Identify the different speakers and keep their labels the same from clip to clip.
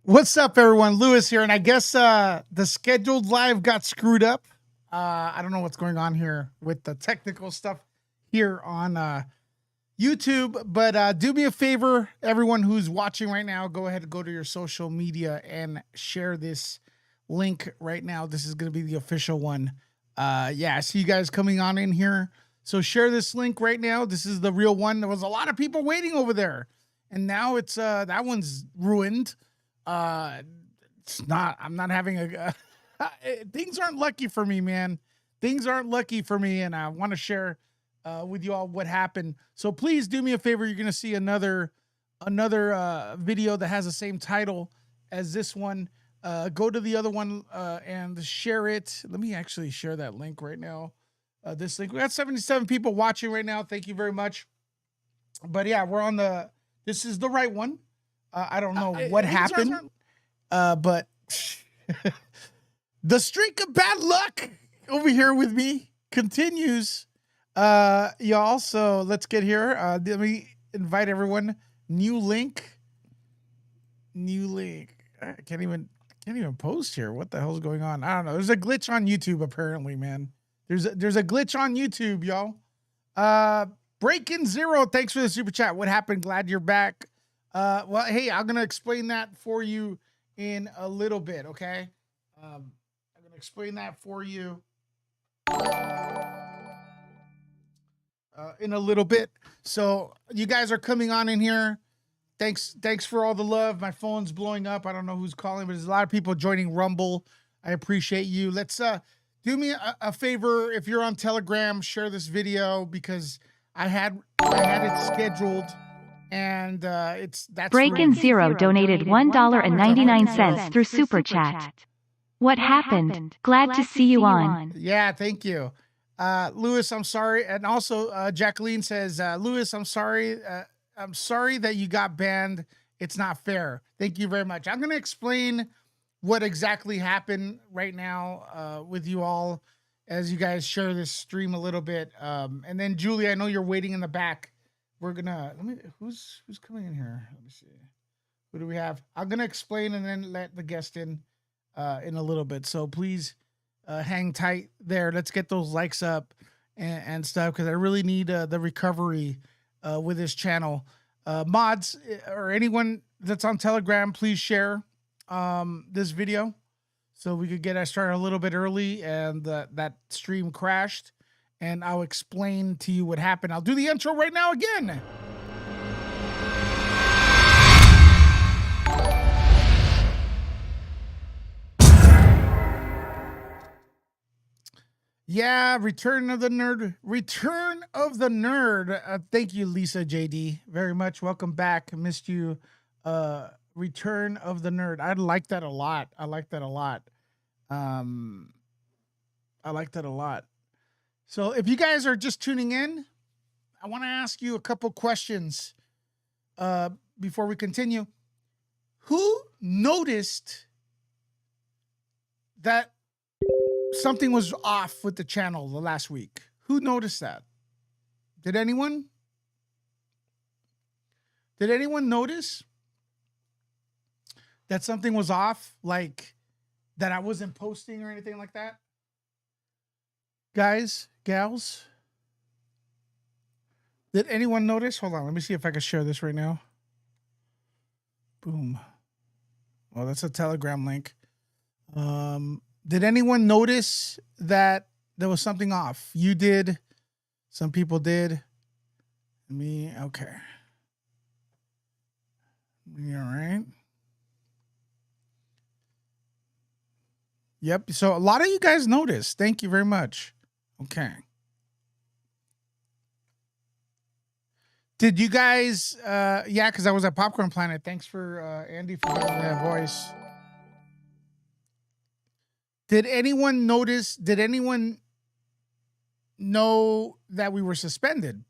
Speaker 1: What's up, everyone? Lewis here, and I guess the scheduled live got screwed up. I don't know what's going on here with the technical stuff here on YouTube, but do me a favor, everyone who's watching right now, go ahead and go to your social media and share this link right now. This is going to be the official one. Yeah, I see you guys coming on in here. So share this link right now. This is the real one. There was a lot of people waiting over there, and now it's that one's ruined. It's not, I'm not having things aren't lucky for me, man. Things aren't lucky for me. And I want to share, with you all what happened. So please do me a favor. You're going to see another video that has the same title as this one. Go to the other one, and share it. Let me actually share that link right now. This link, we got 77 people watching right now. Thank you very much. But yeah, this is the right one. I don't know what happened, but the streak of bad luck over here with me continues. Y'all, so let's get here. Let me invite everyone. New link. I can't even post here. What the hell's going on? I don't know. There's a glitch on YouTube apparently, man. There's a glitch on YouTube, y'all. Breaking Zero, thanks for the super chat. What happened? Glad you're back. Well, hey, I'm going to explain that for you in a little bit, okay? I'm going to explain that for you in a little bit. So you guys are coming on in here. Thanks for all the love. My phone's blowing up. I don't know who's calling, but there's a lot of people joining Rumble. I appreciate you. Let's do me a favor. If you're on Telegram, share this video because I had it scheduled. And that's
Speaker 2: Breakin' Zero donated $1.99 through Super Chat. What happened? Glad to see you on.
Speaker 1: Yeah, thank you. Lewis, I'm sorry. And also Jacqueline says, Lewis, I'm sorry. I'm sorry that you got banned. It's not fair. Thank you very much. I'm going to explain what exactly happened right now with you all as you guys share this stream a little bit. And then Julie, I know you're waiting in the back. We're gonna who's coming in here? Let me see. Who do we have? I'm gonna explain and then let the guest in a little bit. So please hang tight there. Let's get those likes up and stuff because I really need the recovery with this channel. Mods or anyone that's on Telegram, please share this video so we could get us started a little bit early and that stream crashed. And I'll explain to you what happened. I'll do the intro right now again. Yeah, Return of the Nerd. Thank you, Lisa JD, very much. Welcome back. Missed you. Return of the Nerd. I like that a lot. I like that a lot. So if you guys are just tuning in, I want to ask you a couple questions before we continue. Who noticed that something was off with the channel the last week? Who noticed that? Did anyone? Did anyone notice that something was off, like that I wasn't posting or anything like that? Guys, gals, did anyone notice? Hold on, let me see if I can share this right now. Boom. Well, that's a Telegram link. Did anyone notice that there was something off? You did. Some people did. Me, okay. Me, all right. Yep. So a lot of you guys noticed. Thank you very much. Okay. Did you guys, yeah, because I was at Popcorn Planet. Thanks for Andy for giving that voice. Did anyone notice, did anyone know that we were suspended?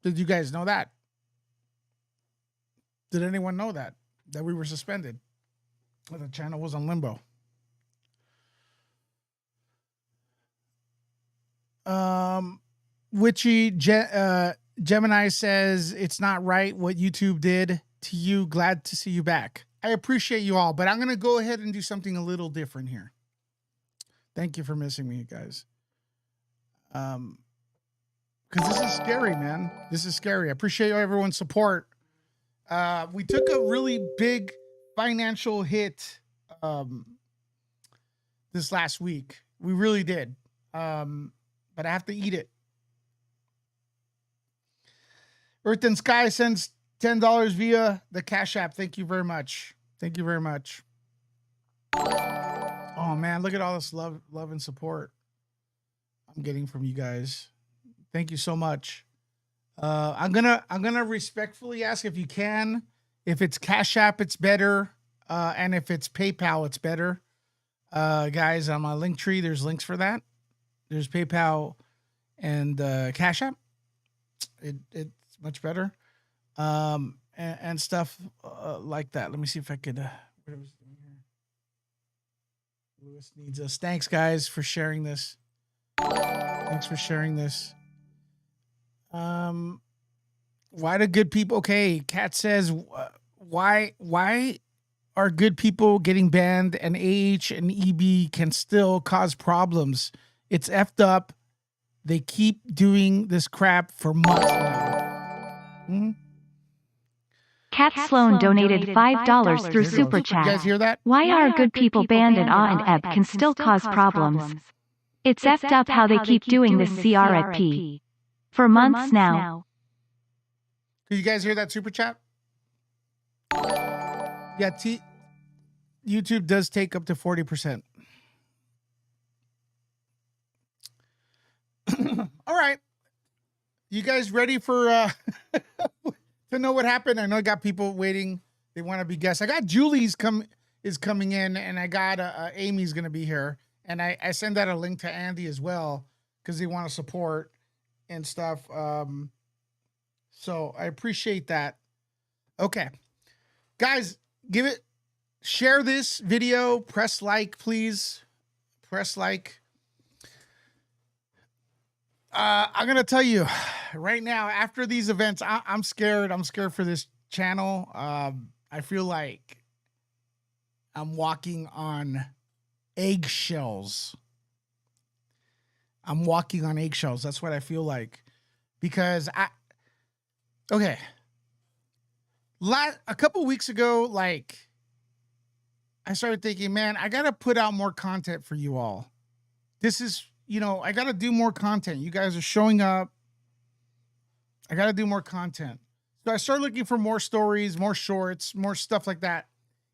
Speaker 1: Did you guys know that? Did anyone know that we were suspended? The channel was on limbo. Witchy Gemini says it's not right what YouTube did to you. Glad to see you back. I appreciate you all, but I'm going to go ahead and do something a little different here. Thank you for missing me, guys. Because this is scary, man. This is scary. I appreciate everyone's support. We took a really big financial hit this last week. We really did. But I have to eat it. Earth and Sky sends $10 via the Cash App. Thank you very much. Thank you very much. Oh man, look at all this love and support I'm getting from you guys. Thank you so much. I'm gonna respectfully ask if you can. If it's Cash App, it's better. And if it's PayPal, it's better. Guys, on my link tree, there's links for that. There's PayPal and Cash App. It's much better. And stuff like that. Let me see if I could. What was doing here? Lewis needs us. Thanks, guys, for sharing this. Thanks for sharing this. Why do good people? Okay, Kat says, why are good people getting banned and AH and EB can still cause problems? It's effed up. They keep doing this crap for months now. Mm-hmm.
Speaker 2: Kat Sloan donated $5 through Super Chat.
Speaker 1: You guys hear that?
Speaker 2: Why are good people banned and AH and EB can still cause problems? It's effed up how they keep doing this CR at P. For months now.
Speaker 1: Did you guys hear that Super Chat? Yeah, YouTube does take up to 40%. All right. You guys ready for to know what happened? I know I got people waiting. They want to be guests. I got Julie's is coming in, and I got Amy's going to be here. And I send out a link to Andy as well because they want to support and stuff. So I appreciate that. Okay. Guys, share this video. Press like, please. Press like. I'm going to tell you right now, after these events, I'm scared. I'm scared for this channel. I feel like I'm walking on eggshells. I'm walking on eggshells. That's what I feel like. Because a couple weeks ago, like, I started thinking, man, I got to put out more content for you all. This is, I got to do more content. You guys are showing up. I got to do more content. So I started looking for more stories, more shorts, more stuff like that.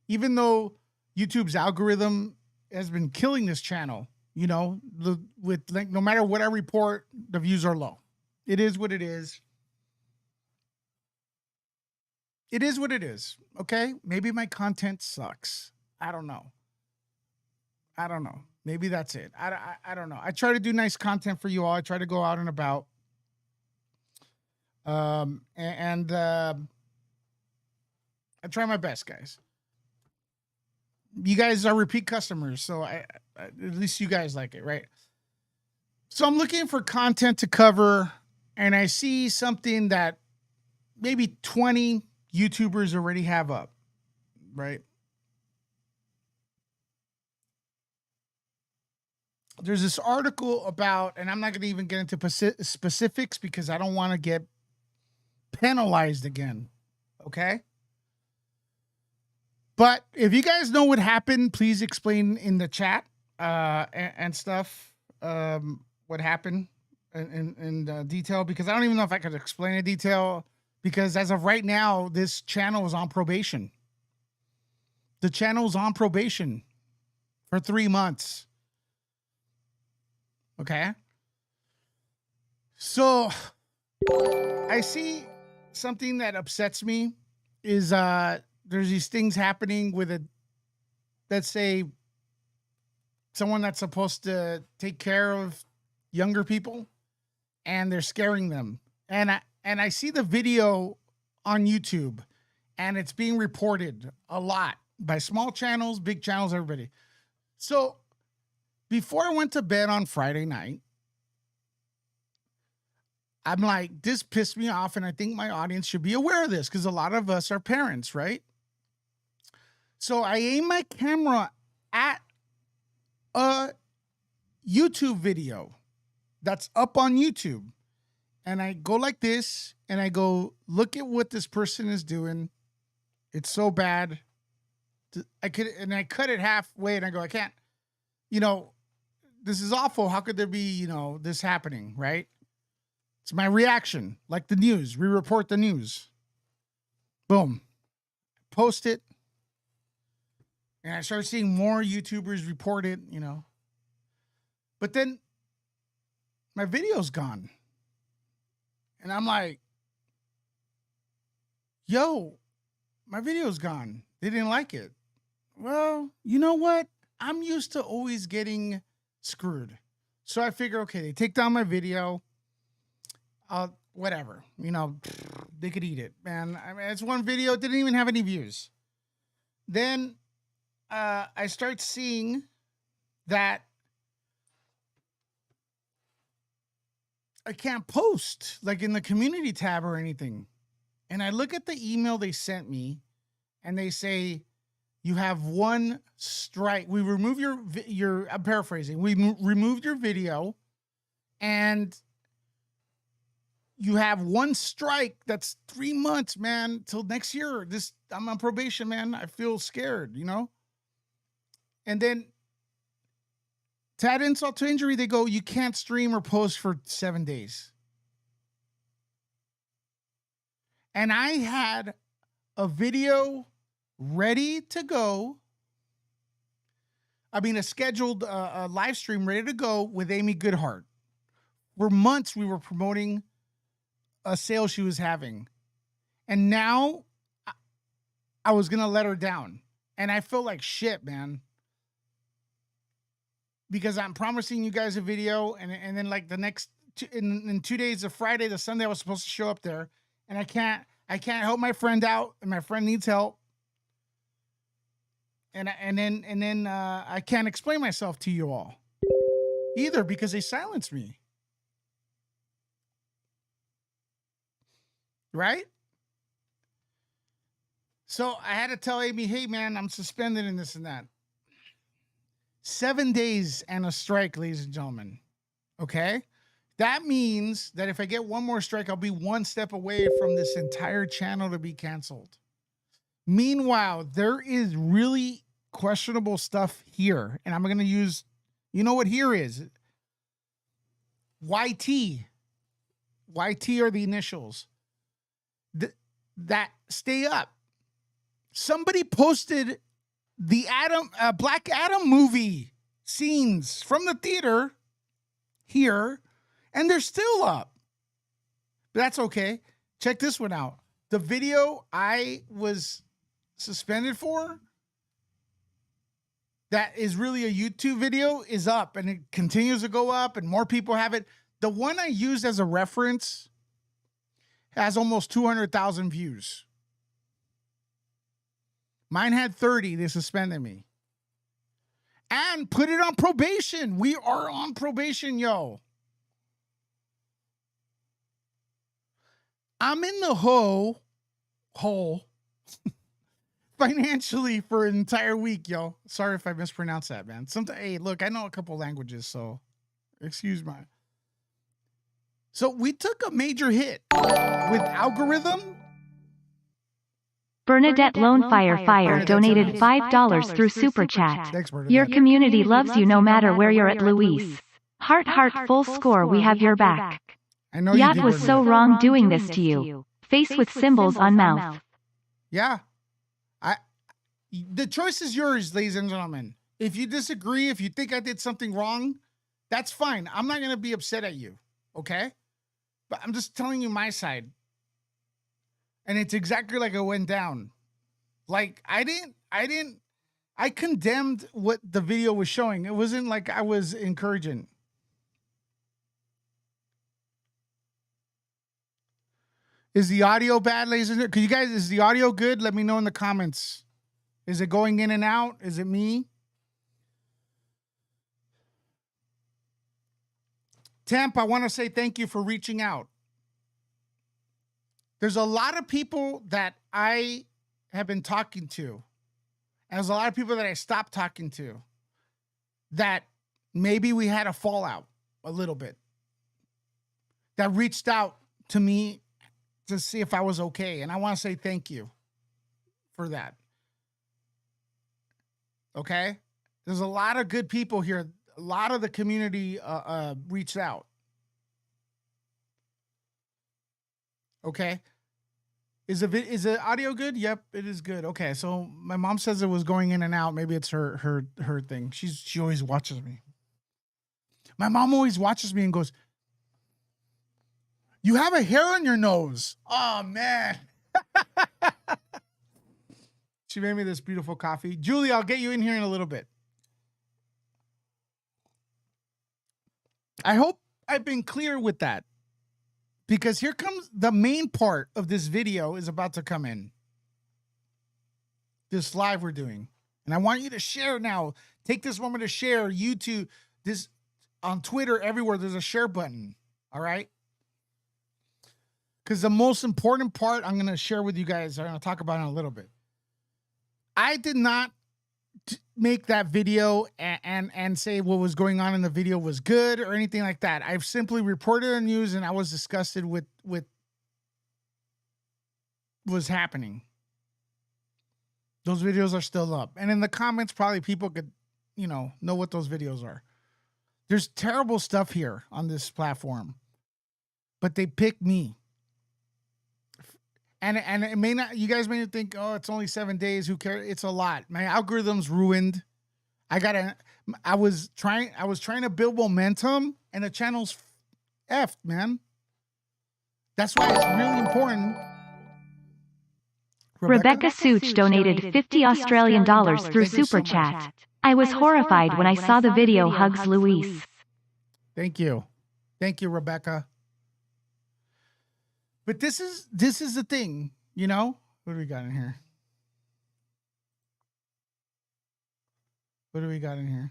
Speaker 1: Even though YouTube's algorithm has been killing this channel, with like, no matter what I report, the views are low. It is what it is. It is what it is. Okay. Maybe my content sucks. I don't know. Maybe that's it. I don't know. I try to do nice content for you all. I try to go out and about. I try my best, guys. You guys are repeat customers, so I at least you guys like it, right? So I'm looking for content to cover, and I see something that maybe 20 YouTubers already have up, right? There's this article about, and I'm not going to even get into specifics because I don't want to get penalized again. Okay. But if you guys know what happened, please explain in the chat and stuff what happened in detail, because I don't even know if I could explain in detail, because as of right now, this channel is on probation. The channel's on probation for 3 months. Okay. So I see something that upsets me is there's these things happening with let's say someone that's supposed to take care of younger people, and they're scaring them. And I see the video on YouTube, and it's being reported a lot by small channels, big channels, everybody. So before I went to bed on Friday night, I'm like, this pissed me off, and I think my audience should be aware of this because a lot of us are parents, right? So I aim my camera at a YouTube video that's up on YouTube. And I go like this and I go, look at what this person is doing. It's so bad. I cut it halfway and I go, I can't, this is awful. How could there be, this happening, right? It's my reaction, like the news. We report the news. Boom. Post it. And I start seeing more YouTubers report it, But then my video's gone. And I'm like, yo, my video's gone. They didn't like it. Well, you know what? I'm used to always getting screwed. So I figure, okay, they take down my video. Whatever, they could eat it, man. I mean, it's one video, it didn't even have any views. Then I start seeing that I can't post like in the community tab or anything. And I look at the email they sent me and they say, you have one strike. We remove your I'm paraphrasing. We removed your video and you have one strike. That's 3 months, man, till next year. I'm on probation, man. I feel scared, And then to add insult to injury, they go, you can't stream or post for 7 days. And I had a video ready to go. I mean, a scheduled a live stream ready to go with Amy Goodhart. For months, we were promoting a sale she was having. And now I was going to let her down. And I feel like shit, man. Because I'm promising you guys a video. And then like the next, in 2 days, the Friday, the Sunday, I was supposed to show up there. And I can't help my friend out. And my friend needs help. And then I can't explain myself to you all either because they silenced me. Right? So I had to tell Amy, hey, man, I'm suspended in this and that. 7 days and a strike, ladies and gentlemen. Okay? That means that if I get one more strike, I'll be one step away from this entire channel to be canceled. Meanwhile, there is really questionable stuff here. And I'm going to use, you know what here is? YT. YT are the initials. That stay up. Somebody posted the Black Adam movie scenes from the theater here, and they're still up. But that's okay. Check this one out. The video I was suspended for, that is really a YouTube video, is up, and it continues to go up, and more people have it. The one I used as a reference has almost 200,000 views. Mine had 30. They suspended me. And put it on probation. We are on probation, yo. I'm in the hole financially for an entire week, yo. Sorry if I mispronounced that, man. Hey, look, I know a couple languages, so excuse me. So we took a major hit with algorithm.
Speaker 2: Bernadette Lone Fire donated $5 through Super Chat.
Speaker 1: Thanks, Bernadette.
Speaker 2: Your community loves you no matter where you're at, Luis. Heart full score, we have your back.
Speaker 1: I know
Speaker 2: Yacht
Speaker 1: you
Speaker 2: was so wrong doing this to you. Face with symbols on mouth.
Speaker 1: Yeah. The choice is yours, ladies and gentlemen. If you disagree, if you think I did something wrong, that's fine. I'm not going to be upset at you. Okay? But I'm just telling you my side. And it's exactly like it went down. Like I condemned what the video was showing. It wasn't like I was encouraging. Is the audio bad, ladies and gentlemen? Is the audio good? Let me know in the comments. Is it going in and out? Is it me? Temp, I want to say thank you for reaching out. There's a lot of people that I have been talking to, And there's a lot of people that I stopped talking to that maybe we had a fallout a little bit, that reached out to me to see if I was okay. And I want to say thank you for that. Okay? There's a lot of good people here. A lot of the community reached out. Okay? Is the audio good? Yep, it is good. Okay, so my mom says it was going in and out. Maybe it's her thing. She always watches me. My mom always watches me and goes, "You have a hair on your nose." Oh man. She made me this beautiful coffee. Julie, I'll get you in here in a little bit. I hope I've been clear with that. Because here comes the main part of this video is about to come in. This live we're doing. And I want you to share now. Take this moment to share YouTube, this on Twitter, everywhere. There's a share button. All right. Because the most important part I'm going to share with you guys, I'm going to talk about in a little bit. I did not make that video and say what was going on in the video was good or anything like that. I've simply reported the news and I was disgusted with what was happening. Those videos are still up. And in the comments, probably people could, know what those videos are. There's terrible stuff here on this platform, but they pick me. And it may not, you guys may think, oh, it's only 7 days. Who cares? It's a lot. My algorithm's ruined. I was trying to build momentum and the channel's effed, man. That's why it's really important.
Speaker 2: Rebecca Such donated 50 Australian dollars through Super Chat. I was horrified when I saw the video. Hugs, Luis.
Speaker 1: Thank you. Thank you, Rebecca. But this is the thing, What do we got in here? What do we got in here?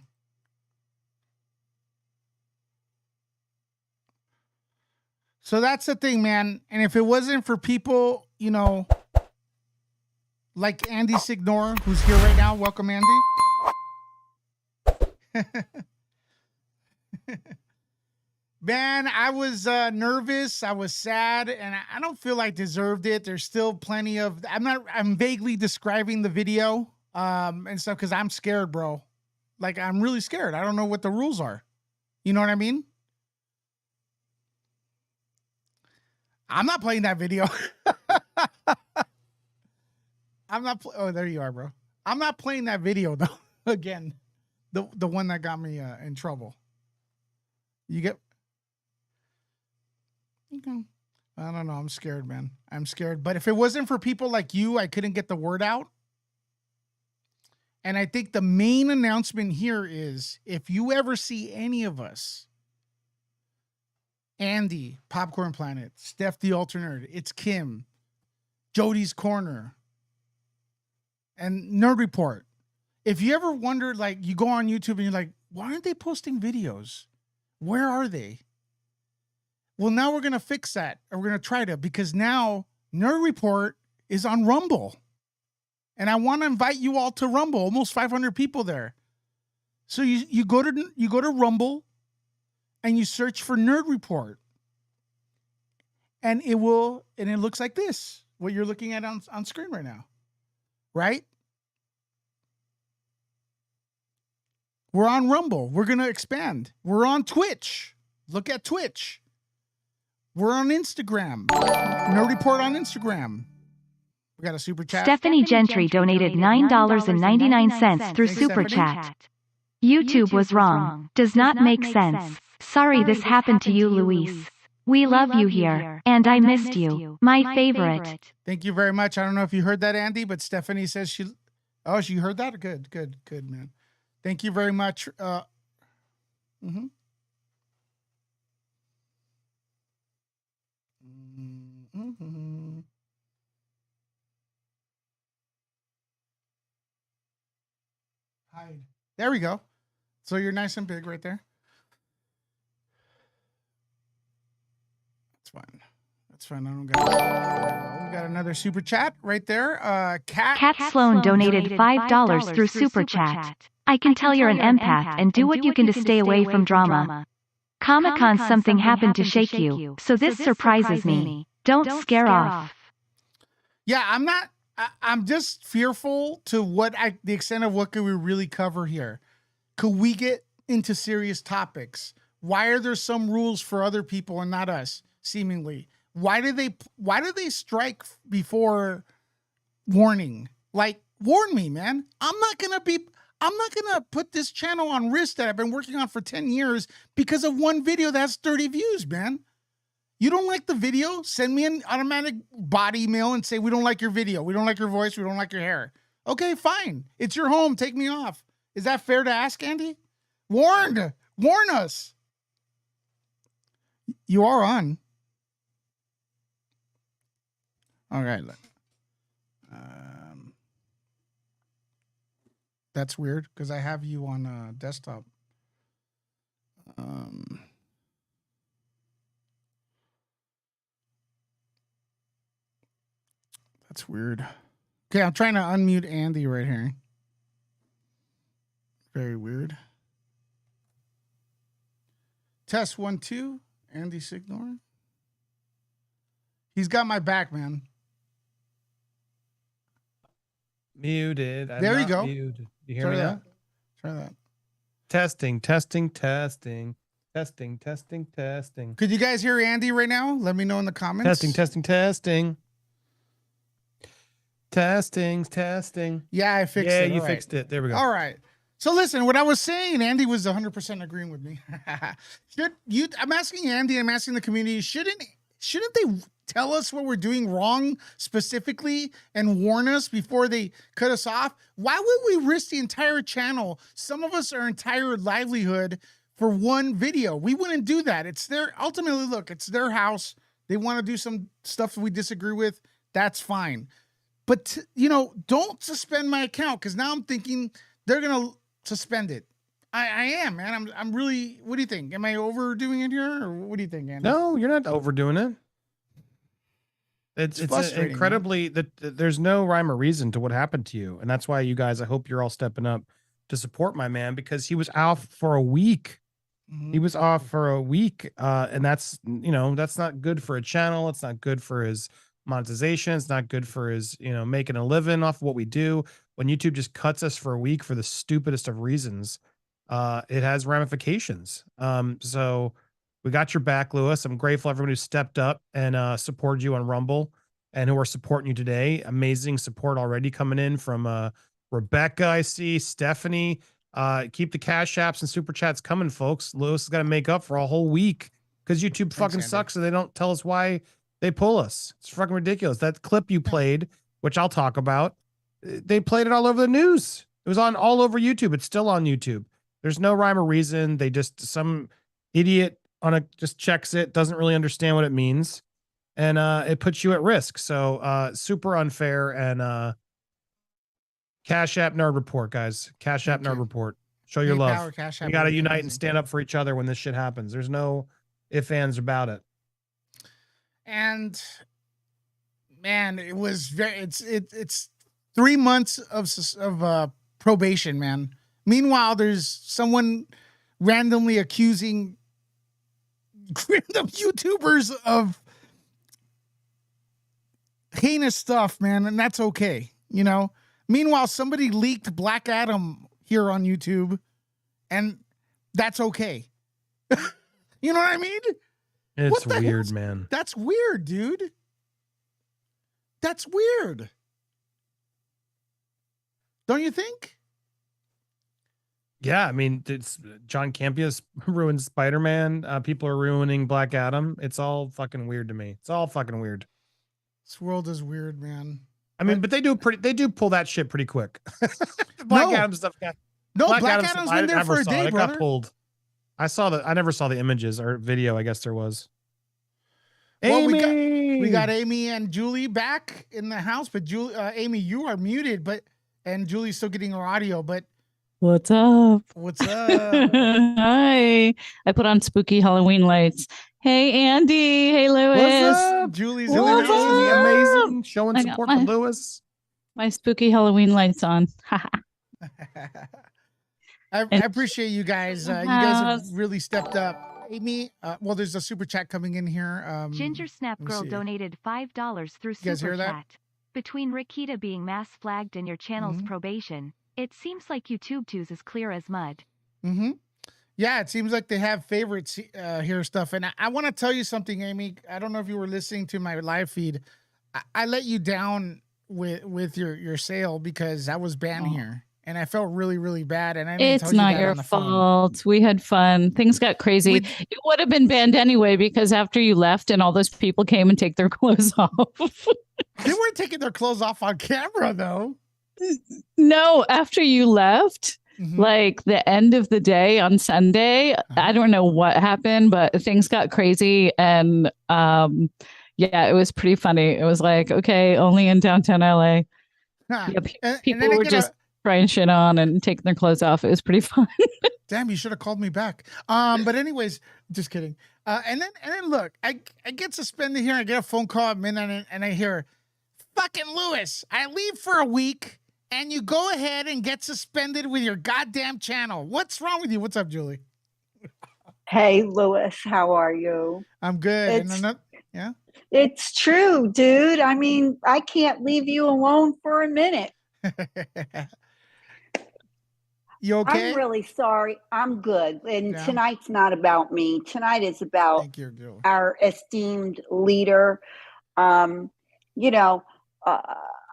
Speaker 1: So that's the thing, man. And if it wasn't for people, like Andy Signor, who's here right now. Welcome, Andy. Man, I was nervous. I was sad, and I don't feel I deserved it. There's still plenty of. I'm vaguely describing the video and stuff because I'm scared, bro. Like, I'm really scared. I don't know what the rules are. You know what I mean? I'm not playing that video. I'm not. Oh, there you are, bro. I'm not playing that video though. Again, the one that got me in trouble. You get. Okay. I don't know. I'm scared, man. I'm scared. But if it wasn't for people like you, I couldn't get the word out. And I think the main announcement here is if you ever see any of us, Andy, Popcorn Planet, Steph the Alternate, it's Kim, Jody's Corner, and Nerd Report. If you ever wondered, like, you go on YouTube and you're like, why aren't they posting videos? Where are they? Well, now we're going to fix that. Or we're going to try to, because now Nerd Report is on Rumble. And I want to invite you all to Rumble. Almost 500 people there. So you go to Rumble and you search for Nerd Report. And it looks like this, what you're looking at on screen right now. Right? We're on Rumble. We're going to expand. We're on Twitch. Look at Twitch. We're on Instagram. Nerd Report on Instagram. We got a super chat.
Speaker 2: Stephanie Gentry donated $9.99 through Super Chat. YouTube was wrong. Does not make sense. Sorry this happened to you, Luis. We love you here, and I missed you. My favorite.
Speaker 1: Thank you very much. I don't know if you heard that, Andy, but Stephanie says she heard that? Good, man. Thank you very much. Hide. There we go. So you're nice and big right there. That's fine. That's fine. I don't got it. We got another super chat right there.
Speaker 2: Cat Sloan donated $5 through super chat. I can tell you're an empath and do what you can to stay away from drama. Comic-Con something happened to shake you, so this surprises me. Don't scare off.
Speaker 1: Yeah, I'm not. I'm just fearful to the extent of what could we really cover here. Could we get into serious topics? Why are there some rules for other people and not us? Seemingly, why do they strike before warning? Like, warn me, man. I'm not gonna put this channel on risk that I've been working on for 10 years because of one video that has 30 views, man. You don't like the video? Send me an automatic body email and say, we don't like your video. We don't like your voice. We don't like your hair. Okay, fine. It's your home. Take me off. Is that fair to ask, Andy? Warn us. You are on. All right. That's weird because I have you on desktop. That's weird. Okay, I'm trying to unmute Andy right here. Very weird. Test 1, 2. Andy Signor. He's got my back, man.
Speaker 3: Muted.
Speaker 1: There you go.
Speaker 3: Muted. You hear me now?
Speaker 1: Try that.
Speaker 3: Testing.
Speaker 1: Could you guys hear Andy right now? Let me know in the comments.
Speaker 3: Testing.
Speaker 1: Yeah, I fixed it.
Speaker 3: Yeah, you fixed it. There we go.
Speaker 1: All right. So listen, what I was saying, Andy was 100% agreeing with me. I'm asking Andy, I'm asking the community, shouldn't they tell us what we're doing wrong specifically and warn us before they cut us off? Why would we risk the entire channel, some of us our entire livelihood, for one video? We wouldn't do that. It's ultimately, look, it's their house. They want to do some stuff we disagree with. That's fine. But, don't suspend my account, because now I'm thinking they're going to suspend it. I am, man. I'm really, what do you think? Am I overdoing it here, or what do you think, Andy?
Speaker 3: No, you're not overdoing it. It's incredibly, there's no rhyme or reason to what happened to you. And that's why you guys, I hope you're all stepping up to support my man, because he was off for a week. Mm-hmm. He was off for a week. And that's not good for a channel. It's not good for his monetization. It's not good for his, making a living off of what we do. When YouTube just cuts us for a week for the stupidest of reasons, it has ramifications. So we got your back, Lewis. I'm grateful everyone who stepped up and supported you on Rumble and who are supporting you today. Amazing support already coming in from Rebecca, I see, Stephanie. Keep the cash apps and super chats coming, folks. Lewis has got to make up for a whole week because YouTube fucking sucks and they don't tell us why they pull us. It's fucking ridiculous. That clip you played, which I'll talk about, they played it all over the news. It was on all over YouTube. It's still on YouTube. There's no rhyme or reason. Some idiot just checks it, doesn't really understand what it means, and it puts you at risk. So super unfair. And Cash App Nerd Report, guys. Cash App Nerd Report. Show your love. We got to unite and stand up for each other when this shit happens. There's no ifs, ands about it.
Speaker 1: And man, it was it's 3 months of probation, man. Meanwhile, there's someone randomly accusing random YouTubers of heinous stuff, man, and that's okay, Meanwhile, somebody leaked Black Adam here on YouTube, and that's okay. You know what I mean?
Speaker 3: It's weird, man.
Speaker 1: That's weird, dude. That's weird. Don't you think?
Speaker 3: Yeah, I mean, it's John Campius ruined Spider-Man. People are ruining Black Adam. It's all fucking weird to me. It's all fucking weird.
Speaker 1: This world is weird, man.
Speaker 3: I mean, but they do pull that shit pretty quick. Black Adam stuff.
Speaker 1: Black Adam's been there for a day, brother.
Speaker 3: Got pulled. I never saw the images or video. I guess there was.
Speaker 1: Well, we got Amy and Julie back in the house, but Amy, you are muted, and Julie's still getting her audio, but.
Speaker 4: What's up?
Speaker 1: What's up?
Speaker 4: Hi. I put on spooky Halloween lights. Hey, Andy. Hey,
Speaker 3: What's
Speaker 4: Lewis.
Speaker 3: up?
Speaker 1: Julie's in
Speaker 4: What's
Speaker 1: the house.
Speaker 4: up?
Speaker 3: Amazing. Showing
Speaker 4: I got
Speaker 3: support to Lewis.
Speaker 4: my spooky Halloween lights on.
Speaker 1: I appreciate you guys. You guys have really stepped up. Amy, well, there's a super chat coming in here.
Speaker 2: Ginger Snap
Speaker 1: let me
Speaker 2: Girl
Speaker 1: see.
Speaker 2: donated $5 through
Speaker 1: You guys
Speaker 2: Super
Speaker 1: hear that?
Speaker 2: Chat. Between Rikita being mass flagged and your channel's
Speaker 1: Mhm.
Speaker 2: probation, it seems like YouTube two's as clear as mud.
Speaker 1: Mm-hmm. Yeah, it seems like they have favorites here stuff. And I want to tell you something, Amy. I don't know if you were listening to my live feed. I let you down with your sale because I was banned here. And I felt really, really bad. And I didn't tell
Speaker 4: It's
Speaker 1: you
Speaker 4: not
Speaker 1: that
Speaker 4: your
Speaker 1: on the phone.
Speaker 4: fault. We had fun. Things got crazy. It would have been banned anyway because after you left and all those people came and take their clothes off.
Speaker 1: They weren't taking their clothes off on camera, though.
Speaker 4: No, after you left, like the end of the day on Sunday, I don't know what happened, but things got crazy. And yeah, it was pretty funny. It was like, okay, only in downtown LA. Yeah, people were just trying shit on and taking their clothes off. It was pretty fun.
Speaker 1: Damn, you should have called me back. But anyways, just kidding. And then look, I get suspended here. I get a phone call at midnight and I hear, fucking Lewis, I leave for a week and you go ahead and get suspended with your goddamn channel. What's wrong with you? What's up, Julie?
Speaker 5: Hey, Lewis, how are you?
Speaker 1: I'm good.
Speaker 5: Yeah. It's true, dude. I mean, I can't leave you alone for a minute.
Speaker 1: You okay?
Speaker 5: I'm really sorry. I'm good. And tonight's not about me. Tonight is about our esteemed leader. You know,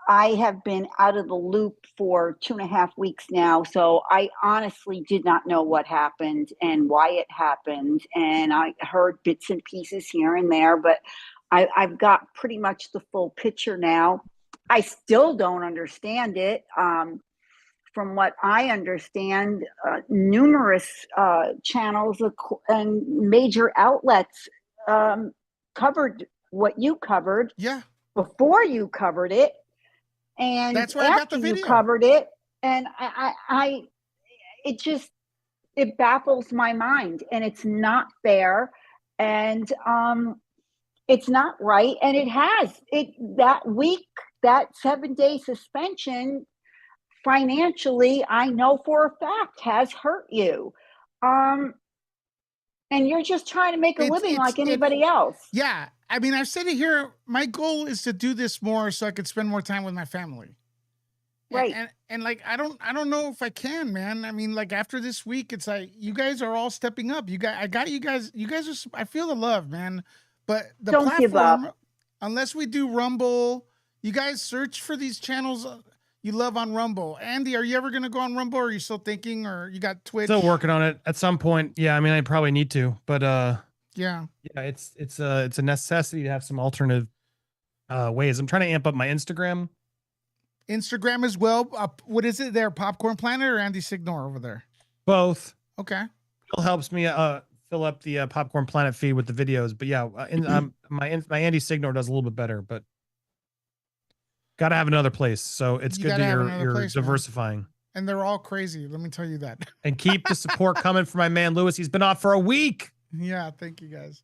Speaker 5: I have been out of the loop for 2.5 weeks now. So I honestly did not know what happened and why it happened. And I heard bits and pieces here and there, but I've got pretty much the full picture now. I still don't understand it. From what I understand, numerous channels and major outlets covered what you covered before you covered it. And
Speaker 1: that's where I got the video.
Speaker 5: You covered it. And it baffles my mind, and it's not fair. And it's not right. And that week, that 7-day suspension, financially, I know for a fact has hurt you. And you're just trying to make a living like anybody else.
Speaker 1: Yeah. I mean, I've said it here. My goal is to do this more so I could spend more time with my family.
Speaker 5: Right.
Speaker 1: And like, I don't know if I can, man. I mean, like after this week, it's like, you guys are all stepping up. You guys are, I feel the love, man. But the
Speaker 5: don't
Speaker 1: platform,
Speaker 5: give up.
Speaker 1: Unless we do Rumble, you guys search for these channels you love on Rumble. Andy, are you ever going to go on Rumble, or are you still thinking, or you got Twitch?
Speaker 3: Still working on it at some point. Yeah. I mean, I probably need to, but
Speaker 1: yeah,
Speaker 3: it's a necessity to have some alternative ways. I'm trying to amp up my Instagram
Speaker 1: as well. What is it there? Popcorn Planet or Andy Signor over there?
Speaker 3: Both.
Speaker 1: Okay.
Speaker 3: It helps me fill up the Popcorn Planet feed with the videos, but yeah, my Andy Signor does a little bit better, but got to have another place. So it's good that you're diversifying.
Speaker 1: Man. And they're all crazy. Let me tell you that.
Speaker 3: And keep the support coming for my man, Lewis. He's been off for a week.
Speaker 1: Yeah. Thank you guys.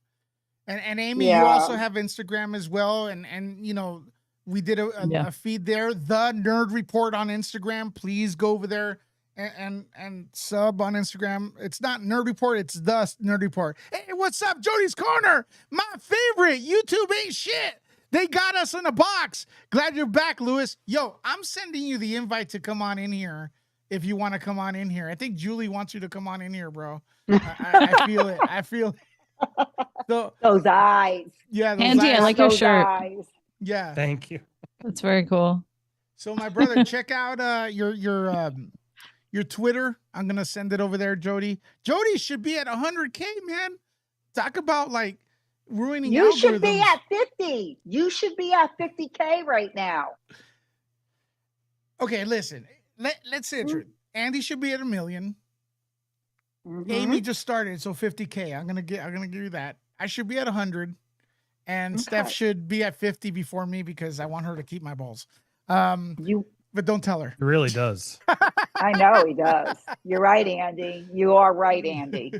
Speaker 1: And Amy, you also have Instagram as well. And you know, we did a feed there, The Nerd Report on Instagram. Please go over there and sub on Instagram. It's not Nerd Report, it's The Nerd Report. Hey, what's up? Jody's Corner, my favorite. YouTube ain't shit. They got us in a box. Glad you're back, Lewis. Yo, I'm sending you the invite to come on in here if you want to come on in here. I think Julie wants you to come on in here, bro. I feel it. I feel it. So,
Speaker 5: those eyes.
Speaker 1: Yeah, those
Speaker 4: Andy,
Speaker 1: eyes.
Speaker 4: I like your shirt.
Speaker 5: Eyes.
Speaker 1: Yeah.
Speaker 3: Thank you.
Speaker 4: That's very cool.
Speaker 1: So my brother, check out your Twitter. I'm gonna send it over there, Jody. Jody should be at 100K, man. Talk about like ruining.
Speaker 5: You
Speaker 1: algorithms.
Speaker 5: Should be at 50. You should be at 50K right now.
Speaker 1: Okay, listen. Let's say it. Andy should be at 1 million. Amy just started, so 50K. I'm gonna give you that. I should be at 100, and Steph should be at 50 before me because I want her to keep my balls. But don't tell her.
Speaker 3: It really does.
Speaker 5: I know he does. You're right, Andy. You are right, Andy.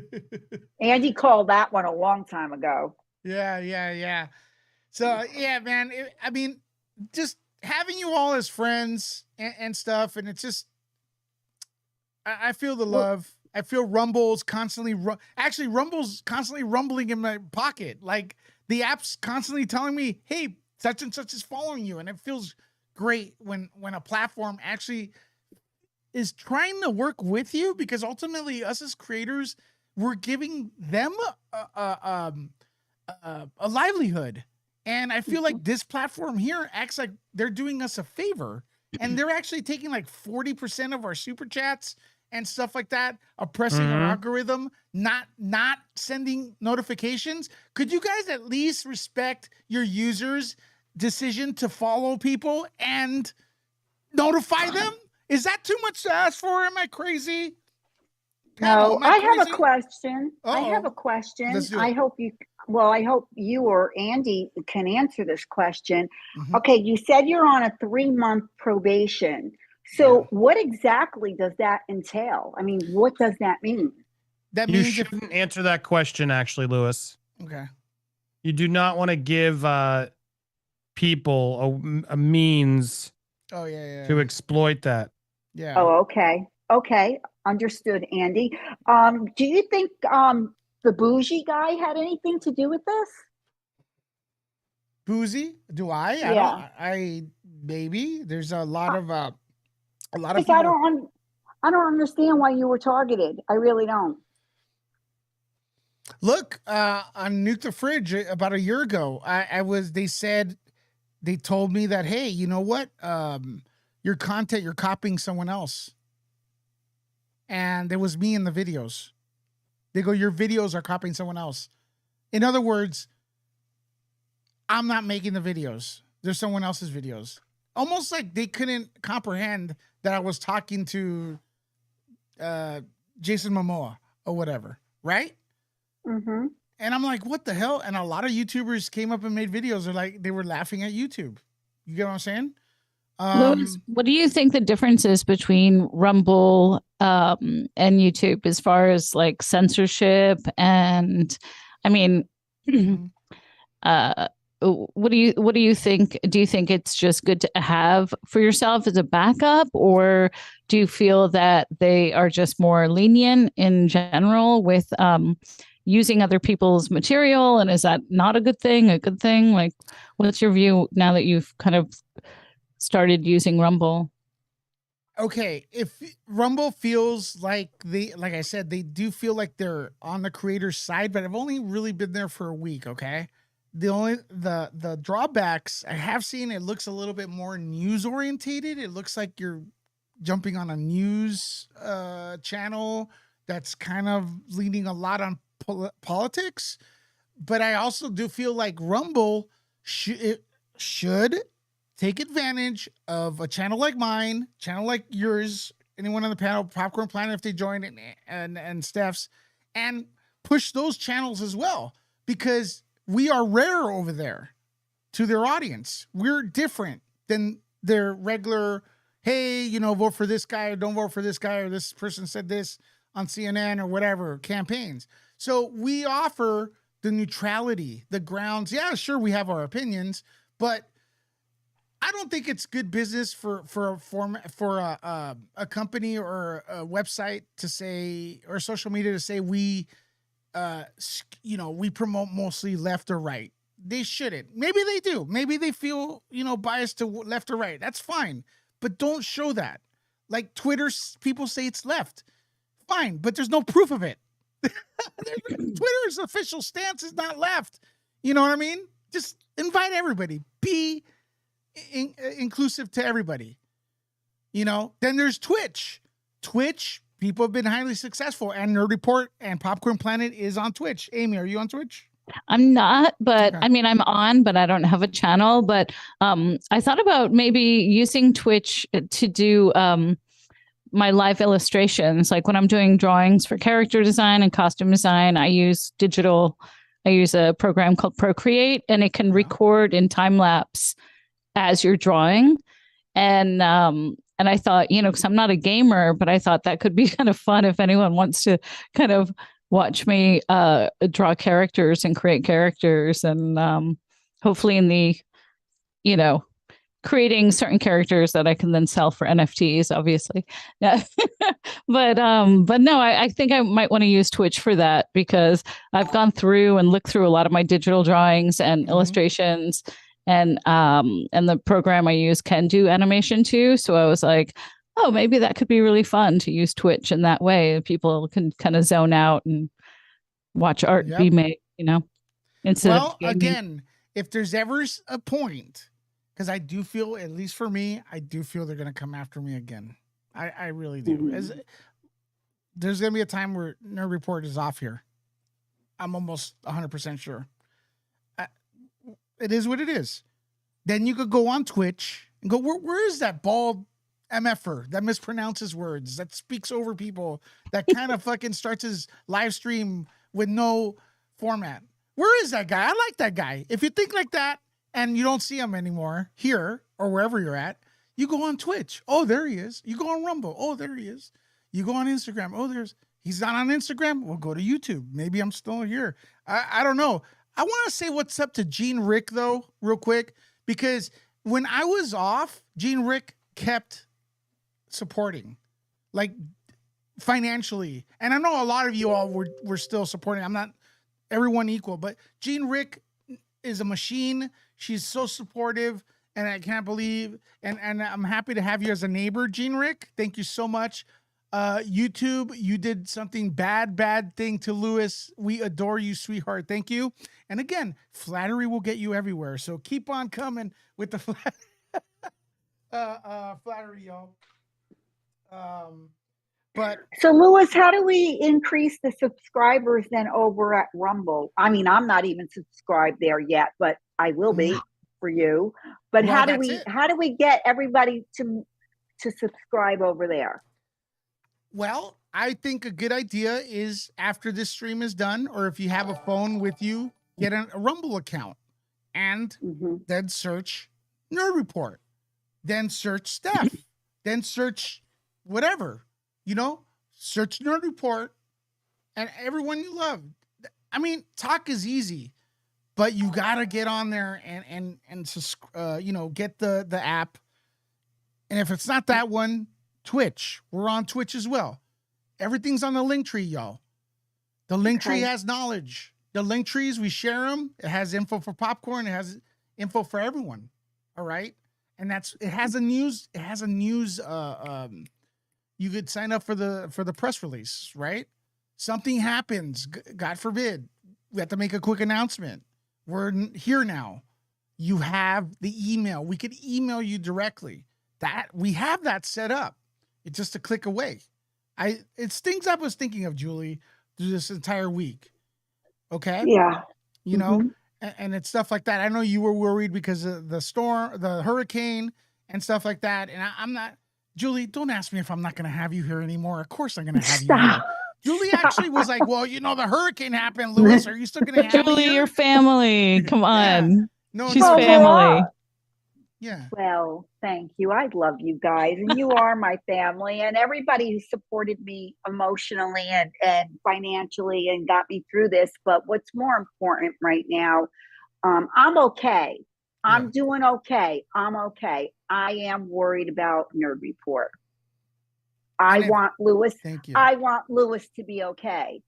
Speaker 5: Andy called that one a long time ago.
Speaker 1: Yeah. So yeah, man. I mean, just having you all as friends and stuff, and it's just, I feel the love. I feel Rumble's constantly, actually Rumble's constantly rumbling in my pocket. Like the app's constantly telling me, hey, such and such is following you. And it feels great when a platform actually is trying to work with you, because ultimately us as creators, we're giving them a livelihood. And I feel like this platform here acts like they're doing us a favor, and they're actually taking like 40% of our super chats and stuff like that, oppressing our algorithm, not sending notifications. Could you guys at least respect your users' decision to follow people and notify them? Is that too much to ask for? Am I crazy?
Speaker 5: No, I have a question.
Speaker 1: Uh-oh.
Speaker 5: I have a question.
Speaker 1: Let's do it.
Speaker 5: I hope you or Andy can answer this question.
Speaker 1: Mm-hmm.
Speaker 5: Okay, you said you're on a 3-month probation. So what exactly does that entail? I mean, what does that mean?
Speaker 1: That
Speaker 3: you
Speaker 1: means
Speaker 3: shouldn't answer that question, actually, Lewis.
Speaker 1: Okay.
Speaker 3: You do not want to give people a means to exploit that.
Speaker 1: Yeah.
Speaker 5: Oh, okay. Okay. Understood, Andy. Do you think the bougie guy had anything to do with this?
Speaker 1: Boozy? Do I?
Speaker 5: Yeah.
Speaker 1: I maybe. There's a lot of people.
Speaker 5: I don't understand why you were targeted. I really don't.
Speaker 1: Look, on Nuke the Fridge about a year ago, they told me that, hey, you know what? Your content, you're copying someone else. And there was me in the videos. They go, your videos are copying someone else. In other words, I'm not making the videos. There's someone else's videos. Almost like they couldn't comprehend that I was talking to Jason Momoa or whatever, right?
Speaker 5: Mm-hmm.
Speaker 1: And I'm like, what the hell? And a lot of YouTubers came up and made videos. They're like, they were laughing at YouTube. You get what I'm saying?
Speaker 4: Louis, what do you think the difference is between Rumble and YouTube as far as like censorship? And I mean, what do you think? Do you think it's just good to have for yourself as a backup, or do you feel that they are just more lenient in general with using other people's material? And is that not a good thing? A good thing? Like, what's your view now that you've kind of started using Rumble?
Speaker 1: Okay, if Rumble feels like like I said, they do feel like they're on the creator's side, but I've only really been there for a week. Okay, the drawbacks I have seen, it looks a little bit more news orientated. It looks like you're jumping on a news channel that's kind of leaning a lot on politics. But I also do feel like Rumble should take advantage of a channel like mine, channel like yours, anyone on the panel, Popcorn Planet, if they join it, and Steph's, and push those channels as well, because we are rare over there to their audience. We're different than their regular, hey, vote for this guy or don't vote for this guy, or this person said this on CNN or whatever campaigns. So we offer the neutrality, the grounds. Yeah, sure, we have our opinions, but I don't think it's good business for a company or a website to say, or social media to say we promote mostly left or right. They shouldn't. Maybe they do. Maybe they feel biased to left or right. That's fine, but don't show that. Like Twitter, people say it's left. Fine, but there's no proof of it. Twitter's official stance is not left. You know what I mean? Just invite everybody. Be inclusive to everybody. Then there's Twitch. People have been highly successful, and Nerd Report and Popcorn Planet is on Twitch. Amy, are you on Twitch?
Speaker 4: I'm not, but okay. I mean, I'm on, but I don't have a channel. But I thought about maybe using Twitch to do my live illustrations. Like when I'm doing drawings for character design and costume design, I use a program called Procreate, and it can record in time lapse as you're drawing. And And I thought, because I'm not a gamer, but I thought that could be kind of fun if anyone wants to kind of watch me draw characters and create characters, and hopefully in the, creating certain characters that I can then sell for NFTs, obviously. Yeah. but no, I think I might want to use Twitch for that, because I've gone through and looked through a lot of my digital drawings and illustrations, and the program I use can do animation too. So I was like, oh, maybe that could be really fun to use Twitch in that way. People can kind of zone out and watch art be made, instead of gaming.
Speaker 1: Again, if there's ever a point, because I do feel, at least for me, I do feel they're going to come after me again. I really do. There's going to be a time where Nerd Report is off here. I'm almost 100% sure. It is what it is. Then you could go on Twitch and go, where is that bald MFer that mispronounces words, that speaks over people, that kind of fucking starts his live stream with no format? Where is that guy? I like that guy. If you think like that, and you don't see him anymore here or wherever you're at, you go on Twitch. Oh, there he is. You go on Rumble. Oh, there he is. You go on Instagram. Oh, he's not on Instagram. Well, go to YouTube. Maybe I'm still here. I don't know. I want to say what's up to Gene Rick, though, real quick, because when I was off, Gene Rick kept supporting, like, financially. And I know a lot of you all were still supporting. I'm not everyone equal, but Gene Rick is a machine. She's so supportive, and I can't believe, and I'm happy to have you as a neighbor, Gene Rick. Thank you so much. YouTube, you did something bad thing to Lewis. We adore you, sweetheart. Thank you. And again, flattery will get you everywhere. So keep on coming with the flattery, y'all. But
Speaker 5: so, Lewis, how do we increase the subscribers then over at Rumble? I mean, I'm not even subscribed there yet, but I will be for you. But how do we get everybody to subscribe over there?
Speaker 1: Well, I think a good idea is, after this stream is done, or if you have a phone with you, get a Rumble account and then search Nerd Report, then search Steph, then search whatever. Search Nerd Report and everyone you love. I mean, talk is easy, but you got to get on there and get the app. And if it's not that one, Twitch. We're on Twitch as well. Everything's on the link tree, y'all. The link tree has knowledge. The link trees, we share them. It has info for popcorn. It has info for everyone. All right. And it has a news. You could sign up for the press release, right? Something happens, God forbid, we have to make a quick announcement. We're here now. You have the email. We could email you directly. That we have that set up. It's just a click away. It's things I was thinking of, Julie, through this entire week. Okay.
Speaker 5: Yeah.
Speaker 1: And it's stuff like that. I know you were worried because of the storm, the hurricane, and stuff like that. And I'm not. Julie, don't ask me if I'm not going to have you here anymore. Of course I'm going to have you here. Julie actually was like, well, the hurricane happened, Lewis. Are you still going to have
Speaker 4: Julie,
Speaker 1: me?
Speaker 4: Your family. Come on.
Speaker 1: Yeah. No,
Speaker 4: she's family.
Speaker 1: Yeah.
Speaker 5: Well, thank you. I love you guys, and you are my family, and everybody who supported me emotionally and financially and got me through this. But what's more important right now, I'm okay. I'm doing okay. I'm okay. I am worried about Nerd Report. I want Lewis to be okay.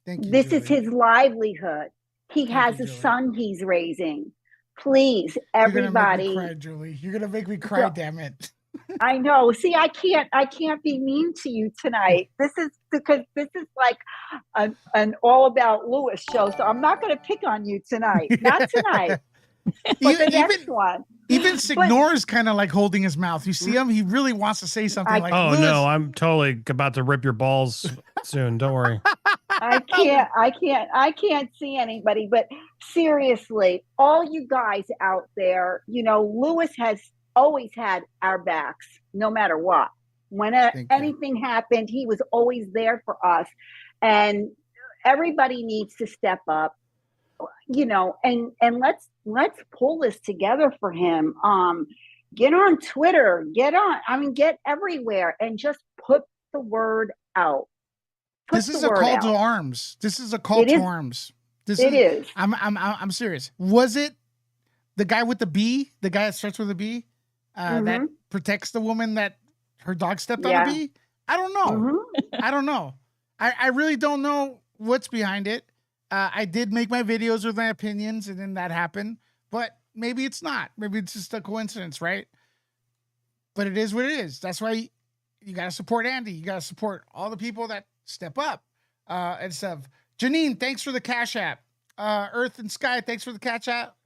Speaker 1: Thank you.
Speaker 5: This
Speaker 1: Julie.
Speaker 5: is his livelihood. He has a son he's raising. Please, everybody.
Speaker 1: You're gonna make me cry, Julie. You're gonna make me cry, damn it.
Speaker 5: I know. See, I can't be mean to you tonight. This is like an all about Lewis show. So I'm not gonna pick on you tonight. Not tonight. But the next one.
Speaker 1: Even Signor's kind of like holding his mouth. You see him? He really wants to say something like,
Speaker 3: "Oh
Speaker 1: Lewis.
Speaker 3: no, I'm totally about to rip your balls soon. Don't worry."
Speaker 5: I can't see anybody. But seriously, all you guys out there, Lewis has always had our backs, no matter what. When anything happened, he was always there for us, and everybody needs to step up. And let's pull this together for him. get on Twitter, get everywhere and just put the word out.
Speaker 1: This is a call to arms. This is a call to arms.
Speaker 5: It is.
Speaker 1: I'm serious. Was it the guy with the bee? The guy that starts with a B? That protects the woman that her dog stepped on a bee? I don't know. I don't know. I really don't know what's behind it. I did make my videos with my opinions, and then that happened. But maybe it's not. Maybe it's just a coincidence, right? But it is what it is. That's why you got to support Andy. You got to support all the people that step up and stuff. Janine, thanks for the Cash App. Earth and Sky, thanks for the Cash App.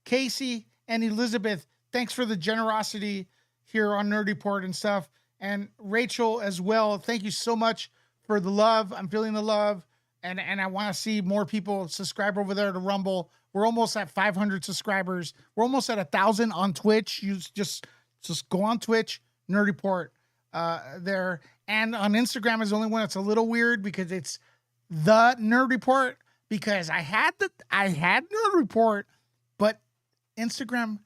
Speaker 1: Casey and Elizabeth, thanks for the generosity here on Nerd Report and stuff. And Rachel as well, thank you so much for the love. I'm feeling the love. And I want to see more people subscribe over there to Rumble. We're almost at 500 subscribers. We're almost at 1,000 on Twitch. You just go on Twitch, Nerd Report there. And on Instagram is the only one that's a little weird because it's the Nerd Report. Because I had Nerd Report, but Instagram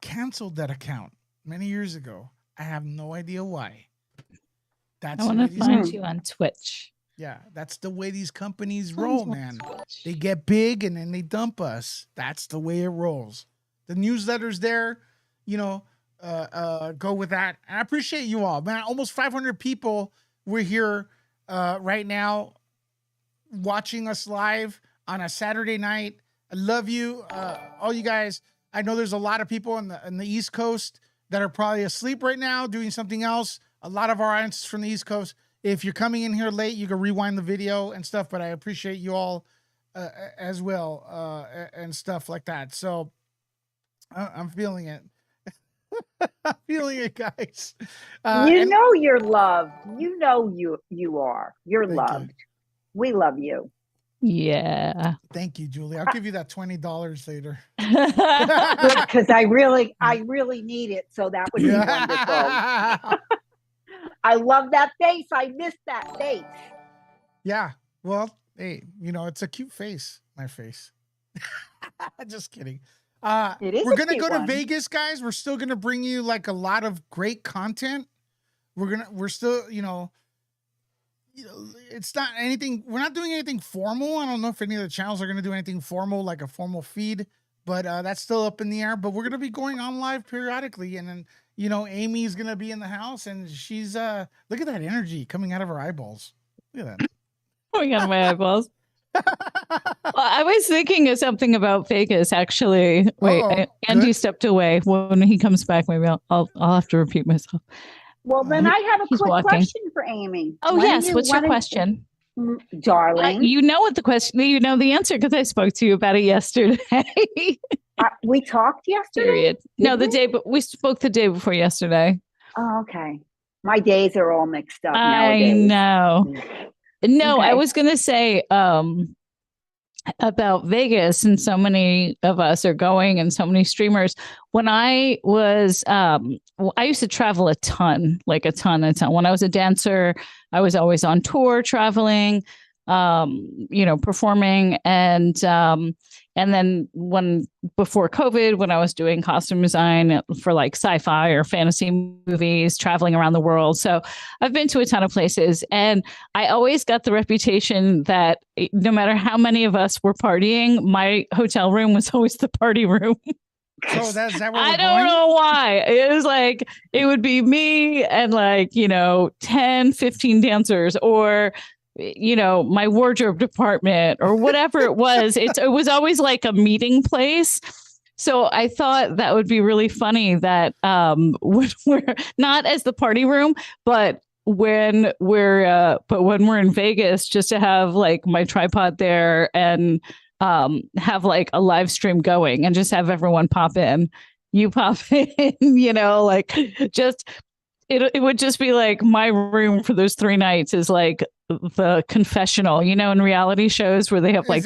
Speaker 1: canceled that account many years ago. I have no idea why.
Speaker 4: I want to find you on Twitch.
Speaker 1: Yeah, that's the way these companies roll, man. They get big and then they dump us. That's the way it rolls. The newsletter's there, go with that. And I appreciate you all, man. Almost 500 people were here right now watching us live on a Saturday night. I love you, all you guys. I know there's a lot of people on the East Coast that are probably asleep right now doing something else. A lot of our audience from the East Coast. If you're coming in here late, you can rewind the video and stuff, but I appreciate you all as well and stuff like that. So I'm feeling it. I'm feeling it, guys.
Speaker 5: You're loved. You know you are. You're loved. We love you.
Speaker 4: Yeah.
Speaker 1: Thank you, Julie. I'll give you that $20 later.
Speaker 5: Because I really need it. So that would be wonderful. I love that face. I miss that face.
Speaker 1: Yeah. Well, hey, it's a cute face. My face. Just kidding.
Speaker 5: It is.
Speaker 1: We're gonna go to Vegas, guys. We're still gonna bring you like a lot of great content. We're still, it's not anything. We're not doing anything formal. I don't know if any of the channels are gonna do anything formal, like a formal feed, but that's still up in the air. But we're gonna be going on live periodically, and then Amy's gonna be in the house, and she's look at that energy coming out of her eyeballs. Look at that.
Speaker 4: Coming out of my eyeballs. Well, I was thinking of something about Vegas, actually. Wait, Andy stepped away. When he comes back, maybe I'll have to repeat myself.
Speaker 5: Well, then I have a quick question for Amy.
Speaker 4: Oh, yes. What's your question?
Speaker 5: Darling.
Speaker 4: You know what the question, you know the answer because I spoke to you about it yesterday.
Speaker 5: We talked yesterday?
Speaker 4: Period. No, we spoke the day before yesterday.
Speaker 5: Oh, okay. My days are all mixed up
Speaker 4: nowadays. I know. No,
Speaker 5: okay.
Speaker 4: I was going to say about Vegas, and so many of us are going and so many streamers. When I was, I used to travel a ton. When I was a dancer, I was always on tour traveling, performing. And then before COVID, when I was doing costume design for like sci-fi or fantasy movies, traveling around the world. So I've been to a ton of places, and I always got the reputation that no matter how many of us were partying, my hotel room was always the party room.
Speaker 1: So is that where
Speaker 4: I don't know why. It was like, it would be me and 10, 15 dancers, or my wardrobe department or whatever it was. It was always like a meeting place. So I thought that would be really funny that when we're not as the party room, but when we're in Vegas, just to have like my tripod there and have like a live stream going and just have everyone pop in. You pop in, it would just be like my room for those 3 nights is like the confessional, in reality shows where they have like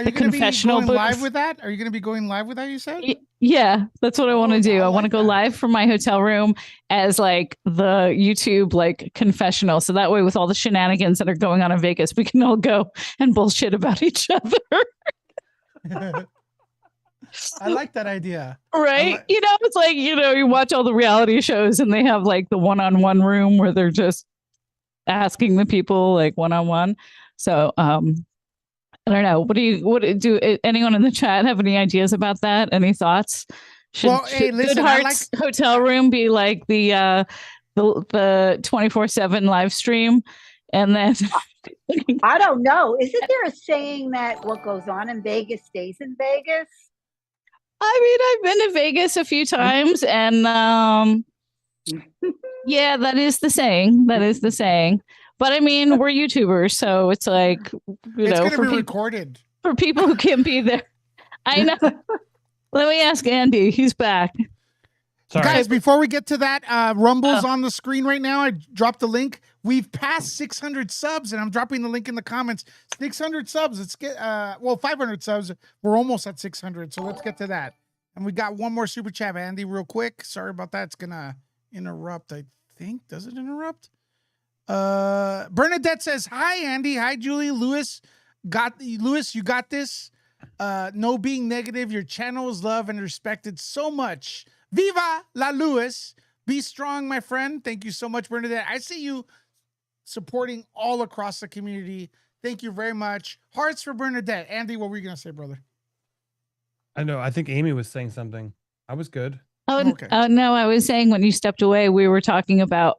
Speaker 4: the confessional booth.
Speaker 1: Live with that? Are you going to be going live with that, you said?
Speaker 4: Yeah, that's what I want to do. I want to go live from my hotel room as like the YouTube like confessional. So that way with all the shenanigans that are going on in Vegas, we can all go and bullshit about each other.
Speaker 1: I like that idea.
Speaker 4: Right? It's like, you watch all the reality shows and they have like the one-on-one room where they're just asking the people like one-on-one. So, I don't know. What do anyone in the chat have any ideas about that? Any thoughts? Should Good Hearts hotel room be like the 24/7 live stream? And then
Speaker 5: I don't know. Isn't there a saying that what goes on in Vegas stays in Vegas?
Speaker 4: I mean, I've been to Vegas a few times, and yeah, that is the saying. That is the saying. But I mean, we're YouTubers, so it's like,
Speaker 1: it's going to be recorded
Speaker 4: for people who can't be there. I know. Let me ask Andy. He's back.
Speaker 3: Sorry.
Speaker 1: Guys, before we get to that, Rumble's on the screen right now. I dropped the link. We've passed 600 subs, and I'm dropping the link in the comments. 600 subs. Let's get 500 subs. We're almost at 600, so let's get to that. And we got one more super chat, Andy, real quick. Sorry about that. It's gonna interrupt. I think. Does it interrupt? Bernadette says, "Hi, Andy. Hi, Julie. Lewis, you got this. No being negative. Your channel is loved and respected so much. Viva la Lewis. Be strong, my friend." Thank you so much, Bernadette. I see you supporting all across the community. Thank you very much. Hearts for Bernadette. Andy, what were you going to say, brother?
Speaker 3: I know. I think Amy was saying something. I was good.
Speaker 4: Oh, okay. No, I was saying when you stepped away, we were talking about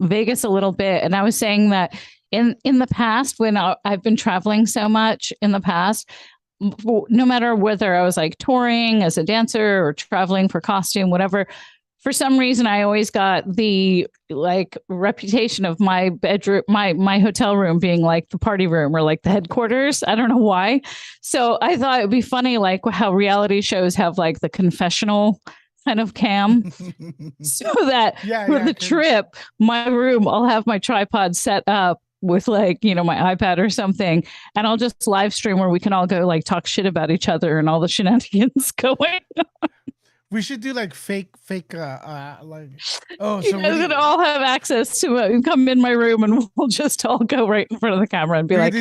Speaker 4: Vegas a little bit. And I was saying that in the past, when I've been traveling so much in the past, no matter whether I was like touring as a dancer or traveling for costume, whatever, for some reason, I always got the like reputation of my bedroom, my hotel room being like the party room or like the headquarters. I don't know why. So I thought it'd be funny, like how reality shows have like the confessional kind of cam, so that for the trip, my room, I'll have my tripod set up with like, my iPad or something, and I'll just live stream where we can all go like talk shit about each other and all the shenanigans going on.
Speaker 1: We should do like fake, like,
Speaker 4: so you guys would all have access to come in my room and we'll just all go right in front of the camera and be like,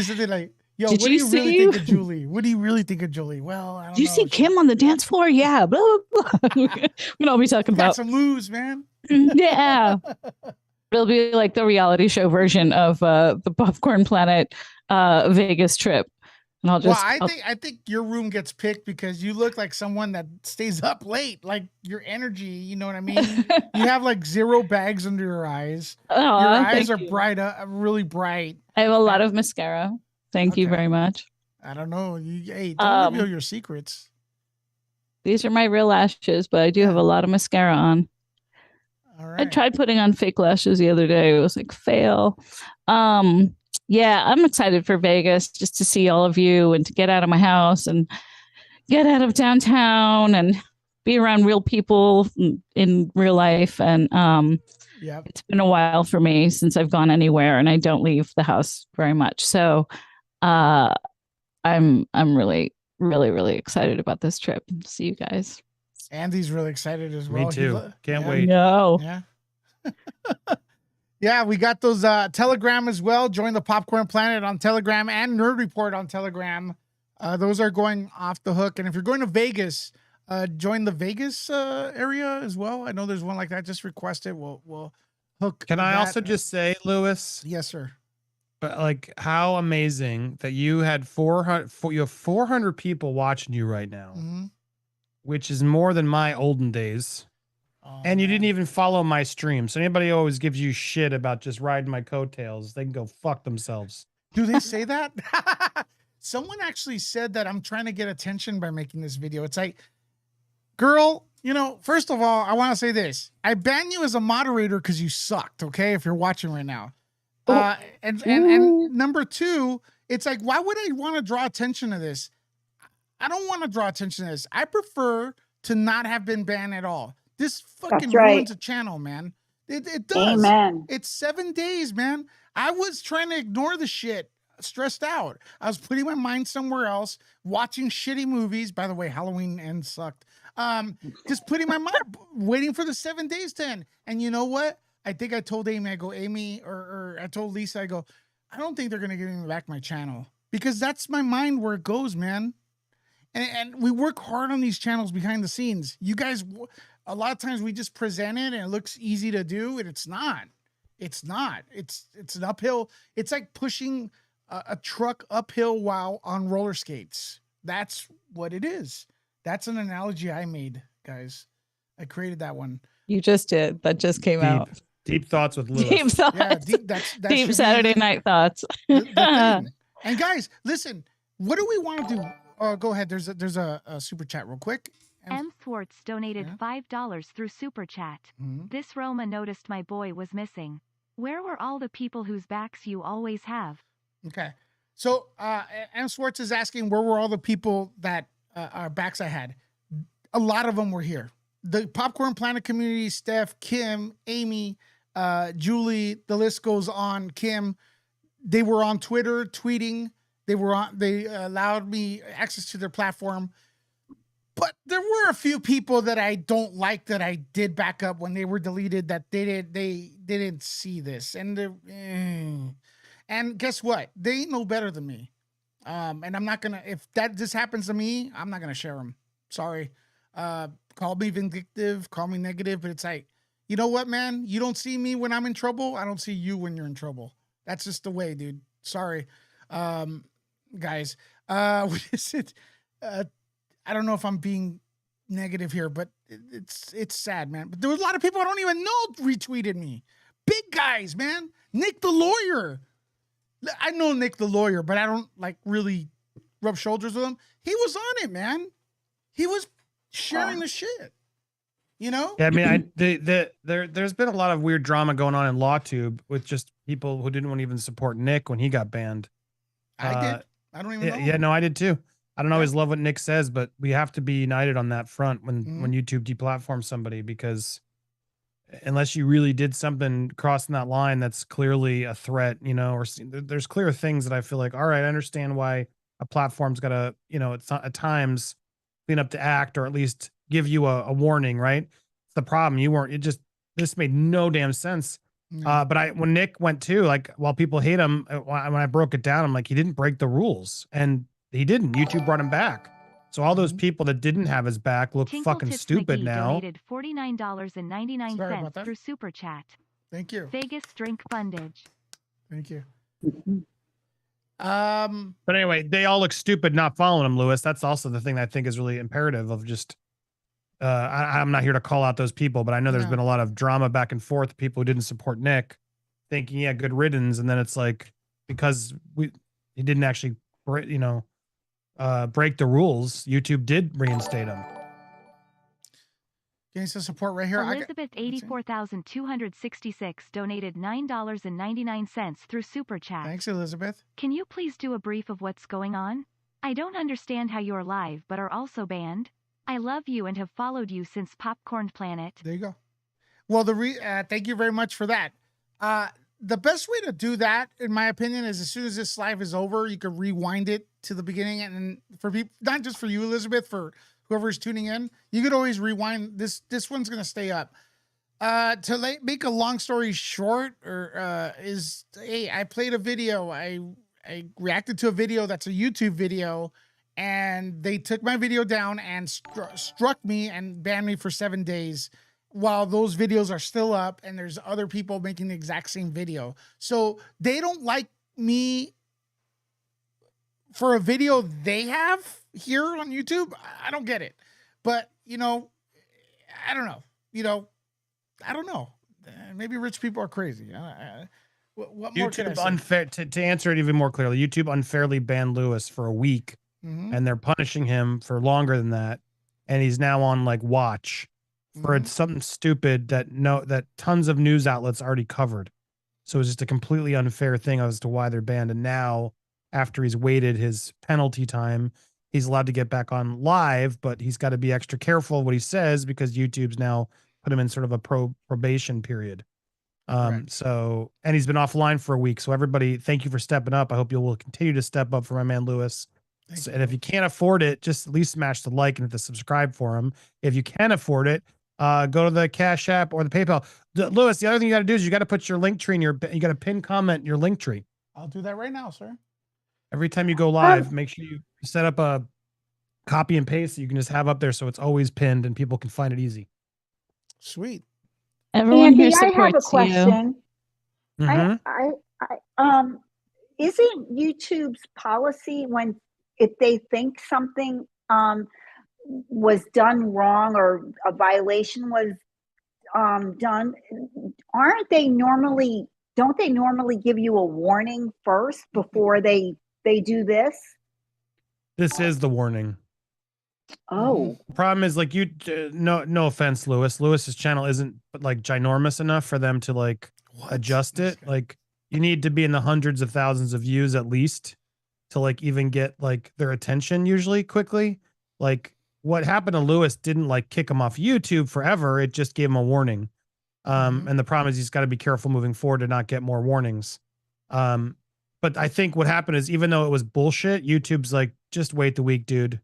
Speaker 1: yo, what do you really think of Julie? What do you really think of Julie? Well, I don't know.
Speaker 4: Do you see Kim on the dance floor? Yeah. Blah, blah, blah. We'll all be talking about
Speaker 1: some moves, man.
Speaker 4: Yeah. It'll be like the reality show version of the Popcorn Planet Vegas trip. And
Speaker 1: I think your room gets picked because you look like someone that stays up late. Like your energy, you know what I mean? You have like 0 bags under your eyes. Your eyes are bright, really bright.
Speaker 4: I have a lot of mascara. Thank you very much.
Speaker 1: I don't know. Don't reveal your secrets.
Speaker 4: These are my real lashes, but I do have a lot of mascara on.
Speaker 1: All right.
Speaker 4: I tried putting on fake lashes the other day. It was like fail. Yeah, I'm excited for Vegas just to see all of you and to get out of my house and get out of downtown and be around real people in real life. And it's been a while for me since I've gone anywhere, and I don't leave the house very much. So I'm really, really, really excited about this trip. See you guys.
Speaker 1: Andy's really excited as well.
Speaker 3: Me too. Can't wait.
Speaker 4: No.
Speaker 1: Yeah. Yeah, we got those Telegram as well. Join the Popcorn Planet on Telegram and Nerd Report on Telegram. Those are going off the hook. And if you're going to Vegas, join the Vegas area as well. I know there's one like that. Just request it. We'll hook.
Speaker 3: Can I also just say, Lewis?
Speaker 1: Yes, sir.
Speaker 3: But like, how amazing that you had 400 people watching you right now, which is more than my olden days. And you didn't even follow my stream. So anybody always gives you shit about just riding my coattails, they can go fuck themselves.
Speaker 1: Do they say that? Someone actually said that I'm trying to get attention by making this video. It's like, girl, first of all, I want to say this. I ban you as a moderator because you sucked, okay? If you're watching right now. And number 2, it's like, why would I want to draw attention to this? I don't want to draw attention to this. I prefer to not have been banned at all. This fucking ruins a channel, man. It does.
Speaker 5: Amen.
Speaker 1: It's 7 days, man. I was trying to ignore the shit, stressed out. I was putting my mind somewhere else, watching shitty movies. By the way, Halloween Ends sucked. Just putting my mind, waiting for the 7 days to end. And you know what? I think I told Amy, or I told Lisa, I don't think they're going to give me back my channel. Because that's my mind where it goes, man. And we work hard on these channels behind the scenes. You guys, a lot of times we just present it and it looks easy to do, and it's not. It's not. It's an uphill. It's like pushing a truck uphill while on roller skates. That's what it is. That's an analogy I made, guys. I created that one.
Speaker 4: You just did. That just came out.
Speaker 3: Deep thoughts with Lewis.
Speaker 4: Deep thoughts.
Speaker 1: Yeah, that's
Speaker 4: deep Saturday night thoughts.
Speaker 1: the thing. And guys, listen, what do we want to do? Go ahead. There's a super chat real quick.
Speaker 2: M. Swartz donated $5 through super chat. This Roma noticed my boy was missing. Where were all the people whose backs you always have?
Speaker 1: Okay. So M. Swartz is asking, where were all the people that our backs I had? A lot of them were here. The Popcorn Planet community, Steph, Kim, Amy, Julie, the list goes on. Kim, they were on Twitter tweeting. They allowed me access to their platform. But there were a few people that I don't like that I did back up when they were deleted that they didn't see this. And guess what? They ain't no better than me. And I'm not gonna, if this happens to me, I'm not gonna share them. Sorry. Call me vindictive, call me negative, but it's like, you know what, man? You don't see me when I'm in trouble. I don't see you when you're in trouble. That's just the way, dude. Sorry. Guys, what is it? I don't know if I'm being negative here, but it's sad, man. But there was a lot of people I don't even know retweeted me. Big guys, man. Nick the lawyer. I know Nick the lawyer, but I don't like really rub shoulders with him. He was on it, man. He was sharing the shit. You know?
Speaker 3: Yeah, I mean, there's been a lot of weird drama going on in LawTube with just people who didn't want to even support Nick when he got banned.
Speaker 1: I did. I don't even know.
Speaker 3: Yeah, no, I did too. I don't always love what Nick says, but we have to be united on that front when YouTube deplatforms somebody, because unless you really did something crossing that line that's clearly a threat, you know, or there's clear things that I feel like, all right, I understand why a platform's got to, you know, it's not at times clean up the act, or at least give you a warning, right? It's the problem. This made no damn sense. But when Nick went too, like, while people hate him, when I broke it down, I'm like, he didn't break the rules, and he didn't. YouTube brought him back. So all those people that didn't have his back look fucking stupid now.
Speaker 2: Donated $49.99 through super chat.
Speaker 1: Thank you.
Speaker 2: Vegas drink fundage.
Speaker 1: Thank you.
Speaker 3: But anyway, they all look stupid not following him, Lewis. That's also the thing that I think is really imperative of just, I'm not here to call out those people, but I know there's been a lot of drama back and forth. People who didn't support Nick thinking, yeah, good riddance. And then it's like, because he didn't actually, you know, break the rules, YouTube did reinstate him.
Speaker 1: Getting some support right here.
Speaker 2: Elizabeth 84,266 donated $9.99 through super chat.
Speaker 1: Thanks, Elizabeth.
Speaker 2: Can you please do a brief of what's going on? I don't understand how you're live but are also banned. I love you and have followed you since Popcorn Planet.
Speaker 1: There you go. Well, thank you very much for that. The best way to do that, in my opinion, is as soon as this live is over, you can rewind it to the beginning. And for people, not just for you, Elizabeth, for whoever's tuning in, you could always rewind. This one's going to stay up. To make a long story short, hey, I played a video. I reacted to a video that's a YouTube video, and they took my video down and struck me and banned me for 7 days. While those videos are still up, and there's other people making the exact same video. So they don't like me for a video they have here on YouTube. I don't get it. But, you know, I don't know. You know, I don't know. Maybe rich people are crazy. What more can I say?
Speaker 3: Unfair, to answer it even more clearly, YouTube unfairly banned Lewis for a week, and they're punishing him for longer than that. And he's now on like watch for something stupid that tons of news outlets already covered. So it's just a completely unfair thing as to why they're banned. And now, after he's waited his penalty time, he's allowed to get back on live, but he's got to be extra careful what he says, because YouTube's now put him in sort of a probation period. So, and he's been offline for a week. So everybody, thank you for stepping up. I hope you will continue to step up for my man, Lewis. And if you can't afford it, just at least smash the like and hit the subscribe for him. If you can afford it, go to the Cash App or the PayPal. Lewis, the other thing you got to do is you got to put your link tree in you got to pin comment your link tree.
Speaker 1: I'll do that right now, sir.
Speaker 3: Every time you go live, make sure you set up a copy and paste that you can just have up there so it's always pinned and people can find it easy.
Speaker 1: Sweet.
Speaker 4: Everyone
Speaker 5: Andy,
Speaker 4: here
Speaker 5: I have a
Speaker 4: supports you.
Speaker 5: question.
Speaker 3: Mm-hmm.
Speaker 5: Isn't YouTube's policy when if they think something was done wrong or a violation was done, don't they normally give you a warning first before they do this?
Speaker 3: This is the warning.
Speaker 5: Oh,
Speaker 3: The problem is like no offense, Lewis's channel isn't like ginormous enough for them to like adjust it. Like you need to be in the hundreds of thousands of views at least to like even get like their attention usually quickly. Like what happened to Lewis didn't like kick him off YouTube forever. It just gave him a warning. And the problem is he's got to be careful moving forward to not get more warnings. But I think what happened is even though it was bullshit, YouTube's like, just wait the week, dude.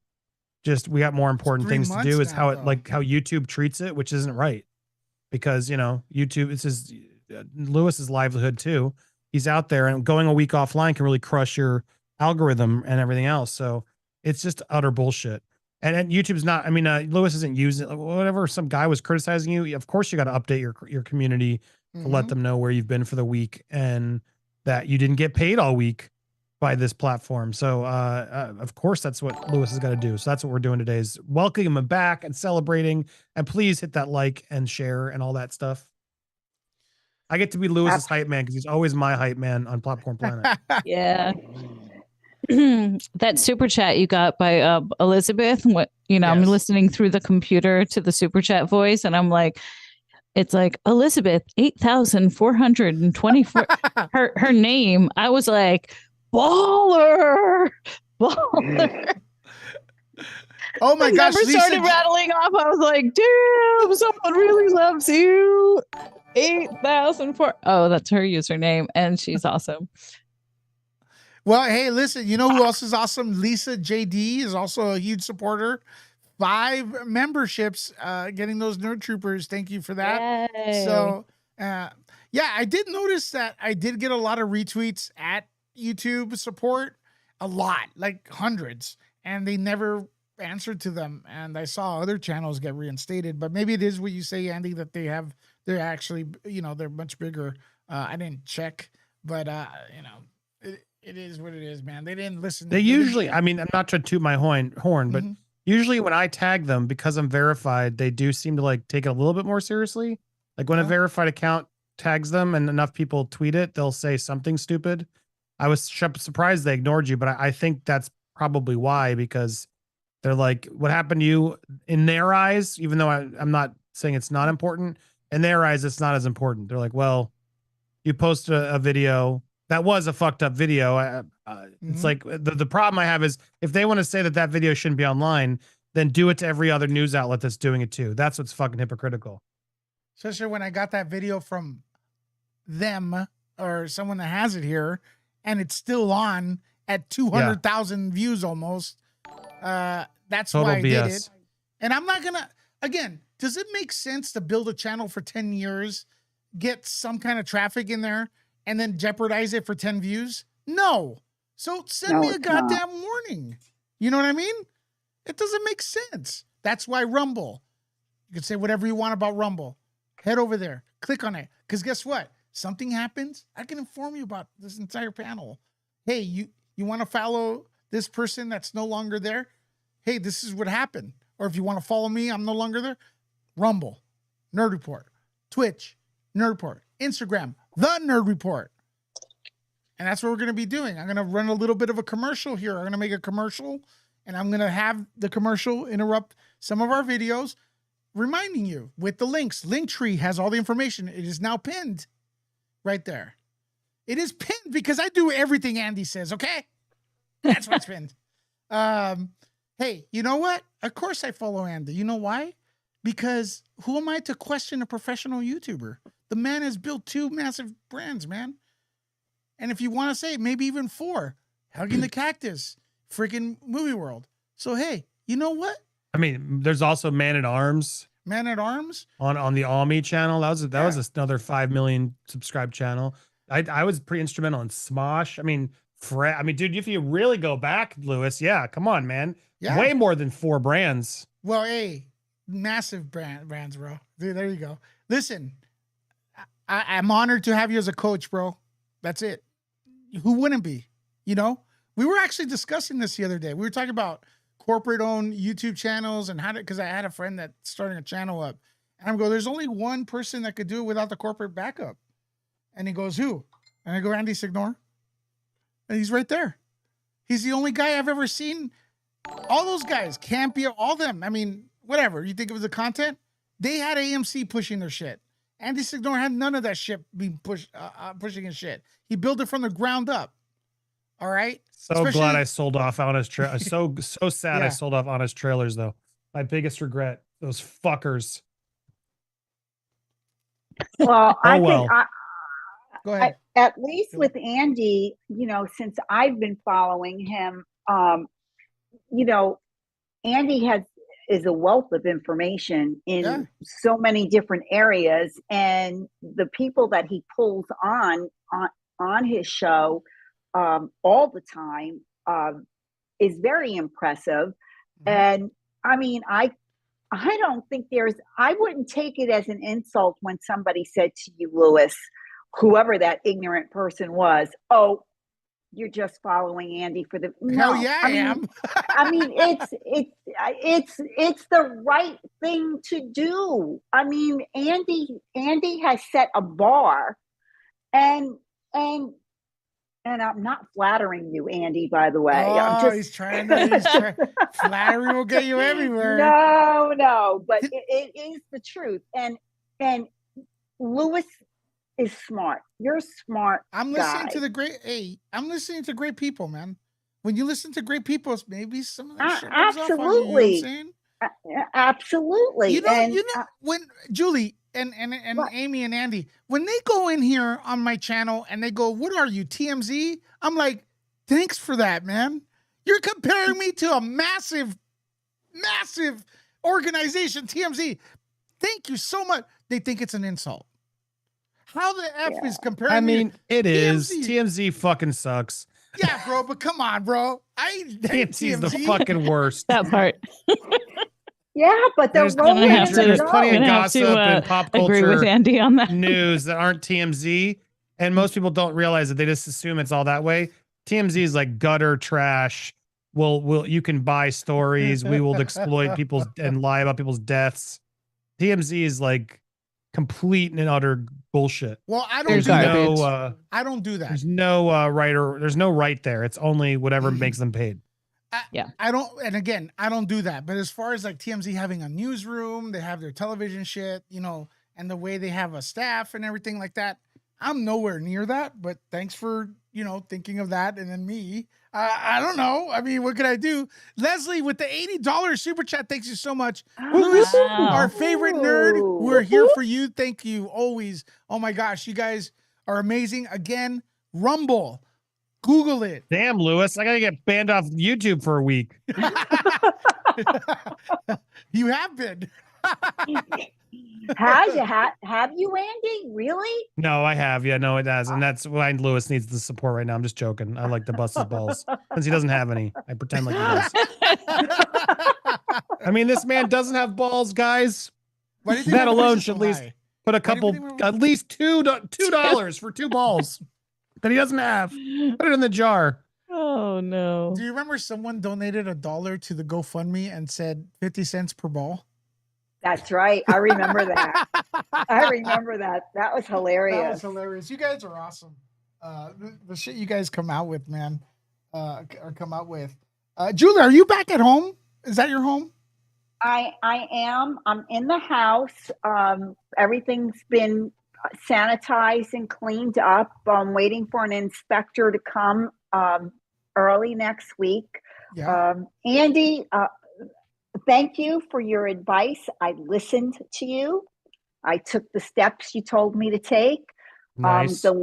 Speaker 3: Just we got more important things to do. Is how it like how YouTube treats it, which isn't right. Because YouTube, it's his Lewis's livelihood too. He's out there and going a week offline can really crush your algorithm and everything else. So it's just utter bullshit. And YouTube's not, I mean, Lewis isn't using whatever some guy was criticizing you. Of course, you got to update your community to let them know where you've been for the week and that you didn't get paid all week by this platform. So, of course, that's what Lewis has got to do. So that's what we're doing today is welcoming him back and celebrating. And please hit that like and share and all that stuff. I get to be Lewis's hype man because he's always my hype man on Popcorn Planet.
Speaker 4: Yeah. That super chat you got by Elizabeth, I'm listening through the computer to the super chat voice and I'm like, it's like Elizabeth 8,424 her name. I was like, baller.
Speaker 1: Oh my gosh,
Speaker 4: Lisa started rattling off. I was like, damn, someone really loves you. 8,004. Oh, that's her username and she's awesome.
Speaker 1: Well, hey, listen, you know who else is awesome? Lisa JD is also a huge supporter. 5 memberships, getting those Nerd Troopers. Thank you for that. Yay. So, yeah, I did notice that I did get a lot of retweets at YouTube support, a lot, like hundreds, and they never answered to them. And I saw other channels get reinstated, but maybe it is what you say, Andy, that they're actually, they're much bigger. I didn't check, but, it is what it is, man. They didn't listen.
Speaker 3: They usually, I mean, I'm not trying to toot my horn, but usually when I tag them, because I'm verified, they do seem to like take it a little bit more seriously. Like when a verified account tags them and enough people tweet it, they'll say something stupid. I was surprised they ignored you, but I think that's probably why, because they're like, what happened to you in their eyes, even though I'm not saying it's not important, in their eyes, it's not as important. They're like, well, you posted a video that was a fucked up video. It's like the problem I have is if they want to say that video shouldn't be online, then do it to every other news outlet that's doing it too. That's what's fucking hypocritical.
Speaker 1: Especially when I got that video from them or someone that has it here and it's still on at 200,000 views almost. That's
Speaker 3: total
Speaker 1: why I
Speaker 3: BS.
Speaker 1: did it. And I'm not gonna, again, does it make sense to build a channel for 10 years, get some kind of traffic in there, and then jeopardize it for 10 views? No. So send me a goddamn warning. You know what I mean? It doesn't make sense. That's why Rumble. You can say whatever you want about Rumble. Head over there. Click on it. Because guess what? Something happens, I can inform you about this entire panel. Hey, you want to follow this person that's no longer there? Hey, this is what happened. Or if you want to follow me, I'm no longer there. Rumble, Nerd Report, Twitch, Nerd Report, Instagram, The Nerd Report. And that's what we're going to be doing. I'm going to run a little bit of a commercial here. I'm going to make a commercial, and I'm going to have the commercial interrupt some of our videos, reminding you with the links. Linktree has all the information. It is now pinned right there. It is pinned because I do everything Andy says, okay? That's what's pinned. Hey, you know what? Of course I follow Andy. You know why? Because who am I to question a professional YouTuber? The man has built 2 massive brands, man. And if you want to say maybe even 4, Hugging the Cactus, freaking Movie World. So, hey, you know what?
Speaker 3: I mean, there's also Man at Arms.
Speaker 1: Man at Arms?
Speaker 3: On the Almi channel. That was another 5 million subscribed channel. I was pretty instrumental in Smosh. I mean, I mean, dude, if you really go back, Lewis, yeah, come on, man.
Speaker 1: Yeah.
Speaker 3: Way more than 4 brands.
Speaker 1: Well, hey, massive brands, bro. Dude, there you go. Listen, I'm honored to have you as a coach, bro. That's it. Who wouldn't be? You know, we were actually discussing this the other day. We were talking about corporate-owned YouTube channels and how to, because I had a friend that's starting a channel up. And I'm going, there's only one person that could do it without the corporate backup. And he goes, who? And I go, Andy Signor. And he's right there. He's the only guy I've ever seen. All those guys, Campia, all them. I mean, whatever. You think of the content? They had AMC pushing their shit. Andy Signor had none of that shit being pushing his shit. He built it from the ground up. All right.
Speaker 3: So glad I sold off Honest Trailers. So sad I sold off Honest Trailers, though. My biggest regret. Those fuckers.
Speaker 5: Well, I think
Speaker 1: go ahead.
Speaker 5: At least with Andy, you know, since I've been following him, you know, Andy is a wealth of information in so many different areas, and the people that he pulls on his show all the time is very impressive. Mm-hmm. And I mean, I don't think I wouldn't take it as an insult when somebody said to you, Lewis, whoever that ignorant person was, oh, you're just following Andy for the
Speaker 1: no. Hell yeah, I am.
Speaker 5: I mean, it's the right thing to do. I mean, Andy has set a bar, and I'm not flattering you, Andy, by the way.
Speaker 1: Oh, he's trying. Flattery will get you everywhere.
Speaker 5: No, but it is the truth. And Lewis is smart. You're smart.
Speaker 1: I'm listening to I'm listening to great people, man. When you listen to great people, maybe some of that shit comes off on you, you know what I'm saying?
Speaker 5: Absolutely.
Speaker 1: You know, when Julie and Amy and Andy, when they go in here on my channel and they go, "What are you, TMZ?" I'm like, "Thanks for that, man. You're comparing me to a massive organization, TMZ. Thank you so much." They think it's an insult. How the F is comparing?
Speaker 3: I mean, it
Speaker 1: TMZ?
Speaker 3: is. TMZ fucking sucks.
Speaker 1: Yeah, bro, but come on, bro.
Speaker 3: TMZ is the fucking worst.
Speaker 4: That part.
Speaker 5: Yeah, but there's plenty
Speaker 3: of gossip and pop culture
Speaker 4: agree with Andy on that.
Speaker 3: news that aren't TMZ, and most people don't realize that. They just assume it's all that way. TMZ is like gutter trash. You can buy stories. We will exploit people's and lie about people's deaths. TMZ is like complete and utter bullshit.
Speaker 1: Well, I don't do that. I don't do that.
Speaker 3: There's no there's no right there. It's only whatever makes them paid.
Speaker 1: I don't, and again, I don't do that. But as far as like TMZ having a newsroom, they have their television shit, you know, and the way they have a staff and everything like that, I'm nowhere near that. But thanks for, you know, thinking of that. And then me, I don't know. I mean, what could I do? Leslie with the $80 super chat. Thanks you so much. Lewis, our favorite nerd. We're here for you. Thank you always. Oh my gosh, you guys are amazing. Again, Rumble. Google it.
Speaker 3: Damn, Lewis, I gotta get banned off YouTube for a week.
Speaker 1: You have been.
Speaker 5: Have you, Andy? Really?
Speaker 3: No, I have. Yeah, no, it has. And that's why Lewis needs the support right now. I'm just joking. I like to bust his balls since he doesn't have any. I pretend like he does. I mean, this man doesn't have balls, guys. That alone should at least put at least $2 for 2 balls that he doesn't have. Put it in the jar.
Speaker 4: Oh no.
Speaker 1: Do you remember someone donated $1 to the GoFundMe and said 50 cents per ball?
Speaker 5: That's right. I remember that. I remember that. That was hilarious.
Speaker 1: That was hilarious. You guys are awesome. The shit you guys come out with, man. Julie, are you back at home? Is that your home?
Speaker 5: I am. I'm in the house. Everything's been sanitized and cleaned up. I'm waiting for an inspector to come early next week. Yeah. Andy, thank you for your advice. I listened to you. I took the steps you told me to take.
Speaker 3: Nice.
Speaker 5: The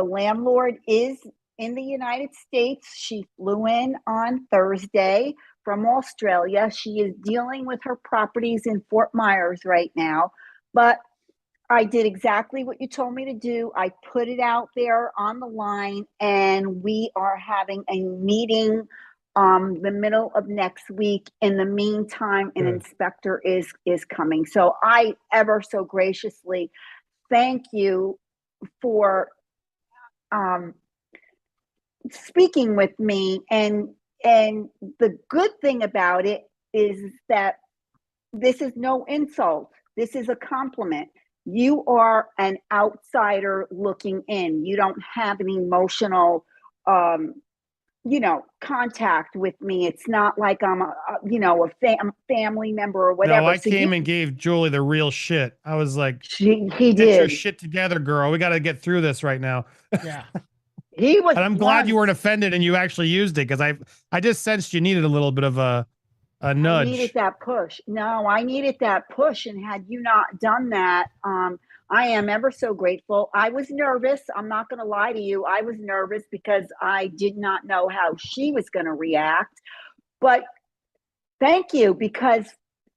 Speaker 5: landlord is in the United States. She flew in on Thursday from Australia. She is dealing with her properties in Fort Myers right now. But I did exactly what you told me to do. I put it out there on the line, and we are having a meeting the middle of next week. In the meantime, an inspector is coming. So I ever so graciously thank you for speaking with me. And the good thing about it is that this is no insult. This is a compliment. You are an outsider looking in. You don't have an emotional, contact with me. It's not like I'm a family member or whatever.
Speaker 3: No, I came and gave Julie the real shit. I was like,
Speaker 5: he
Speaker 3: get
Speaker 5: did.
Speaker 3: your shit together, girl. We got to get through this right now.
Speaker 1: Yeah.
Speaker 5: He was.
Speaker 3: And I'm glad you weren't offended and you actually used it, because I just sensed you needed a little bit of a nudge.
Speaker 5: I needed that push. No, I needed that push. And had you not done that, I am ever so grateful. I was nervous. I'm not going to lie to you. I was nervous because I did not know how she was going to react. But thank you, because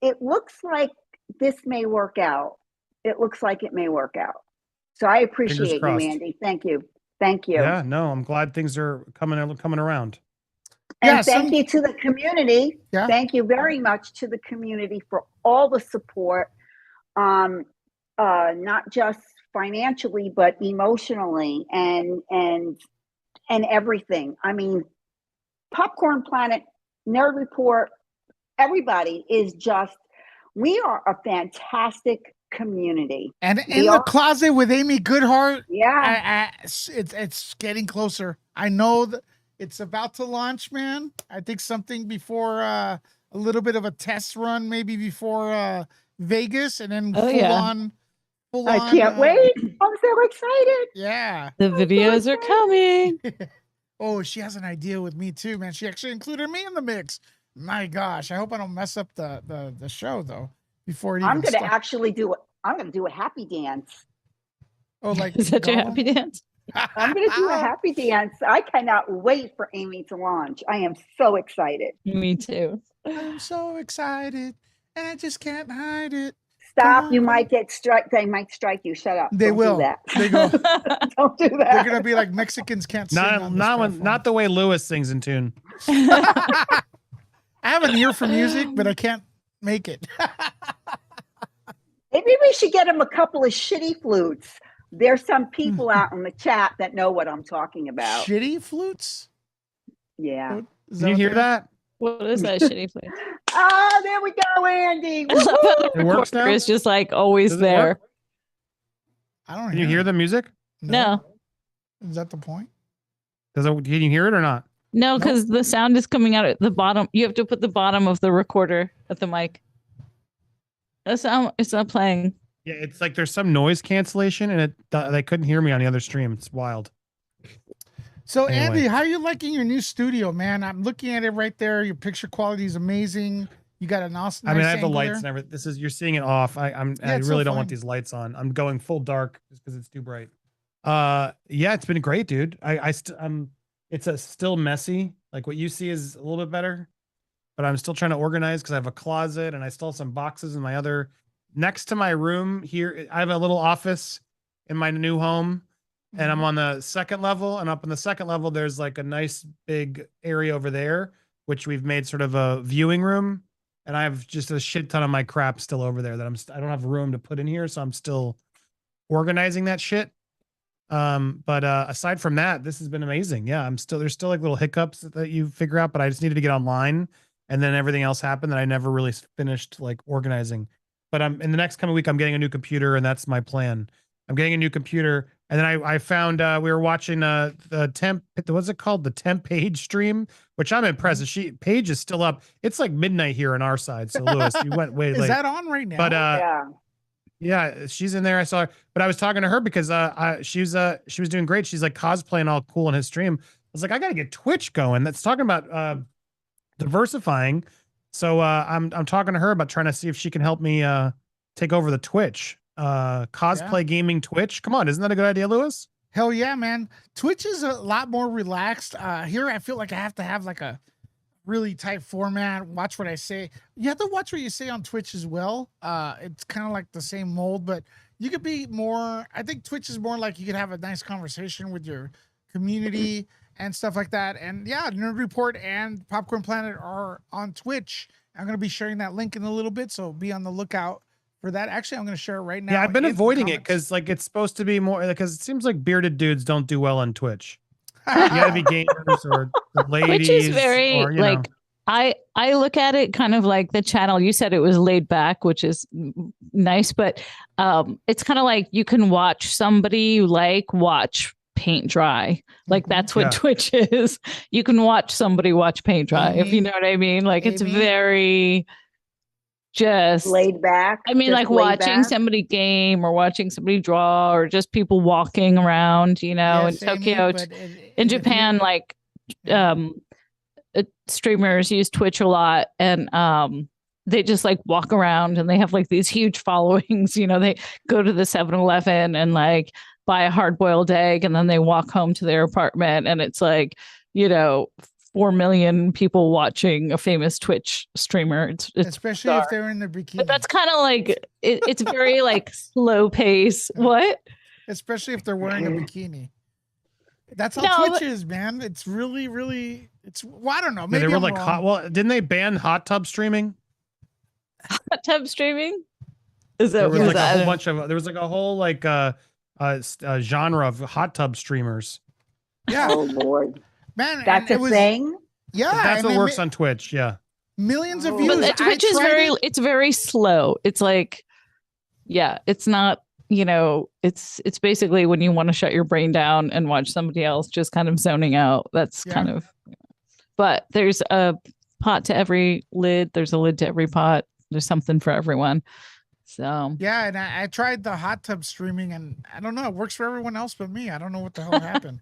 Speaker 5: it looks like this may work out. It looks like it may work out. So I appreciate you, Andy. Thank you. Thank you.
Speaker 3: Yeah, no, I'm glad things are coming around.
Speaker 5: And thank you to the community. Yeah. Thank you very much to the community for all the support, not just financially, but emotionally and everything. I mean, Popcorn Planet, Nerd Report, everybody is just, we are a fantastic community.
Speaker 1: And in the closet with Amy Goodhart, it's getting closer. I know that it's about to launch, man. I think something before a little bit of a test run, maybe before Vegas, and then full on.
Speaker 5: I can't wait. I'm so excited.
Speaker 1: Yeah.
Speaker 4: The videos are coming.
Speaker 1: Oh, she has an idea with me too, man. She actually included me in the mix. My gosh. I hope I don't mess up the show though. Before it
Speaker 5: I'm going to actually do it. I'm going to do a happy dance.
Speaker 1: Oh, like
Speaker 4: is that your happy dance?
Speaker 5: I'm going to do a happy dance. I cannot wait for Amy to launch. I am so excited.
Speaker 4: Me too.
Speaker 1: I'm so excited, and I just can't hide it.
Speaker 5: Stop! You might get struck. They might strike you. Shut up.
Speaker 1: They will.
Speaker 5: Do that.
Speaker 1: They go.
Speaker 5: Don't do that.
Speaker 1: They're gonna be like Mexicans can't sing.
Speaker 3: Not the way Lewis sings in tune.
Speaker 1: I have an ear for music, but I can't make it.
Speaker 5: Maybe we should get him a couple of shitty flutes. There's some people out in the chat that know what I'm talking about.
Speaker 1: Shitty flutes?
Speaker 5: Yeah.
Speaker 3: Did you hear that?
Speaker 4: What is that shitty flute?
Speaker 5: Ah, there we go, Andy.
Speaker 3: It works now?
Speaker 4: It's just like always there.
Speaker 1: I don't
Speaker 3: Can you hear the music?
Speaker 4: No.
Speaker 1: Is that the point?
Speaker 3: Can you hear it or not?
Speaker 4: No, because the sound is coming out at the bottom. You have to put the bottom of the recorder at the mic. It's not playing.
Speaker 3: Yeah, it's like there's some noise cancellation, and they couldn't hear me on the other stream. It's wild.
Speaker 1: So, anyway. Andy, how are you liking your new studio, man? I'm looking at it right there. Your picture quality is amazing. You got an awesome.
Speaker 3: I mean, I have the lights and everything. You're seeing it off. I really don't want these lights on. I'm going full dark just because it's too bright. Yeah, it's been great, dude. It's still messy. Like what you see is a little bit better, but I'm still trying to organize because I have a closet and I still have some boxes in my other. Next to my room here, I have a little office in my new home, and I'm on the second level. And up on the second level, there's like a nice big area over there, which we've made sort of a viewing room. And I have just a shit ton of my crap still over there that I don't have room to put in here, so I'm still organizing that shit. But aside from that, this has been amazing. Yeah, there's still like little hiccups that you figure out, but I just needed to get online, and then everything else happened that I never really finished like organizing. But in the next coming week, I'm getting a new computer, and that's my plan. I'm getting a new computer, and then I found we were watching the temp. What's it called? The temp page stream, which I'm impressed. Page is still up. It's like midnight here on our side. So Lewis, you went way late.
Speaker 1: Is that on right now?
Speaker 3: But yeah, she's in there. I saw her, but I was talking to her because she was doing great. She's like cosplaying all cool in his stream. I was like, I gotta get Twitch going. That's talking about diversifying. So I'm talking to her about trying to see if she can help me take over the Twitch. Cosplay gaming Twitch. Come on, isn't that a good idea, Lewis?
Speaker 1: Hell yeah, man. Twitch is a lot more relaxed. Here I feel like I have to have like a really tight format. Watch what I say. You have to watch what you say on Twitch as well. It's kind of like the same mold, but you could be more. I think Twitch is more like you could have a nice conversation with your community and stuff like that. And yeah, Nerd Report and Popcorn Planet are on Twitch. I'm going to be sharing that link in a little bit, so be on the lookout for that. Actually, I'm going to share it right now.
Speaker 3: Yeah, I've been avoiding it because like it's supposed to be more because it seems like bearded dudes don't do well on Twitch. You gotta be gamers or ladies.
Speaker 4: Which is very
Speaker 3: or,
Speaker 4: like
Speaker 3: know.
Speaker 4: I look at it kind of like the channel. You said it was laid back, which is nice, but it's kind of like you can watch somebody you like watch paint dry. Like that's what Twitch is. You can watch somebody watch paint dry, if you know what I mean. Like it's very just
Speaker 5: laid back.
Speaker 4: I mean, like watching somebody game or watching somebody draw or just people walking around, you know, in Tokyo. In Japan, like streamers use Twitch a lot and they just like walk around and they have like these huge followings. You know, they go to the 7-Eleven and like buy a hard-boiled egg and then they walk home to their apartment and it's like, you know, 4 million people watching a famous Twitch streamer. It's
Speaker 1: especially
Speaker 4: bizarre.
Speaker 1: If they're in the bikini.
Speaker 4: But that's kind of like it's very like slow pace. What?
Speaker 1: Especially if they're wearing a bikini. That's how Twitch is, man. It's really, really. It's. Well, I don't know. Maybe
Speaker 3: they were
Speaker 1: I'm
Speaker 3: like
Speaker 1: wrong.
Speaker 3: hot. Well, didn't they ban hot tub streaming?
Speaker 4: Hot tub streaming? Is that
Speaker 3: there was like a whole bunch of? There was like a whole like genre of hot tub streamers.
Speaker 1: Yeah.
Speaker 5: Oh Lord.
Speaker 1: Man,
Speaker 5: that's a thing.
Speaker 1: Yeah,
Speaker 3: that's what works on Twitch. Yeah,
Speaker 1: millions of views.
Speaker 4: But Twitch is it's very slow. It's like, yeah, it's not. You know, it's basically when you want to shut your brain down and watch somebody else just kind of zoning out. That's kind of. But there's a pot to every lid. There's a lid to every pot. There's something for everyone. So
Speaker 1: yeah, and I tried the hot tub streaming, and I don't know. It works for everyone else but me. I don't know what the hell happened.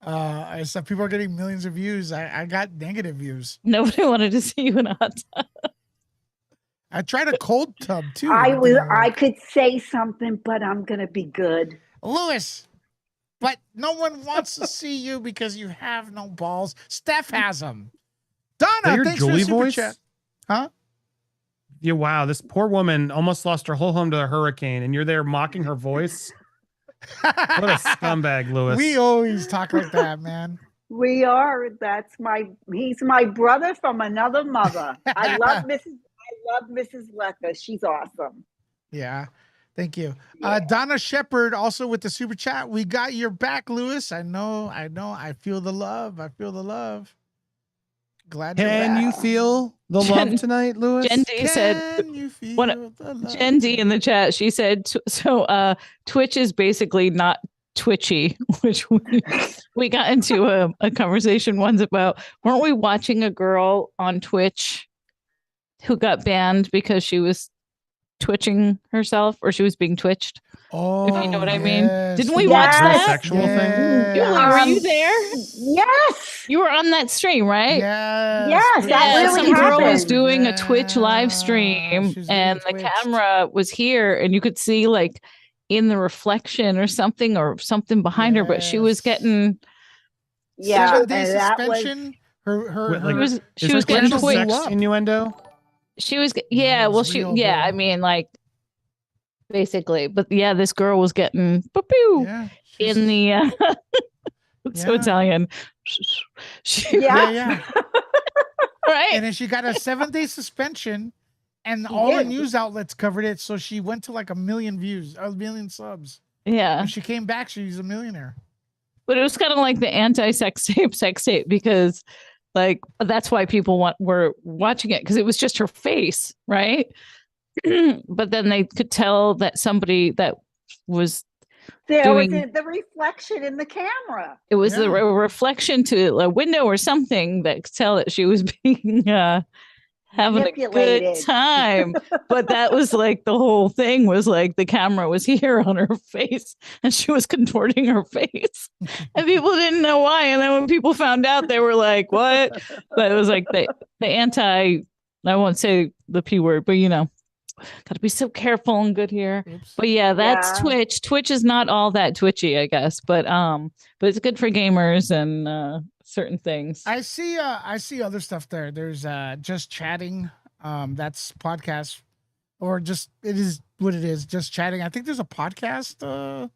Speaker 1: I saw people are getting millions of views. I got negative views.
Speaker 4: Nobody wanted to see you in a hot tub.
Speaker 1: I tried a cold tub too.
Speaker 5: I could say something, but I'm gonna be good.
Speaker 1: Lewis, but no one wants to see you because you have no balls. Steph has them. Donna, thanks
Speaker 3: Julie
Speaker 1: for the super
Speaker 3: voice?
Speaker 1: chat. Huh?
Speaker 3: Yeah, wow. This poor woman almost lost her whole home to a hurricane, and you're there mocking her voice. What a scumbag, Lewis.
Speaker 1: We always talk like that, man.
Speaker 5: We are. He's my brother from another mother. I love Mrs. Lecca. She's awesome.
Speaker 1: Yeah. Thank you. Yeah. Donna Shepard also with the super chat. We got your back, Lewis. I know. I feel the love. Glad you're back.
Speaker 3: Can you feel the love tonight, Lewis?
Speaker 4: Jen D said, Jen D in the chat, she said, Twitch is basically not twitchy, which we got into a conversation once about, weren't we watching a girl on Twitch who got banned because she was twitching herself or she was being twitched?
Speaker 1: Oh,
Speaker 4: if you know what I mean. Didn't we watch that?
Speaker 3: Sexual thing?
Speaker 4: Julie, were you there?
Speaker 5: Yes.
Speaker 4: You were on that stream, right?
Speaker 5: Yes. That really
Speaker 4: some
Speaker 5: happened.
Speaker 4: girl was doing a Twitch live stream and the camera was here and you could see like in the reflection or something behind her, but she was getting
Speaker 1: 7-day suspension.
Speaker 4: She was getting
Speaker 3: sex innuendo.
Speaker 4: She was I mean like basically, but yeah, this girl was getting in the so Italian.
Speaker 1: Yeah.
Speaker 4: Right.
Speaker 1: And then she got a 7-day suspension and all the news outlets covered it. So she went to like 1 million views, 1 million subs.
Speaker 4: Yeah.
Speaker 1: When she came back, she's a millionaire.
Speaker 4: But it was kind of like the anti-sex tape because like that's why people were watching it because it was just her face, right? But then they could tell that somebody that was
Speaker 5: was the reflection in the camera.
Speaker 4: It was the reflection to a window or something that could tell that she was being having a good time. But that was like the whole thing was like the camera was here on her face and she was contorting her face and people didn't know why. And then when people found out, they were like, what? But it was like the anti, I won't say the P word, but you know, gotta be so careful and good here. Oops. But yeah, that's Twitch. Twitch is not all that twitchy, I guess, but it's good for gamers and certain things.
Speaker 1: I see other stuff there. There's just chatting. That's podcast. or just it is what it is, just chatting. I think there's a podcast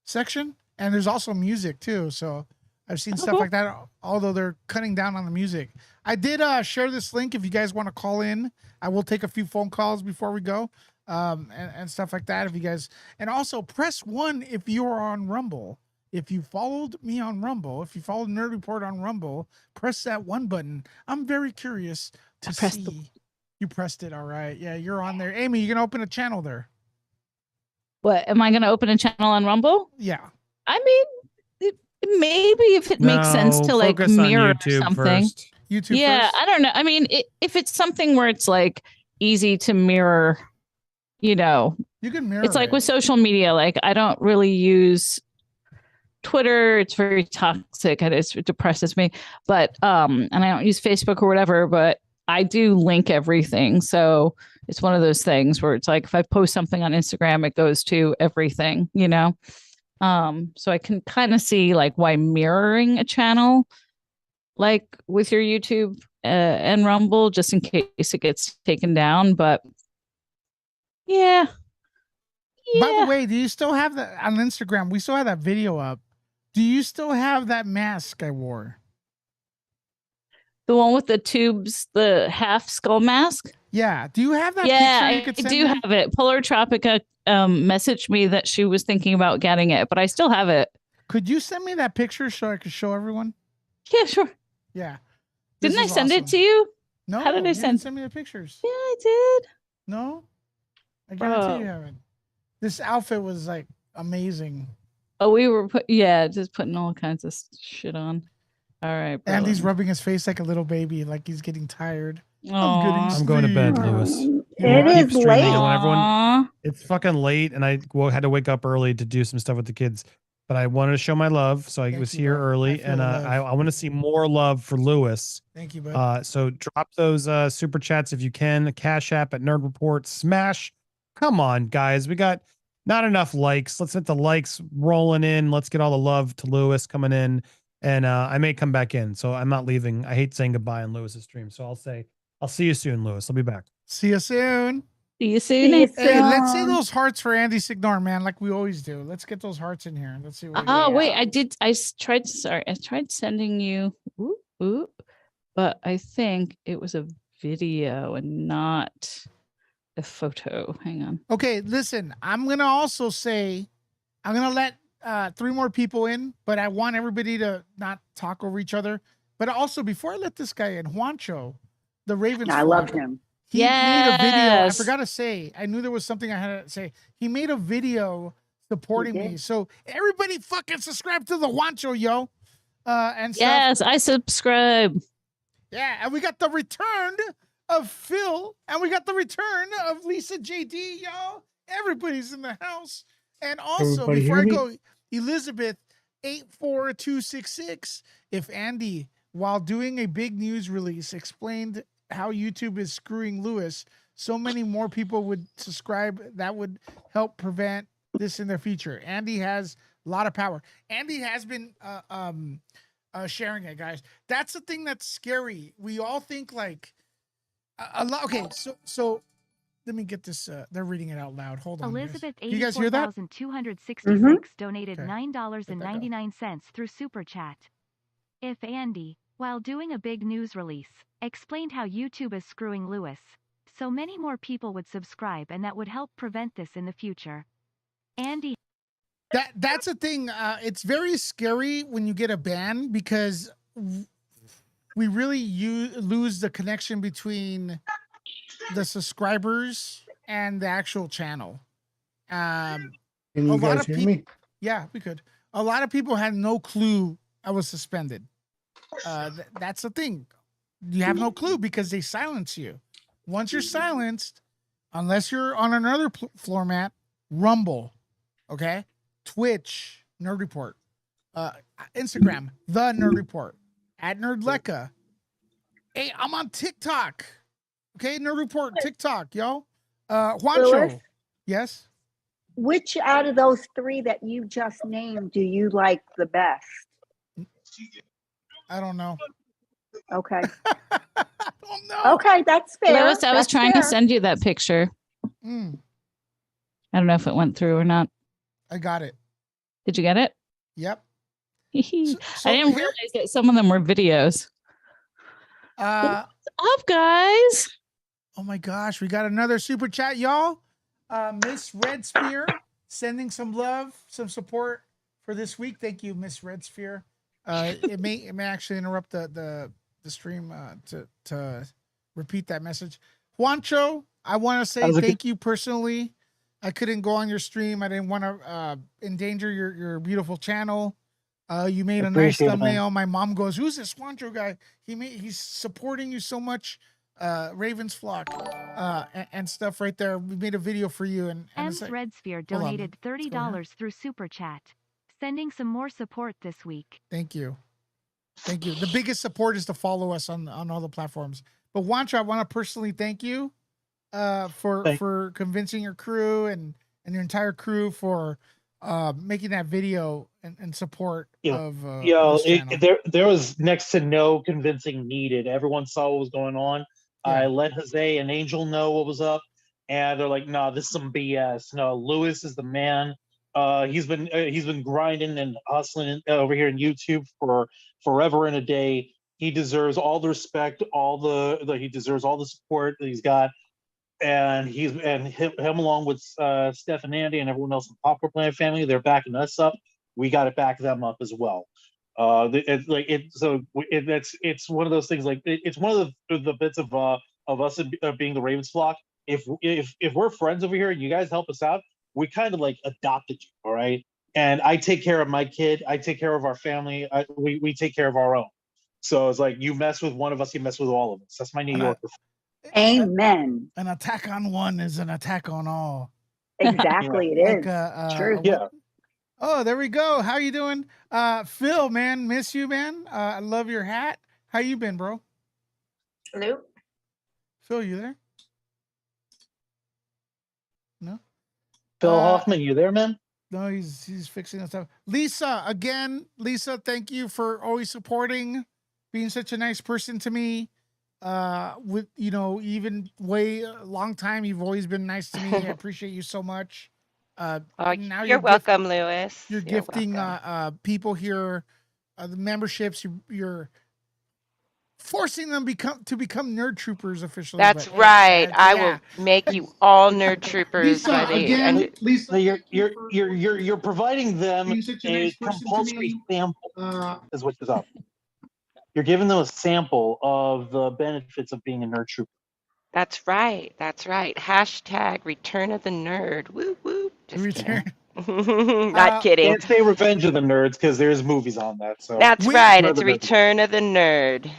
Speaker 1: section, and there's also music too. So I've seen stuff like that, although they're cutting down on the music. I did share this link if you guys want to call in. I will take a few phone calls before we go, and stuff like that. If you guys, and also press 1 if you are on Rumble. If you followed me on Rumble, if you followed Nerd Report on Rumble, press that 1 button. I'm very curious to see. You pressed it, all right. Yeah, you're on there. Amy, you gonna open a channel there?
Speaker 4: What, am I gonna open a channel on Rumble?
Speaker 1: Yeah.
Speaker 4: I mean, maybe if it makes sense to like mirror something.
Speaker 3: First.
Speaker 1: YouTube
Speaker 4: yeah,
Speaker 1: first?
Speaker 4: I don't know. I mean, if it's something where it's like easy to mirror, you
Speaker 1: can mirror.
Speaker 4: It's like with social media. Like I don't really use Twitter. It's very toxic and it depresses me. But and I don't use Facebook or whatever. But I do link everything. So it's one of those things where it's like if I post something on Instagram, it goes to everything. So I can kind of see like why mirroring a channel like with your YouTube and Rumble, just in case it gets taken down. But yeah.
Speaker 1: By the way, do you still have that on Instagram? We still have that video up. Do you still have that mask I wore?
Speaker 4: The one with the tubes, the half skull mask?
Speaker 1: Yeah. Do you have that picture?
Speaker 4: I do have it. Polar Tropica messaged me that she was thinking about getting it, but I still have it.
Speaker 1: Could you send me that picture so I could show everyone?
Speaker 4: Yeah, sure.
Speaker 1: Yeah.
Speaker 4: Didn't I send it to you?
Speaker 1: No.
Speaker 4: How did I send
Speaker 1: me the pictures?
Speaker 4: Yeah, I did.
Speaker 1: No? I guarantee you haven't. This outfit was like amazing.
Speaker 4: Oh, we were just putting all kinds of shit on. All right. Bro.
Speaker 1: And he's rubbing his face like a little baby, like he's getting tired.
Speaker 3: I'm going to bed, Lewis.
Speaker 5: It is late.
Speaker 3: Everyone, it's fucking late, and I had to wake up early to do some stuff with the kids. But I wanted to show my love, so I was here early, and I want to see more love for Lewis.
Speaker 1: Thank you, bud.
Speaker 3: So drop those super chats if you can. Cash App at Nerd Report. Smash. Come on, guys. We got not enough likes. Let's get the likes rolling in. Let's get all the love to Lewis coming in. And I may come back in, so I'm not leaving. I hate saying goodbye on Lewis's stream, so I'll see you soon, Lewis. I'll be back.
Speaker 1: See you soon.
Speaker 4: See you soon.
Speaker 1: Hey, let's say those hearts for Andy Signor, man, like we always do. Let's get those hearts in here. Let's see what.
Speaker 4: Oh wait, I tried sending you, but I think it was a video and not a photo. Hang on.
Speaker 1: Okay, listen. I'm gonna also say, I'm gonna let 3 more people in, but I want everybody to not talk over each other. But also, before I let this guy in, Juancho, the Ravens.
Speaker 5: I love him.
Speaker 1: He made a video. I forgot to say. I knew there was something I had to say. He made a video supporting me. So everybody fucking subscribe to the Juancho, yo. And
Speaker 4: yes, I subscribe.
Speaker 1: Yeah, and we got the return of Phil, and we got the return of Lisa JD, yo. Everybody's in the house. And also, before I go, Elizabeth 84266, if Andy, while doing a big news release, explained how YouTube is screwing Lewis, so many more people would subscribe. That would help prevent this in the future. Andy has a lot of power. Andy has been sharing it, guys. That's the thing that's scary. We all think like a lot. Okay, so let me get this. They're reading it out loud. Hold on.
Speaker 2: Elizabeth,
Speaker 1: you guys hear that?
Speaker 2: 84,266 donated $9.99 through Super Chat. If Andy, while doing a big news release, explained how YouTube is screwing Lewis, so many more people would subscribe, and that would help prevent this in the future. Andy.
Speaker 1: That's a thing. It's very scary when you get a ban because we really lose the connection between the subscribers and the actual channel.
Speaker 6: Can you guys hear me?
Speaker 1: Yeah, we could. A lot of people had no clue I was suspended. That's the thing. You have no clue because they silence you. Once you're silenced, unless you're on another floor mat, Rumble, okay? Twitch, Nerd Report, Instagram, The Nerd Report, at Nerdlecca. Hey, I'm on TikTok. Okay, Nerd Report, TikTok, yo. Juancho.
Speaker 5: Lewis?
Speaker 1: Yes?
Speaker 5: Which out of those 3 that you just named do you like the best?
Speaker 1: I don't know.
Speaker 5: Okay.
Speaker 1: I don't know.
Speaker 5: Okay, that's fair.
Speaker 4: Lewis, I was trying to send you that picture. I don't know if it went through or not.
Speaker 1: I got it.
Speaker 4: Did you get it?
Speaker 1: Yep.
Speaker 4: I didn't realize that some of them were videos. What's up, guys?
Speaker 1: Oh my gosh, we got another super chat, y'all. Miss Red Sphere sending some love, some support for this week. Thank you, Miss Red Sphere. It may actually interrupt the stream to repeat that message. Juancho, I want to say thank you personally. I couldn't go on your stream. I didn't want to endanger your beautiful channel. You made a nice thumbnail. My mom goes, "Who's this Juancho guy? He's supporting you so much." Raven's flock and stuff right there. We made a video for you. And
Speaker 2: Red Sphere donated $30 through Super Chat, sending some more support this week.
Speaker 1: Thank you. Thank you. The biggest support is to follow us on all the platforms. But Juancho, I want to personally thank you for convincing your crew and your entire crew for making that video and support of
Speaker 7: there was next to no convincing needed. Everyone saw what was going on. I let Jose and Angel know what was up, and they're like, "No, this is some BS. No, Lewis is the man. He's been grinding and hustling over here in YouTube for forever and a day. He deserves all the respect, he deserves all the support that he's got." And him along with Steph and Andy and everyone else in the Popcorn Planet family, they're backing us up. We got to back them up as well. It's one of those things. Like it's one of the bits of us being the Ravens flock. If we're friends over here and you guys help us out, we kind of like adopted you, all right? And I take care of my kid. I take care of our family. We take care of our own. So it's like you mess with one of us, you mess with all of us. That's my New Yorker.
Speaker 5: Amen.
Speaker 1: An attack on one is an attack on all.
Speaker 5: Exactly, it is. True.
Speaker 7: Yeah.
Speaker 1: Oh, there we go. How you doing? Phil, man, miss you, man. I love your hat. How you been, bro?
Speaker 8: Hello?
Speaker 1: Phil, you there? No?
Speaker 7: Phil Hoffman, you there, man?
Speaker 1: No, he's fixing that stuff. Lisa, thank you for always supporting, being such a nice person to me. With even long time, you've always been nice to me. I appreciate you so much. Now
Speaker 8: you're welcome, Lewis.
Speaker 1: You're gifting people here the memberships. You're forcing them to become nerd troopers officially.
Speaker 8: That's right. I will make you all nerd troopers.
Speaker 7: Lisa, you're providing them a compulsory sample. Is what is up. You're giving them a sample of the benefits of being a nerd trooper.
Speaker 8: That's right. Hashtag Return of the Nerd. Woo woo. Just kidding. Not kidding.
Speaker 7: Can't say Revenge of the Nerds because there's movies on that. So
Speaker 8: that's right. It's Return of the Nerd.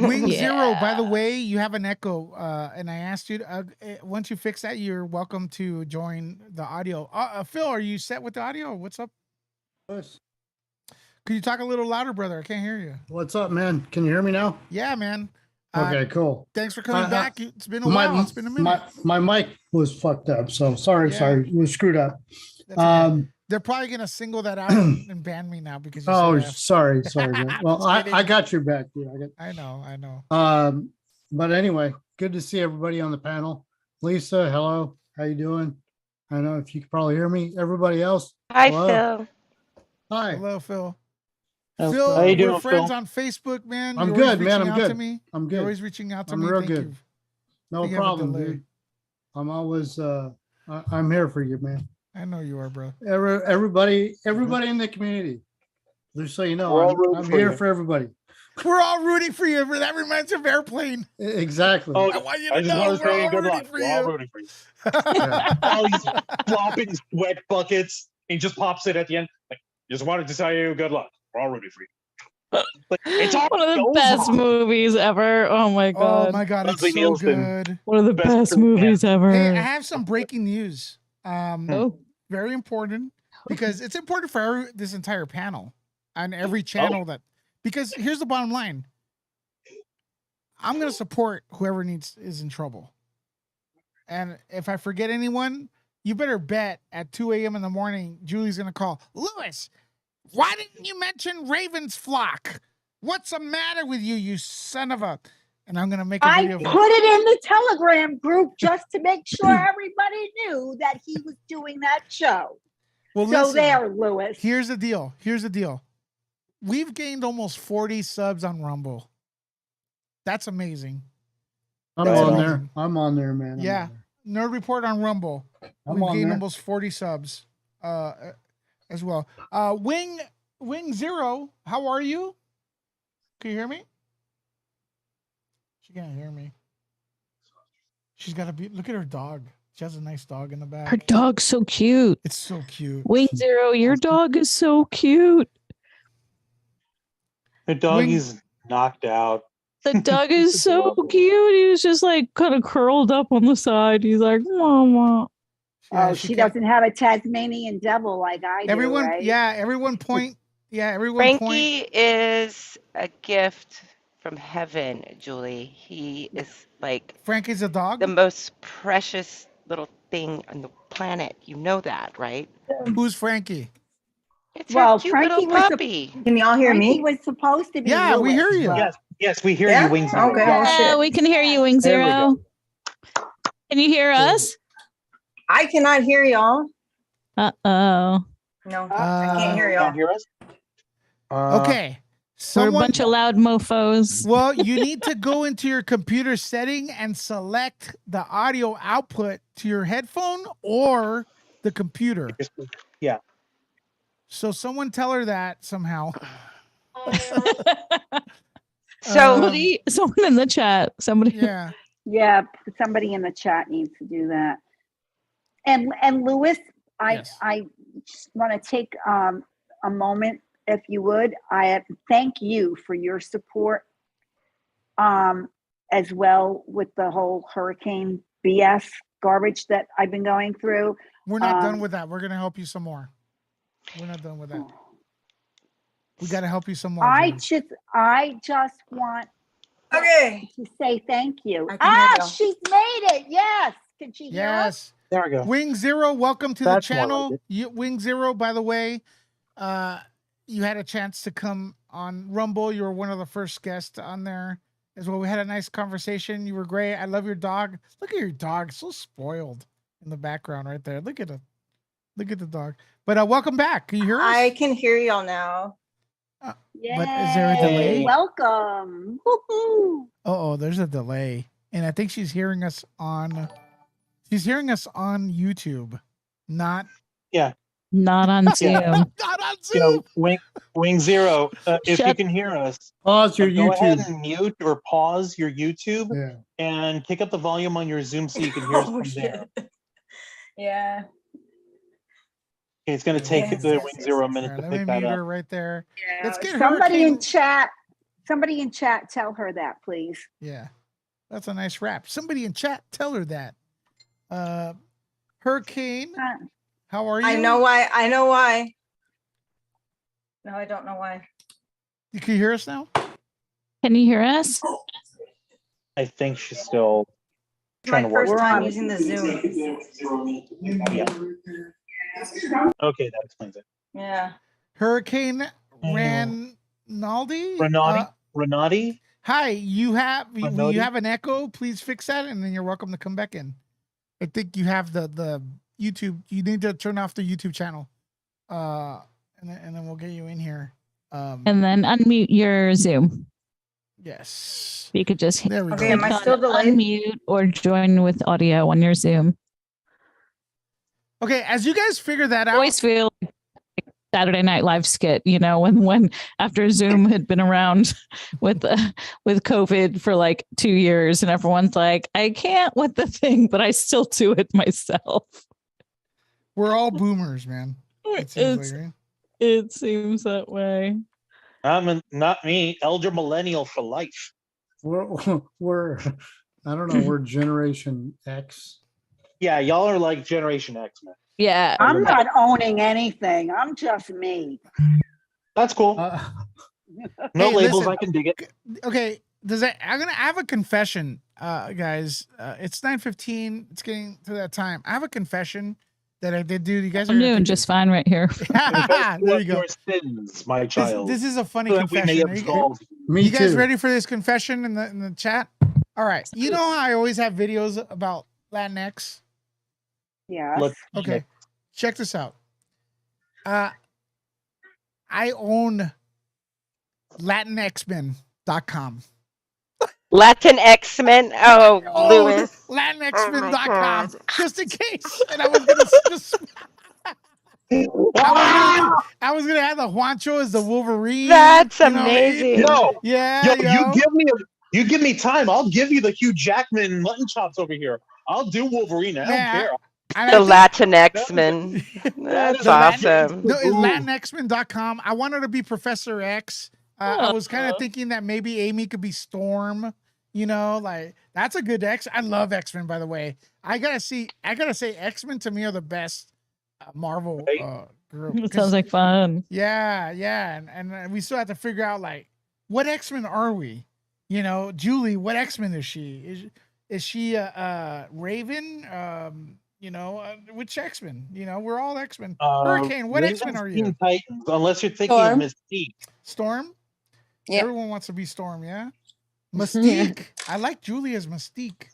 Speaker 1: Wing Zero, by the way, you have an echo, and I asked you once you fix that, you're welcome to join the audio. Phil, are you set with the audio? What's up?
Speaker 6: Yes.
Speaker 1: Could you talk a little louder, brother? I can't hear you.
Speaker 6: What's up, man? Can you hear me now?
Speaker 1: Yeah, man.
Speaker 6: Okay, cool.
Speaker 1: Thanks for coming back. It's been a while. It's been a minute.
Speaker 6: My mic was fucked up, so sorry. It was screwed up.
Speaker 1: Okay. They're probably gonna single that out and ban me now because.
Speaker 6: Sorry. Well, I got your back, dude.
Speaker 1: I know.
Speaker 6: But anyway, good to see everybody on the panel. Lisa, hello. How you doing? I don't know if you can probably hear me. Everybody else.
Speaker 8: Hi,
Speaker 6: hello.
Speaker 8: Phil.
Speaker 6: Hi.
Speaker 1: Hello, Phil.
Speaker 7: Phil, how you doing,
Speaker 1: we're friends
Speaker 7: Phil?
Speaker 1: on Facebook, man.
Speaker 6: I'm good, man.
Speaker 1: I'm good. You're always reaching out to me.
Speaker 6: I'm real good. No problem, dude. I'm always I'm here for you, man.
Speaker 1: I know you are, bro.
Speaker 6: Everybody in the community. Just so you know, I'm here for everybody.
Speaker 1: We're all rooting for you. That reminds me of Airplane.
Speaker 6: Exactly.
Speaker 7: Oh,
Speaker 1: I want you to know we're all rooting for you.
Speaker 7: We're all rooting for you. Oh, he's flopping sweat buckets. He just pops it at the end. Like, just wanted to tell you good luck. We're all rooting for you. Like, it's all
Speaker 4: one of the best movies ever. Oh my god.
Speaker 1: Oh my god, it's so good.
Speaker 4: One of the best movies ever.
Speaker 1: Hey, I have some breaking news. Very important because it's important for this entire panel on every channel because here's the bottom line. I'm going to support whoever is in trouble. And if I forget anyone, you better bet at 2 a.m. in the morning, Julie's going to call, Lewis, why didn't you mention Raven's flock? What's the matter with you, you son of a... and I'm gonna make a
Speaker 5: I
Speaker 1: video.
Speaker 5: put it in the Telegram group just to make sure everybody knew that he was doing that show.
Speaker 1: Well,
Speaker 5: so
Speaker 1: listen,
Speaker 5: there, Lewis.
Speaker 1: Here's the deal. We've gained almost 40 subs on Rumble. That's amazing.
Speaker 6: I'm on there, man.
Speaker 1: Yeah. Nerd Report on Rumble. We've gained almost 40 subs as well. Wing Zero, how are you? Can you hear me? She can't hear me. She's got to be. Look at her dog. She has a nice dog in the back.
Speaker 4: Her dog's so cute.
Speaker 1: It's so cute.
Speaker 4: Wing Zero, your dog is so cute.
Speaker 7: The dog is knocked out.
Speaker 4: The dog is so cute. He was just like kind of curled up on the side. He's like, Mama.
Speaker 5: Oh, she doesn't have a Tasmanian devil like I do.
Speaker 1: Everyone,
Speaker 5: right?
Speaker 1: everyone point. Yeah, everyone
Speaker 8: Frankie is a gift from heaven, Julie. He is like
Speaker 1: Frankie's a dog?
Speaker 8: The most precious little thing on the planet. You know that, right?
Speaker 1: Who's Frankie?
Speaker 8: It's her cute little puppy.
Speaker 9: Can y'all hear
Speaker 5: Frankie
Speaker 9: me?
Speaker 5: was supposed to be.
Speaker 1: Yeah,
Speaker 5: Lewis,
Speaker 1: we hear you.
Speaker 5: but-
Speaker 7: Yes, we hear you, Wing Zero.
Speaker 9: Okay.
Speaker 4: Yeah, we can hear you, Wing
Speaker 7: There we
Speaker 4: Zero. Can you hear us?
Speaker 9: I cannot hear y'all.
Speaker 4: Uh-oh.
Speaker 9: No, I can't hear y'all.
Speaker 7: Can't hear us?
Speaker 1: Okay.
Speaker 4: We're a bunch of loud mofos.
Speaker 1: Well, you need to go into your computer setting and select the audio output to your headphone or the computer.
Speaker 7: Yeah.
Speaker 1: So someone tell her that somehow.
Speaker 4: Someone in the chat. Somebody.
Speaker 1: Yeah.
Speaker 5: Yeah, somebody in the chat needs to do that. And Lewis, I just want to take a moment, if you would. I thank you for your support, as well with the whole hurricane BS garbage that I've been going through.
Speaker 1: We're not done with that. We're gonna help you some more. We're not done with that. We got to help you some more.
Speaker 5: I just want to say thank you. She's made it. Yes. Can she hear us?
Speaker 7: There we go.
Speaker 1: Wing Zero, welcome to the
Speaker 7: That's more
Speaker 1: channel.
Speaker 7: like
Speaker 1: Wing Zero, by the way, you had a chance to come on Rumble. You were one of the first guests on there as well. We had a nice conversation. You were great. I love your dog. Look at your dog. So spoiled in the background right there. Look at it. Look at the dog. But welcome back. Can you hear us?
Speaker 9: I can hear y'all now.
Speaker 1: But is there a delay?
Speaker 5: Welcome. Woo-hoo.
Speaker 1: Oh, there's a delay. And I think she's hearing us on YouTube, not
Speaker 4: Not on Zoom.
Speaker 1: not on Zoom.
Speaker 7: You know, Wing Zero, if you can hear us,
Speaker 6: pause your
Speaker 7: go ahead
Speaker 6: YouTube.
Speaker 7: and mute or pause your YouTube
Speaker 6: Yeah.
Speaker 7: and pick up the volume on your Zoom so you can hear us from there.
Speaker 9: Yeah.
Speaker 7: It's going to take the Wing Zero a minute
Speaker 1: All
Speaker 7: to
Speaker 1: right, let
Speaker 7: pick
Speaker 1: me
Speaker 7: that
Speaker 1: mute
Speaker 7: up.
Speaker 1: her right there. Let's get
Speaker 5: Somebody in
Speaker 1: Hurricane.
Speaker 5: chat, tell her that, please.
Speaker 1: Yeah, that's a nice rap. Somebody in chat, tell her that. Hurricane, how are you?
Speaker 9: I know why. No, I don't know why.
Speaker 1: You can hear us now?
Speaker 4: Can you hear us?
Speaker 7: I think she's still
Speaker 9: It's my
Speaker 7: trying to work.
Speaker 9: first time using the Zoom.
Speaker 7: Yeah. Okay, that explains it.
Speaker 9: Yeah.
Speaker 1: Hurricane Ranaldi?
Speaker 7: Renati?
Speaker 1: Hi, you have
Speaker 7: Ranaldi?
Speaker 1: an echo. Please fix that, and then you're welcome to come back in. I think you have the YouTube. You need to turn off the YouTube channel, and then we'll get you in here.
Speaker 4: And then unmute your Zoom.
Speaker 1: Yes.
Speaker 4: You could just
Speaker 1: There we go.
Speaker 9: Okay, am I
Speaker 4: click
Speaker 9: still
Speaker 4: on
Speaker 9: delayed?
Speaker 4: unmute or join with audio on your Zoom.
Speaker 1: Okay, as you guys figure that
Speaker 4: I
Speaker 1: out,
Speaker 4: always feel like Saturday Night Live skit, you know, when after Zoom had been around with COVID for like 2 years, and everyone's like, I can't with the thing, but I still do it myself.
Speaker 1: we're all boomers, man. It seems like, right?
Speaker 4: It seems that way.
Speaker 7: Not me, elder millennial for life.
Speaker 6: We're I don't know, we're Generation X.
Speaker 7: Yeah, y'all are like Generation X, man.
Speaker 4: Yeah.
Speaker 5: I'm not owning anything. I'm just me.
Speaker 7: That's cool. No
Speaker 1: Hey,
Speaker 7: labels,
Speaker 1: listen.
Speaker 7: I can dig it.
Speaker 1: Okay, I have a confession, guys. It's 9:15. It's getting to that time. I have a confession. that I did do. You guys
Speaker 4: I'm doing just fine right here.
Speaker 1: There you go.
Speaker 7: Your sins, my child.
Speaker 1: This is a funny
Speaker 7: so that we may
Speaker 1: confession.
Speaker 7: absolve you.
Speaker 1: You guys ready for this confession in the chat? All right. You know how I always have videos about Latinx?
Speaker 5: Yeah.
Speaker 1: Okay. Check this out. I own LatinXmen.com.
Speaker 8: Latin X-Men. Oh, Lewis.
Speaker 1: LatinXmen.com. Just in case. And I was gonna just I was gonna have the Juancho as the Wolverine.
Speaker 8: That's amazing.
Speaker 7: You give me time. I'll give you the Hugh Jackman mutton chops over here. I'll do Wolverine. I don't care.
Speaker 8: The Latin X-Men. That's awesome.
Speaker 1: No, it's LatinXmen.com. I wanted to be Professor X. I was kind of thinking that maybe Amy could be Storm. You know, like that's a good X. I love X-Men, by the way. I gotta say, X-Men to me are the best Marvel group.
Speaker 4: It sounds like fun.
Speaker 1: Yeah, and we still have to figure out like what X-Men are we? You know, Julie, what X-Men is she? Is she a Raven? You know, which X-Men? You know, we're all X-Men. Hurricane, what X-Men are you?
Speaker 7: Titans, unless you're thinking of Mystique.
Speaker 1: Storm?
Speaker 9: Yeah.
Speaker 1: Everyone wants to be Storm, yeah? Mystique. I like Julie as Mystique.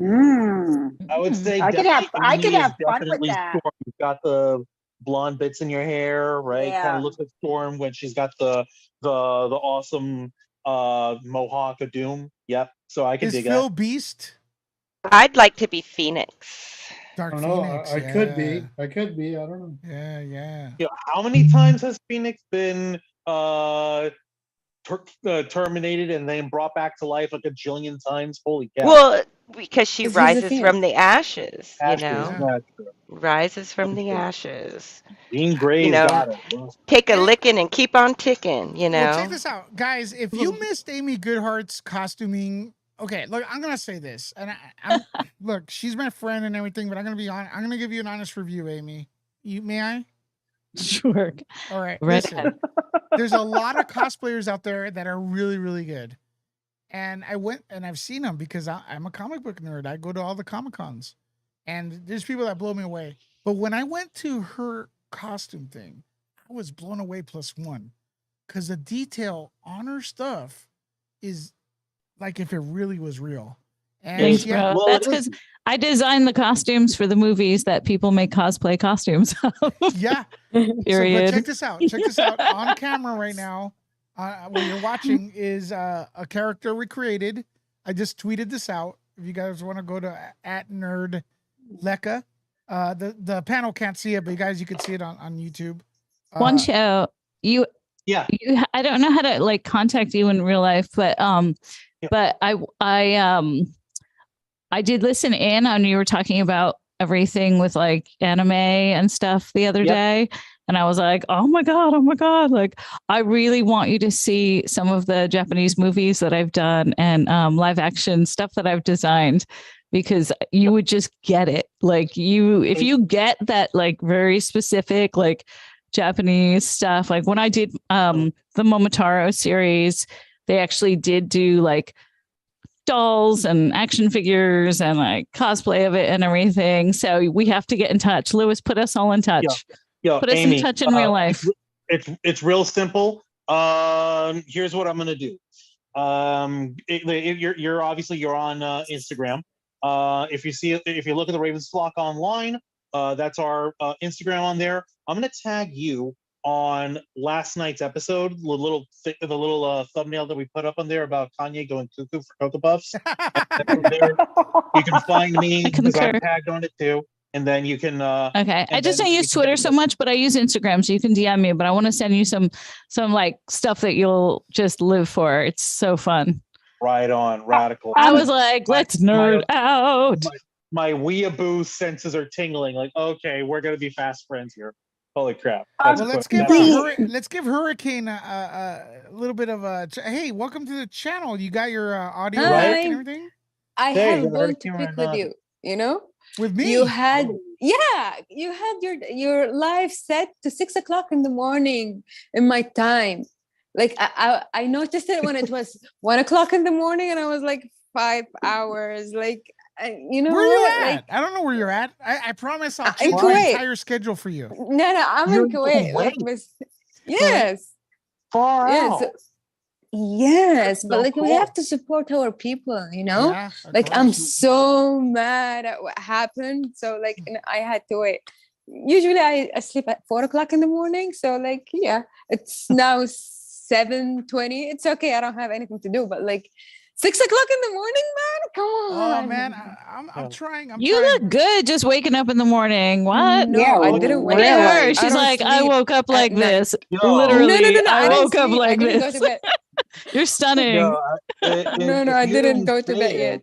Speaker 7: I would say
Speaker 5: I could have fun with
Speaker 7: definitely
Speaker 5: that.
Speaker 7: Storm. You've got the blonde bits in your hair, right?
Speaker 5: Yeah.
Speaker 7: Kind of looks like Storm when she's got the awesome mohawk of doom. Yep. So I can
Speaker 1: Is
Speaker 7: dig
Speaker 1: Phil
Speaker 7: it.
Speaker 1: Beast?
Speaker 8: I'd like to be Phoenix.
Speaker 1: Dark
Speaker 6: I don't know.
Speaker 1: Phoenix.
Speaker 6: I could be. I could be. I don't know.
Speaker 1: Yeah.
Speaker 7: How many times has Phoenix been terminated and then brought back to life like a jillion times? Holy cow.
Speaker 8: Well, because she rises from the ashes, you know.
Speaker 7: Yeah.
Speaker 8: Rises from the ashes.
Speaker 7: Jean Grey's
Speaker 8: You know,
Speaker 7: got it.
Speaker 8: take a licking and keep on ticking, you know.
Speaker 1: Well, check this out, guys. If you missed Amy Goodhart's costuming, okay, look, I'm gonna say this, and I'm look, she's my friend and everything, but I'm gonna be honest. I'm gonna give you an honest review, Amy. May I?
Speaker 4: Sure.
Speaker 1: All right.
Speaker 4: Right
Speaker 1: Listen, there's a lot of cosplayers out there that are really, really good, and I went and I've seen them because I'm a comic book nerd. I go to all the Comic Cons, and there's people that blow me away. But when I went to her costume thing, I was blown away +1 because the detail on her stuff is like if it really was real. And
Speaker 4: Thanks, bro. That's because I designed the costumes for the movies that people make cosplay costumes of.
Speaker 1: Yeah.
Speaker 4: Period.
Speaker 1: So, but check this out. Check this out. On camera right now, what you're watching is a character recreated. I just tweeted this out. If you guys want to go to @nerdleka. The panel can't see it, but you can see it on YouTube.
Speaker 4: One show you I don't know how to like contact you in real life, but I did listen in on you were talking about everything with like anime and stuff the other day, and I was like, oh my god, like I really want you to see some of the Japanese movies that I've done and live action stuff that I've designed, because you would just get it. Like if you get that like very specific like Japanese stuff, like when I did the Momotaro series, they actually did do like dolls and action figures and like cosplay of it and everything. So we have to get in touch. Lewis, put us all in touch. Put us
Speaker 7: Amy,
Speaker 4: in touch in real life.
Speaker 7: It's real simple. Here's what I'm gonna do. You're obviously on Instagram. If you look at the Ravens Flock online, that's our Instagram on there. I'm gonna tag you on last night's episode, the little thumbnail that we put up on there about Kanye going cuckoo for Cocoa Puffs. There, you can find me because I'm tagged on it too, and then you can.
Speaker 4: Okay, I just don't use Twitter so much, but I use Instagram, so you can DM me. But I want to send you some like stuff that you'll just live for. It's so fun.
Speaker 7: Right on, radical.
Speaker 4: I was like, let's nerd out.
Speaker 7: My weeaboo senses are tingling. Like, okay, we're gonna be fast friends here. Holy crap! Well,
Speaker 1: let's give Hurricane a little bit of a. Hey, welcome to the channel. You got your audio right and everything.
Speaker 10: I have going to pick with you. You know,
Speaker 1: with me.
Speaker 10: You had your live set to 6 o'clock in the morning in my time. Like I noticed it when it was 1 o'clock in the morning, and I was like 5 hours. Like You know
Speaker 1: where are you
Speaker 10: what?
Speaker 1: at?
Speaker 10: Like,
Speaker 1: I don't know where you're at. I promise I'll
Speaker 10: in
Speaker 1: change my
Speaker 10: Kuwait.
Speaker 1: entire schedule for you.
Speaker 10: No, I'm
Speaker 7: You're
Speaker 10: in Kuwait. Like,
Speaker 7: Kuwait?
Speaker 10: yes,
Speaker 7: Far
Speaker 10: yes,
Speaker 7: out.
Speaker 10: yes. But
Speaker 7: So
Speaker 10: like, we
Speaker 7: cool.
Speaker 10: have to support our people. You know,
Speaker 1: Yeah, of
Speaker 10: like
Speaker 1: course.
Speaker 10: I'm so mad at what happened. So like, I had to wait. Usually I sleep at 4 o'clock in the morning. So like, yeah, it's now 7:20. It's okay. I don't have anything to do. But like 6 o'clock in the morning, man, come on.
Speaker 1: Oh man, I'm trying.
Speaker 4: You
Speaker 1: trying.
Speaker 4: look good just waking up in the morning. What?
Speaker 10: No,
Speaker 5: Yeah,
Speaker 10: I
Speaker 5: look
Speaker 10: didn't
Speaker 5: at
Speaker 10: wake up.
Speaker 4: her.
Speaker 10: I
Speaker 4: She's
Speaker 10: don't
Speaker 4: like, I
Speaker 10: sleep
Speaker 4: woke up
Speaker 10: at
Speaker 4: like
Speaker 10: night.
Speaker 4: this.
Speaker 7: Yo.
Speaker 4: Literally,
Speaker 10: No,
Speaker 4: I
Speaker 10: didn't
Speaker 4: woke up
Speaker 10: sleep. I
Speaker 4: like
Speaker 10: didn't go
Speaker 4: this.
Speaker 10: to bed.
Speaker 4: You're stunning.
Speaker 7: Yo,
Speaker 10: No, I didn't go to bed yet.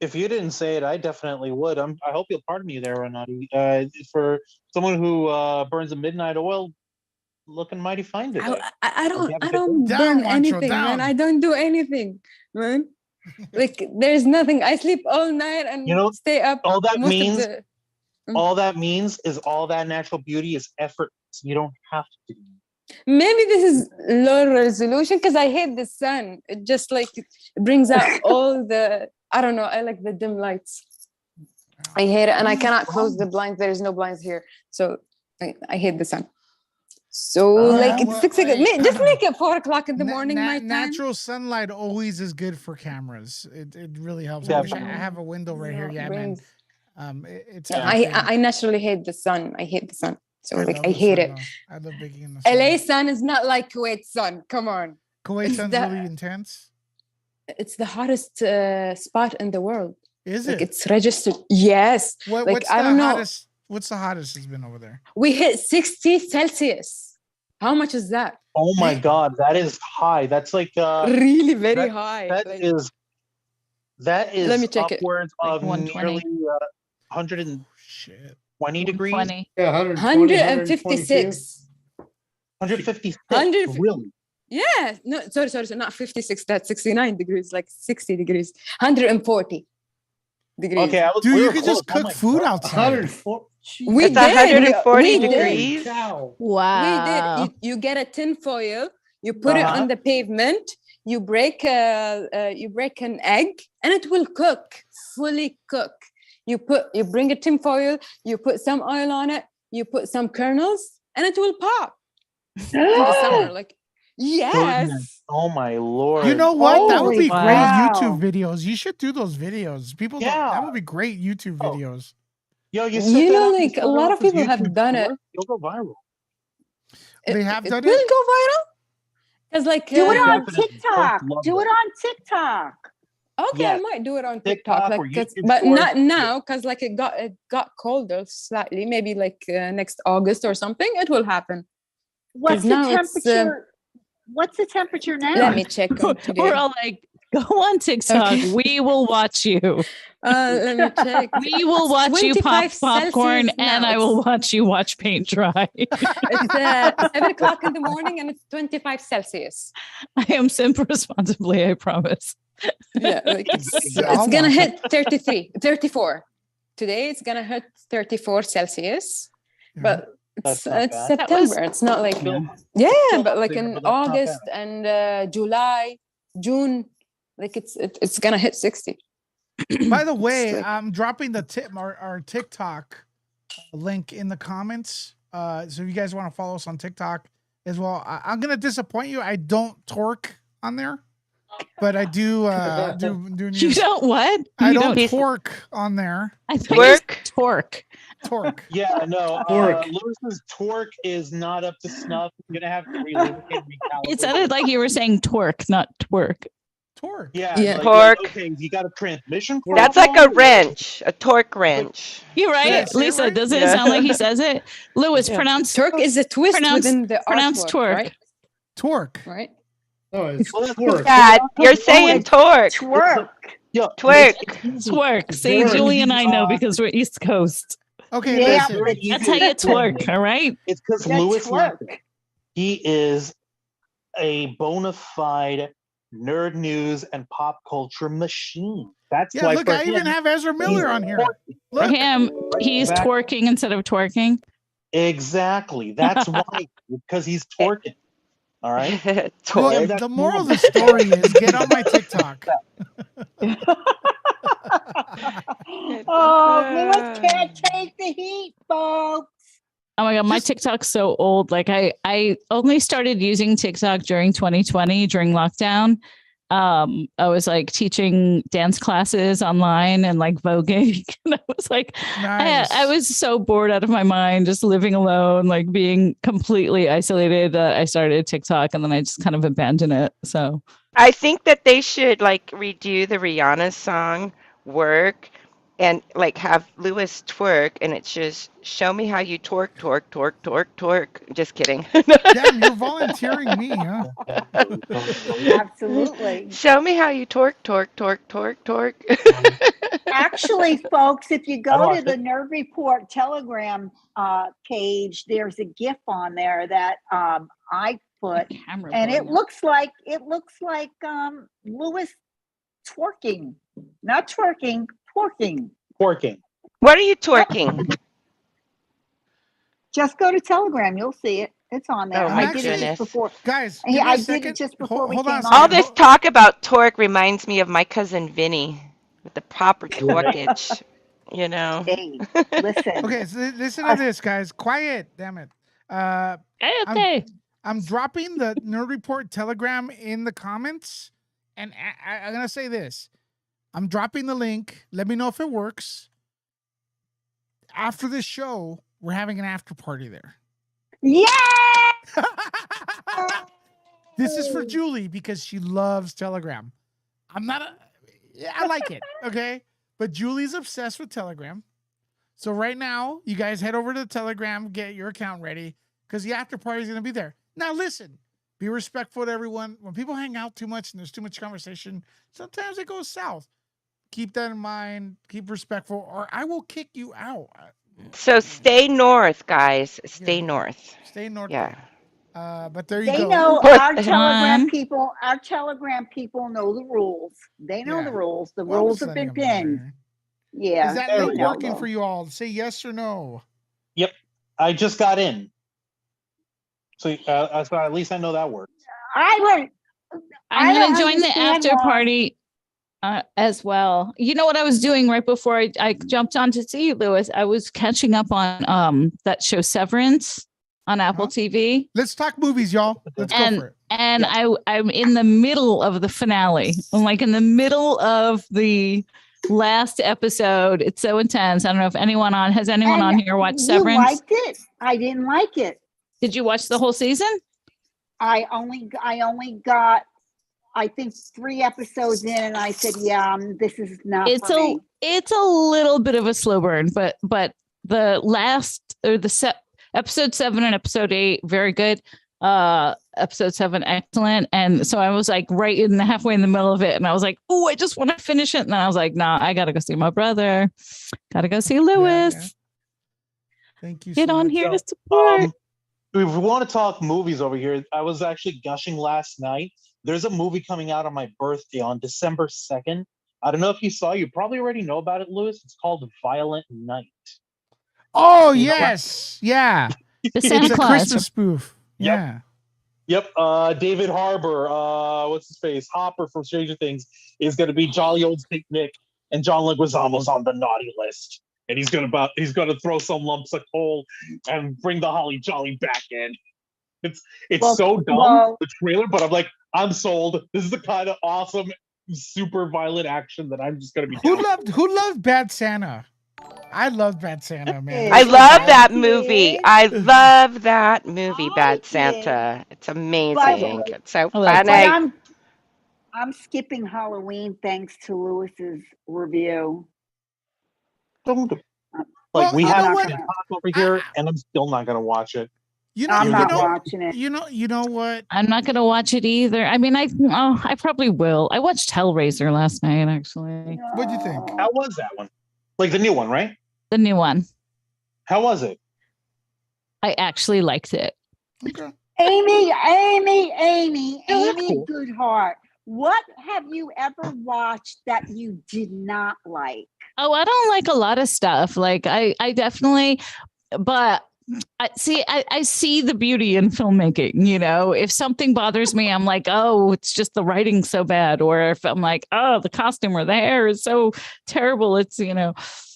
Speaker 7: If you didn't say it, I definitely would. I hope you'll pardon me there, Renati. For someone who burns a midnight oil, looking mighty fine today.
Speaker 10: I
Speaker 7: Hope you have a good
Speaker 10: don't
Speaker 7: day.
Speaker 10: burn
Speaker 1: Down, Wancho,
Speaker 10: anything, man.
Speaker 1: down.
Speaker 10: I don't do anything, man. Like there's nothing. I sleep all night and
Speaker 7: You know,
Speaker 10: stay up.
Speaker 7: all that
Speaker 10: most
Speaker 7: means-
Speaker 10: of the.
Speaker 7: All that means is all that natural beauty is effort. You don't have to do it.
Speaker 10: Maybe this is low resolution because I hate the sun. It just like it brings out all the. I don't know. I like the dim lights. I hate it, and I cannot close the blinds. There is no blinds here, so I hate the sun. So like it's
Speaker 1: well,
Speaker 10: 6 o'clock. Just make it 4 o'clock in the morning. My time.
Speaker 1: Natural sunlight always is good for cameras. It really helps. I have a window right here. Yeah, man. It's.
Speaker 10: I naturally hate the sun. I hate the sun. So like I hate it.
Speaker 1: I love baking in the sun.
Speaker 10: LA sun is not like Kuwait sun. Come on.
Speaker 1: Kuwait sun's really intense.
Speaker 10: It's the hottest spot in the world.
Speaker 1: Is
Speaker 10: like
Speaker 1: it?
Speaker 10: It's registered. Yes.
Speaker 1: What's
Speaker 10: I don't know.
Speaker 1: What's the hottest has been over there?
Speaker 10: We hit 60 Celsius. How much is that?
Speaker 7: Oh my God, that is high. That's like
Speaker 10: really very high.
Speaker 7: That is
Speaker 10: let me check
Speaker 7: upwards
Speaker 4: it.
Speaker 7: of nearly 120 degrees.
Speaker 4: 120.
Speaker 6: Yeah,
Speaker 10: 156.
Speaker 7: 156.
Speaker 10: 100
Speaker 7: Really?
Speaker 10: Yeah. No, sorry. Not 56. That's 69 degrees, like 60 degrees. 140 degrees.
Speaker 7: Okay,
Speaker 1: dude, you could just cook food outside.
Speaker 10: We
Speaker 8: it's
Speaker 10: did.
Speaker 8: 140 degrees.
Speaker 10: Wow.
Speaker 4: We
Speaker 10: did. You get a tin foil, you put it on the pavement, you break an egg, and it will cook, fully cook. You bring a tin foil, you put some oil on it, you put some kernels, and it will pop. In the summer, like yes.
Speaker 7: Goodness. Oh my Lord.
Speaker 1: You know what? That would be
Speaker 10: Wow.
Speaker 1: great YouTube videos. You should do those videos. People,
Speaker 7: Yeah.
Speaker 1: that would be great YouTube videos.
Speaker 7: Yo,
Speaker 10: You know, like a lot of people have done it.
Speaker 7: You'll go viral.
Speaker 1: They have done
Speaker 10: it. Will go viral. Because like
Speaker 5: do it on
Speaker 7: Definitely.
Speaker 5: TikTok.
Speaker 7: Love
Speaker 5: Do
Speaker 7: it.
Speaker 5: it on TikTok.
Speaker 10: Okay,
Speaker 7: Yes.
Speaker 10: I might do it on
Speaker 7: TikTok
Speaker 10: TikTok,
Speaker 7: or
Speaker 10: like,
Speaker 7: YouTube
Speaker 10: but
Speaker 7: Shorts.
Speaker 10: not now, because like it got colder slightly. Maybe like next August or something, it will happen.
Speaker 5: What's the
Speaker 10: now it's,
Speaker 5: temperature? What's the temperature now?
Speaker 10: Let me check. Today.
Speaker 4: We're all like, go on TikTok.
Speaker 10: Okay.
Speaker 4: We will watch you.
Speaker 10: Let me check.
Speaker 4: We will watch you pop
Speaker 10: 25
Speaker 4: popcorn,
Speaker 10: Celsius
Speaker 4: and
Speaker 10: now.
Speaker 4: I will watch you watch paint dry.
Speaker 10: It's 7 o'clock in the morning, and it's 25 Celsius.
Speaker 4: I am simp responsibly, I promise.
Speaker 10: Yeah, like it's
Speaker 1: I'll
Speaker 10: gonna
Speaker 1: watch
Speaker 10: hit 34. Today it's gonna hit 34 Celsius, but it's
Speaker 7: That's not bad.
Speaker 10: September. It's not like but like in
Speaker 7: But that's not
Speaker 10: August and July, June, like it's gonna hit 60.
Speaker 1: By the way,
Speaker 10: like-
Speaker 1: I'm dropping our TikTok link in the comments. So if you guys want to follow us on TikTok as well, I'm gonna disappoint you. I don't twerk on there, but I do. Do
Speaker 4: You don't what?
Speaker 1: I
Speaker 4: You
Speaker 1: don't
Speaker 8: He's-
Speaker 1: twerk on there.
Speaker 4: I thought you said
Speaker 8: Twerk.
Speaker 4: Torque.
Speaker 1: Twerk.
Speaker 7: Yeah, no.
Speaker 6: Twerk.
Speaker 7: Lewis's twerk is not up to snuff. I'm gonna have to relubricate, recalibrate.
Speaker 4: It sounded like you were saying torque, not twerk.
Speaker 1: Twerk.
Speaker 7: Yeah.
Speaker 10: Yeah.
Speaker 7: Like,
Speaker 8: Torque.
Speaker 7: Okay, you got a transmission.
Speaker 8: That's like a
Speaker 7: problem?
Speaker 8: wrench, a torque wrench.
Speaker 4: You're right,
Speaker 1: Yeah, say it
Speaker 4: Lisa.
Speaker 1: right.
Speaker 4: Doesn't it
Speaker 8: Yeah.
Speaker 4: sound like he says it? Lewis,
Speaker 8: Yeah.
Speaker 4: pronounce
Speaker 10: Turk is a twist
Speaker 4: pronounce-
Speaker 10: within the
Speaker 4: pronounce
Speaker 10: artwork,
Speaker 4: twerk.
Speaker 10: right?
Speaker 1: Twerk.
Speaker 10: Right.
Speaker 6: Oh, it's
Speaker 7: Well, that's
Speaker 6: twerk.
Speaker 8: Dad, you're saying torque.
Speaker 5: Twerk.
Speaker 7: Yo,
Speaker 8: Twerk.
Speaker 4: twerk. See,
Speaker 6: Twerk.
Speaker 4: Julie and I know because we're East Coast.
Speaker 1: Okay,
Speaker 5: Yeah,
Speaker 1: listen.
Speaker 7: Very easy
Speaker 4: That's how you
Speaker 7: to
Speaker 4: twerk,
Speaker 7: say.
Speaker 4: all right?
Speaker 7: It's because
Speaker 5: Yeah,
Speaker 7: Lewis
Speaker 5: twerk.
Speaker 7: Lappin, he is a bona fide nerd news and pop culture machine. That's
Speaker 1: Yeah,
Speaker 7: why
Speaker 1: look,
Speaker 7: for
Speaker 1: I even
Speaker 7: him,
Speaker 1: have Ezra Miller on here.
Speaker 4: For
Speaker 1: Look.
Speaker 4: him, he's
Speaker 7: Exactly.
Speaker 4: twerking instead of twerking.
Speaker 7: Exactly. That's why, because he's twerking. All right.
Speaker 1: Well,
Speaker 8: Torque.
Speaker 7: that's
Speaker 1: the moral of
Speaker 7: normal.
Speaker 1: the story is get on my TikTok.
Speaker 5: Lewis can't take the heat, folks.
Speaker 4: Oh my God, my TikTok's so old. Like I only started using TikTok during 2020 during lockdown. I was like teaching dance classes online and like voguing. And I was like,
Speaker 1: Nice.
Speaker 4: I was so bored out of my mind, just living alone, like being completely isolated that I started TikTok and then I just kind of abandoned it. So
Speaker 8: I think that they should like redo the Rihanna song "Work" and like have Lewis twerk, and it's just show me how you twerk, twerk, twerk, twerk, twerk. Just kidding.
Speaker 1: Damn, you're volunteering me, huh?
Speaker 5: Absolutely.
Speaker 8: Show me how you twerk, twerk, twerk, twerk, twerk.
Speaker 5: Actually, folks, if you go to the Nerd Report Telegram page, there's a GIF on there that I put, and it looks like Lewis twerking, not twerking, twerking.
Speaker 7: Twerking.
Speaker 8: What are you twerking?
Speaker 5: Just go to Telegram, you'll see it. It's on there.
Speaker 8: Oh my
Speaker 5: I did it just before.
Speaker 1: Guys,
Speaker 5: I did it just before we came on.
Speaker 8: All this talk about twerk reminds me of my cousin Vinny with the proper twerkage. You know.
Speaker 5: Hey, listen.
Speaker 1: Okay, so listen to this, guys. Quiet, damn it.
Speaker 4: okay.
Speaker 1: I'm dropping the Nerd Report Telegram in the comments, and I'm gonna say this. I'm dropping the link. Let me know if it works. After this show, we're having an after party there.
Speaker 5: Yeah.
Speaker 1: This is for Julie because she loves Telegram. I like it, okay? But Julie's obsessed with Telegram. So right now, you guys head over to the Telegram, get your account ready, because the after party is going to be there. Now listen, be respectful to everyone. When people hang out too much and there's too much conversation, sometimes it goes south. Keep that in mind. Keep respectful, or I will kick you out.
Speaker 8: So stay north, guys. Stay north.
Speaker 1: Stay north.
Speaker 8: Yeah.
Speaker 1: But there you go.
Speaker 5: They know our Telegram people. Our Telegram people know the rules. They know the rules. The rules have been pinned. Yeah.
Speaker 1: Is that link working for you all? Say yes or no.
Speaker 7: Yep. I just got in. So at least I know that works.
Speaker 4: I'm going to join the after party as well. You know what I was doing right before I jumped on to see you, Lewis? I was catching up on that show Severance on Apple TV.
Speaker 1: Let's talk movies, y'all. Let's go for it.
Speaker 4: And I'm in the middle of the finale. I'm like in the middle of the last episode. It's so intense. I don't know if anyone on here watched Severance?
Speaker 5: You liked it. I didn't like it.
Speaker 4: Did you watch the whole season?
Speaker 5: I only got, I think, 3 episodes in, and I said, "Yeah, this is not for me."
Speaker 4: It's a little bit of a slow burn, but the last or episode 7 and episode 8, very good. Episode 7, excellent. And so I was like right in the halfway in the middle of it, and I was like, "Oh, I just want to finish it." And then I was like, "Nah, I gotta go see my brother. Gotta go see Lewis."
Speaker 1: Yeah. Thank you.
Speaker 4: Get on here to support.
Speaker 7: If we want to talk movies over here, I was actually gushing last night. There's a movie coming out on my birthday on December 2nd. I don't know if you saw. You probably already know about it, Lewis. It's called Violent Night.
Speaker 1: Oh, yes. Yeah.
Speaker 4: The Santa Claus.
Speaker 1: A Christmas spoof. Yeah.
Speaker 7: Yep. David Harbour, what's his face? Hopper from Stranger Things is going to be Jolly Old Saint Nick, and John Leguizamo's on the naughty list. And he's gonna throw some lumps of coal and bring the Holly Jolly back in. It's so dumb, the trailer, but I'm like, I'm sold. This is the kind of awesome, super violent action that I'm just gonna be.
Speaker 1: Who loved Bad Santa? I love Bad Santa, man.
Speaker 8: I love that movie. I love that movie, Bad Santa. It's amazing. It's so funny.
Speaker 5: I'm skipping Halloween thanks to Lewis's review.
Speaker 7: We have a talk over here, and I'm still not gonna watch it.
Speaker 5: I'm not watching it.
Speaker 1: You know what?
Speaker 4: I'm not gonna watch it either. I mean, I probably will. I watched Hellraiser last night, actually.
Speaker 1: What'd you think?
Speaker 7: How was that one? Like the new one, right?
Speaker 4: The new one.
Speaker 7: How was it?
Speaker 4: I actually liked it.
Speaker 1: Okay.
Speaker 5: Amy,
Speaker 7: cool.
Speaker 5: Goodheart. What have you ever watched that you did not like?
Speaker 4: Oh, I don't like a lot of stuff. Like I definitely, but I see the beauty in filmmaking. You know, if something bothers me, I'm like, oh, it's just the writing's so bad. Or if I'm like, oh, the costume or the hair is so terrible, it's, you know,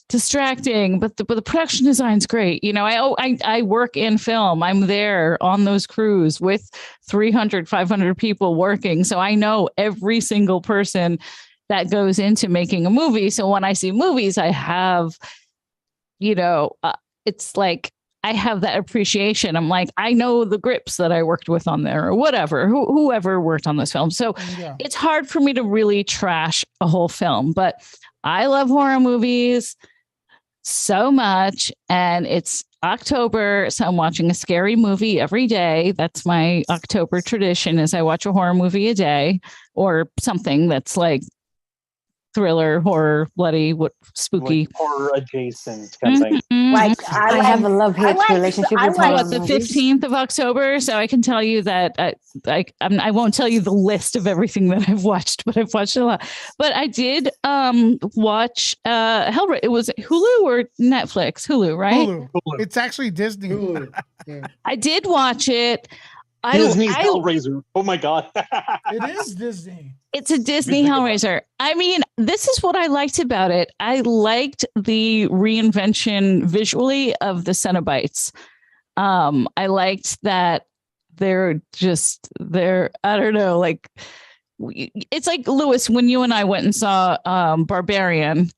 Speaker 4: distracting. But the production design's great. You know, I work in film. I'm there on those crews with 300, 500 people working. So I know every single person that goes into making a movie. So when I see movies, I have, you know, it's like, I have that appreciation. I'm like, I know the grips that I worked with on there or whatever, whoever worked on this film. So it's hard for me to really trash a whole film, but I love horror movies so much. And it's October. So I'm watching a scary movie every day. That's my October tradition is I watch a horror movie a day or something that's like thriller, horror, bloody, spooky,
Speaker 7: like horror adjacent kind of thing.
Speaker 5: Like
Speaker 10: I have a love-hate relationship with horror
Speaker 4: the
Speaker 10: movies.
Speaker 4: 15th of October. So I can tell you that I won't tell you the list of everything that I've watched, but I've watched a lot. But I did watch Hellraiser. It was Hulu or Netflix? Hulu, right?
Speaker 1: Hulu. It's actually Disney.
Speaker 6: Hulu. Yeah.
Speaker 4: I did watch it.
Speaker 7: Disney's Hellraiser. Oh my god.
Speaker 1: It is Disney.
Speaker 4: It's a Disney Hellraiser. I mean, this is what I liked about it. I liked the reinvention visually of the Cenobites. I liked that they're I don't know, like it's like Lewis, when you and I went and saw Barbarian.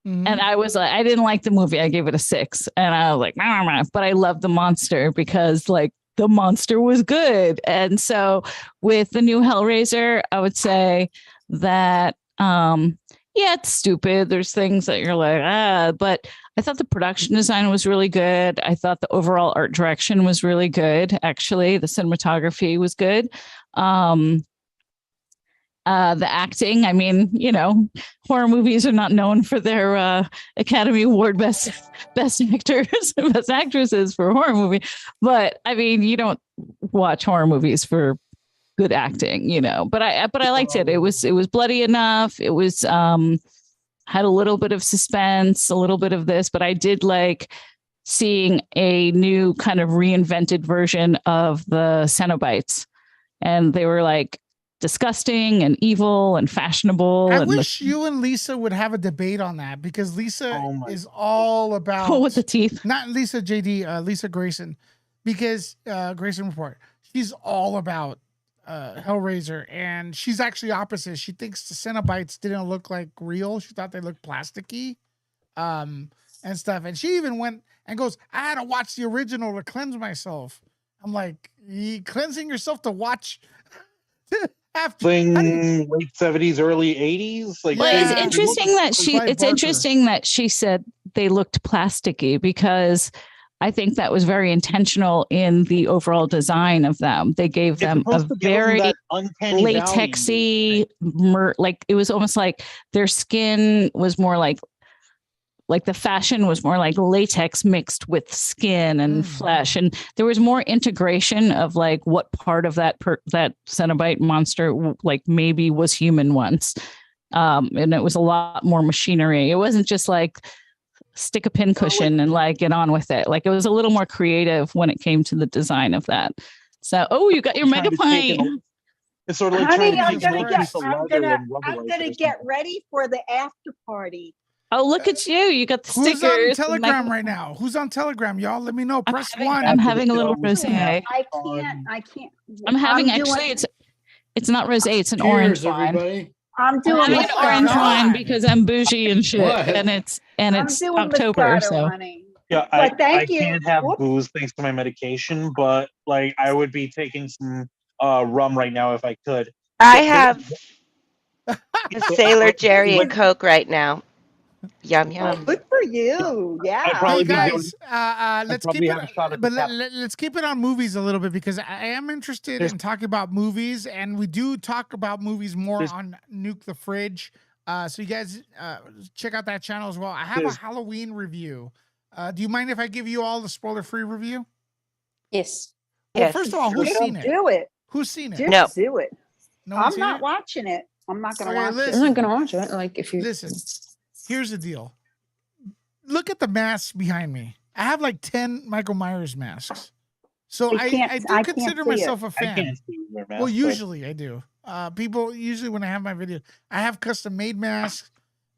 Speaker 4: And I was like, I didn't like the movie. I gave it a 6. And I was like, but I love the monster because like the monster was good. And so with the new Hellraiser, I would say that, it's stupid. There's things that you're like, but I thought the production design was really good. I thought the overall art direction was really good. Actually, the cinematography was good. The acting, I mean, you know, horror movies are not known for their Academy Award best actors and best actresses for a horror movie. But I mean, you don't watch horror movies for good acting, you know. But I liked it. It was bloody enough. It was had a little bit of suspense, a little bit of this, but I did like seeing a new kind of reinvented version of the Cenobites. And they were like disgusting and evil and fashionable.
Speaker 1: I wish you and Lisa would have a debate on that because Lisa is all about
Speaker 4: with the teeth.
Speaker 1: Not Lisa JD, Lisa Grayson, because Grayson Report. She's all about Hellraiser, and she's actually opposite. She thinks the Cenobites didn't look like real. She thought they looked plasticky, and stuff. And she even went and goes, "I had to watch the original to cleanse myself." I'm like, you cleansing yourself to watch? After
Speaker 7: late 70s, early 80s. Like,
Speaker 4: well, it's interesting that she said they looked plasticky because I think that was very intentional in the overall design of them. They gave them a very latexy, like it was almost like their skin was more like the fashion was more like latex mixed with skin and flesh. And there was more integration of like what part of that Cenobite monster like maybe was human once. And it was a lot more machinery. It wasn't just like stick a pin cushion and like get on with it. Like it was a little more creative when it came to the design of that. So, you got your mega pint.
Speaker 7: It's sort of like
Speaker 5: Honey, I'm gonna get ready for the after party.
Speaker 4: Oh, look at you. You got the stickers.
Speaker 1: Who's on Telegram right now? Who's on Telegram? Y'all let me know. Press 1.
Speaker 4: I'm having a little rosé.
Speaker 5: I can't.
Speaker 4: I'm having it's not rosé, it's an orange wine.
Speaker 6: Everybody.
Speaker 5: I'm doing
Speaker 4: an orange wine because I'm bougie and shit. And it's October. So
Speaker 7: yeah, I can't have booze thanks to my medication, but like I would be taking some rum right now if I could.
Speaker 8: I have a Sailor Jerry and Coke right now. Yum yum.
Speaker 5: Good for you. Yeah.
Speaker 1: Hey guys, let's keep it. But let's keep it on movies a little bit because I am interested in talking about movies, and we do talk about movies more on Nuke the Fridge. So you guys check out that channel as well. I have a Halloween review. Do you mind if I give you all the spoiler-free review?
Speaker 10: Yes.
Speaker 1: Well, first of all, who's seen it?
Speaker 5: Do it.
Speaker 1: Who's seen it?
Speaker 5: Just do it.
Speaker 1: No
Speaker 5: I'm not watching it. I'm not going to watch it.
Speaker 10: I'm not going to watch it. Like if you
Speaker 1: listen. Here's the deal. Look at the mask behind me. I have like 10 Michael Myers masks. So I do consider myself a fan.
Speaker 7: I can't see your mask.
Speaker 1: Well, usually I do. People usually when I have my video, I have custom made masks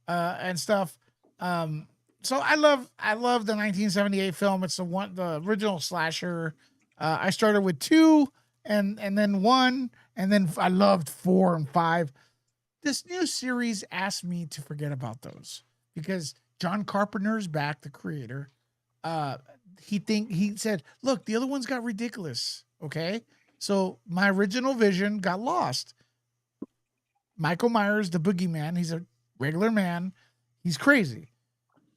Speaker 1: and stuff. So I love the 1978 film. It's the original slasher. I started with 2 and then 1, and then I loved 4 and 5. This new series asked me to forget about those because John Carpenter's back, the creator. He said, look, the other ones got ridiculous. Okay. So my original vision got lost. Michael Myers, the boogeyman, he's a regular man. He's crazy.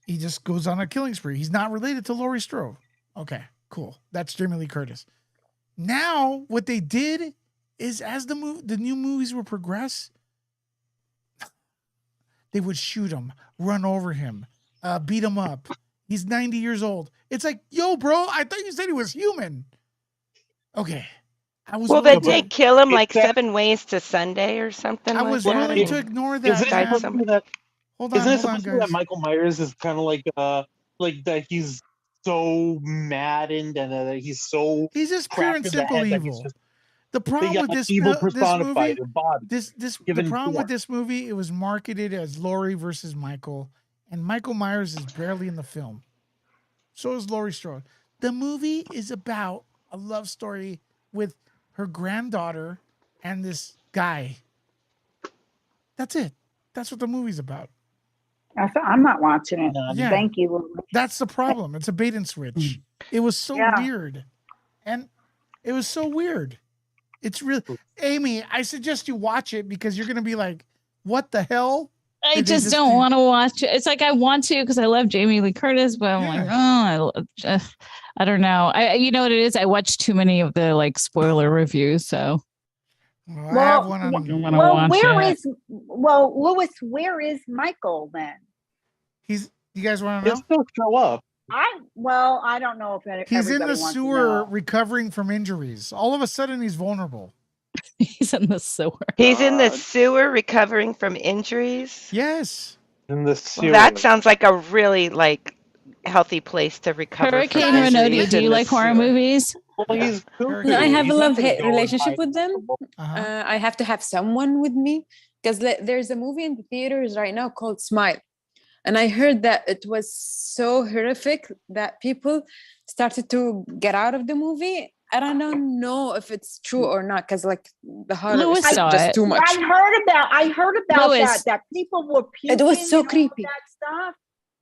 Speaker 1: He just goes on a killing spree. He's not related to Laurie Strode. Okay, cool. That's Jamie Lee Curtis. Now, what they did is as the new movies would progress, they would shoot him, run over him, beat him up. He's 90 years old. It's like, yo, bro, I thought you said he was human. Okay.
Speaker 8: Well, did they kill him like 7 Ways to Sunday or something?
Speaker 1: I was willing to ignore that.
Speaker 7: Isn't it
Speaker 1: Hold on,
Speaker 7: that Michael Myers is kind of like that he's so maddened and that he's
Speaker 1: just pure and simple evil. The problem with this movie, with this movie, it was marketed as Laurie versus Michael, and Michael Myers is barely in the film. So is Laurie Strode. The movie is about a love story with her granddaughter and this guy. That's it. That's what the movie's about.
Speaker 5: I'm not watching it.
Speaker 1: Yeah.
Speaker 5: Thank you.
Speaker 1: That's the problem. It's a bait and switch. It was so weird. And it was so weird. It's really, Amy, I suggest you watch it because you're going to be like, what the hell?
Speaker 4: I just don't want to watch it. It's like I want to because I love Jamie Lee Curtis, but I'm like, I don't know. You know what it is? I watched too many of the like spoiler reviews, so.
Speaker 5: Well, Louis, where is Michael then?
Speaker 1: You guys want to know?
Speaker 7: He'll still show up.
Speaker 5: I don't know if
Speaker 1: he's in the sewer recovering from injuries. All of a sudden, he's vulnerable.
Speaker 4: He's in the sewer.
Speaker 8: He's in the sewer recovering from injuries.
Speaker 1: Yes.
Speaker 7: In the sewer.
Speaker 8: Well, that sounds like a really like healthy place to recover.
Speaker 4: Hurricane Renoti, do you like horror movies?
Speaker 10: I have a love-hate relationship with them. I have to have someone with me because there's a movie in the theaters right now called Smile. And I heard that it was so horrific that people started to get out of the movie. I don't know if it's true or not because like the horror is just too much.
Speaker 5: I heard about
Speaker 10: Lewis,
Speaker 5: that people were puking.
Speaker 10: It was so creepy.
Speaker 5: That stuff.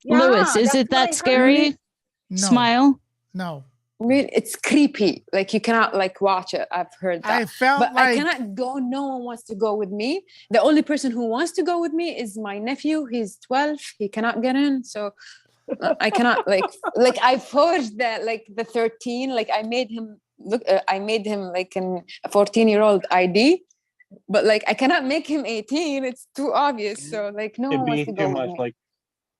Speaker 4: Lewis, is it that scary?
Speaker 1: No.
Speaker 4: Smile?
Speaker 1: No.
Speaker 10: It's creepy. Like you cannot like watch it. I've heard that. I cannot go. No one wants to go with me. The only person who wants to go with me is my nephew. He's 12. He cannot get in. So I cannot like I forged that like the 13. Like I made him like a 14-year-old ID. But like I cannot make him 18. It's too obvious. So like no one wants to go with me.
Speaker 7: Like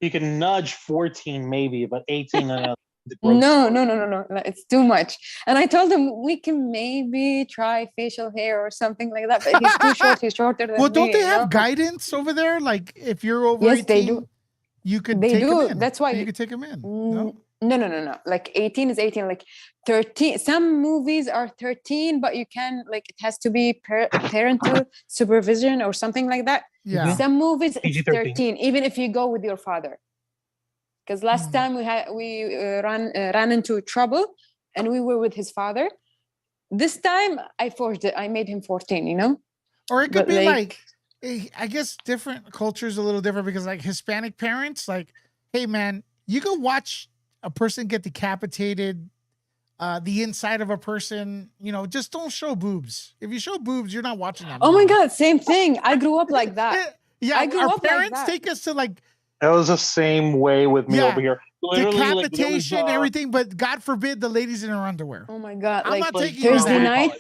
Speaker 7: you can nudge 14 maybe, but 18 and
Speaker 10: No, it's too much. And I told him we can maybe try facial hair or something like that, but he's too short. He's shorter than me.
Speaker 1: Well, don't they have guidance over there? Like if you're over 18,
Speaker 10: they do.
Speaker 1: You could
Speaker 10: take
Speaker 1: him in.
Speaker 10: That's why
Speaker 1: you could take him in.
Speaker 10: No. Like 18 is 18. Like 13. Some movies are 13, but you can like it has to be parental supervision or something like that.
Speaker 1: Yeah.
Speaker 10: Some movies it's 13, even if you go with your father. Because last time we ran into trouble, and we were with his father. This time I forged it. I made him 14. You know.
Speaker 1: Or it could be like I guess different cultures a little different because like Hispanic parents, like, hey man, you can watch a person get decapitated, the inside of a person, you know, just don't show boobs. If you show boobs, you're not watching that.
Speaker 10: Oh my God, same thing. I grew up like that.
Speaker 1: Yeah, our parents take us to like.
Speaker 7: That was the same way with me over here. Literally,
Speaker 1: decapitation, like, everything, but God forbid the ladies in her underwear.
Speaker 10: Oh my God!
Speaker 1: I'm not taking
Speaker 10: Thursday night.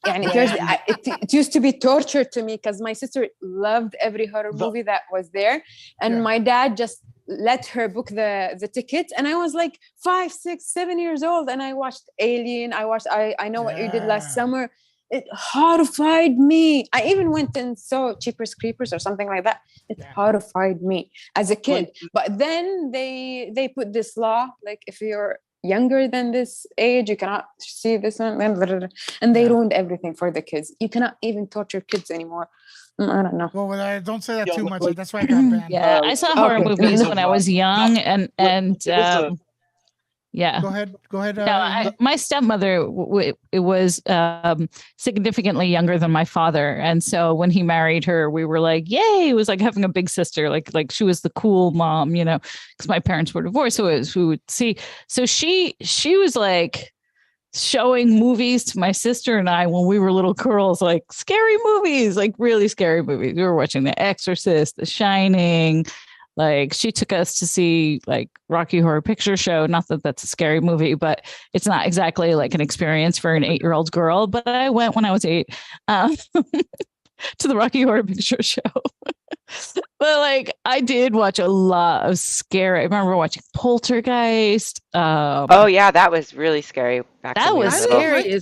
Speaker 10: It used to be torture to me because my sister loved every horror movie that was there, and my dad just let her book the tickets, and I was like 5, 6, 7 years old, and I watched Alien. I know what you did last summer. It horrified me. I even went and saw Cheapers Creepers or something like that. It horrified me as a kid. But then they put this law, like if you're younger than this age, you cannot see this one, and they ruined everything for the kids. You cannot even torture kids anymore. I don't know.
Speaker 1: Well, don't say that too much. That's why I got banned.
Speaker 4: Yeah, I saw horror movies when I was young, and yeah.
Speaker 1: Go ahead.
Speaker 4: My stepmother, it was significantly younger than my father, and so when he married her, we were like, "Yay!" It was like having a big sister. Like she was the cool mom, because my parents were divorced, so we would see. So she was like showing movies to my sister and I when we were little girls, like scary movies, like really scary movies. We were watching The Exorcist, The Shining. Like she took us to see like Rocky Horror Picture Show. Not that that's a scary movie, but it's not exactly like an experience for an 8-year-old girl. But I went when I was 8 to the Rocky Horror Picture Show. But like I did watch a lot of scary. I remember watching Poltergeist.
Speaker 8: Oh yeah, that was really scary.
Speaker 4: That was scary.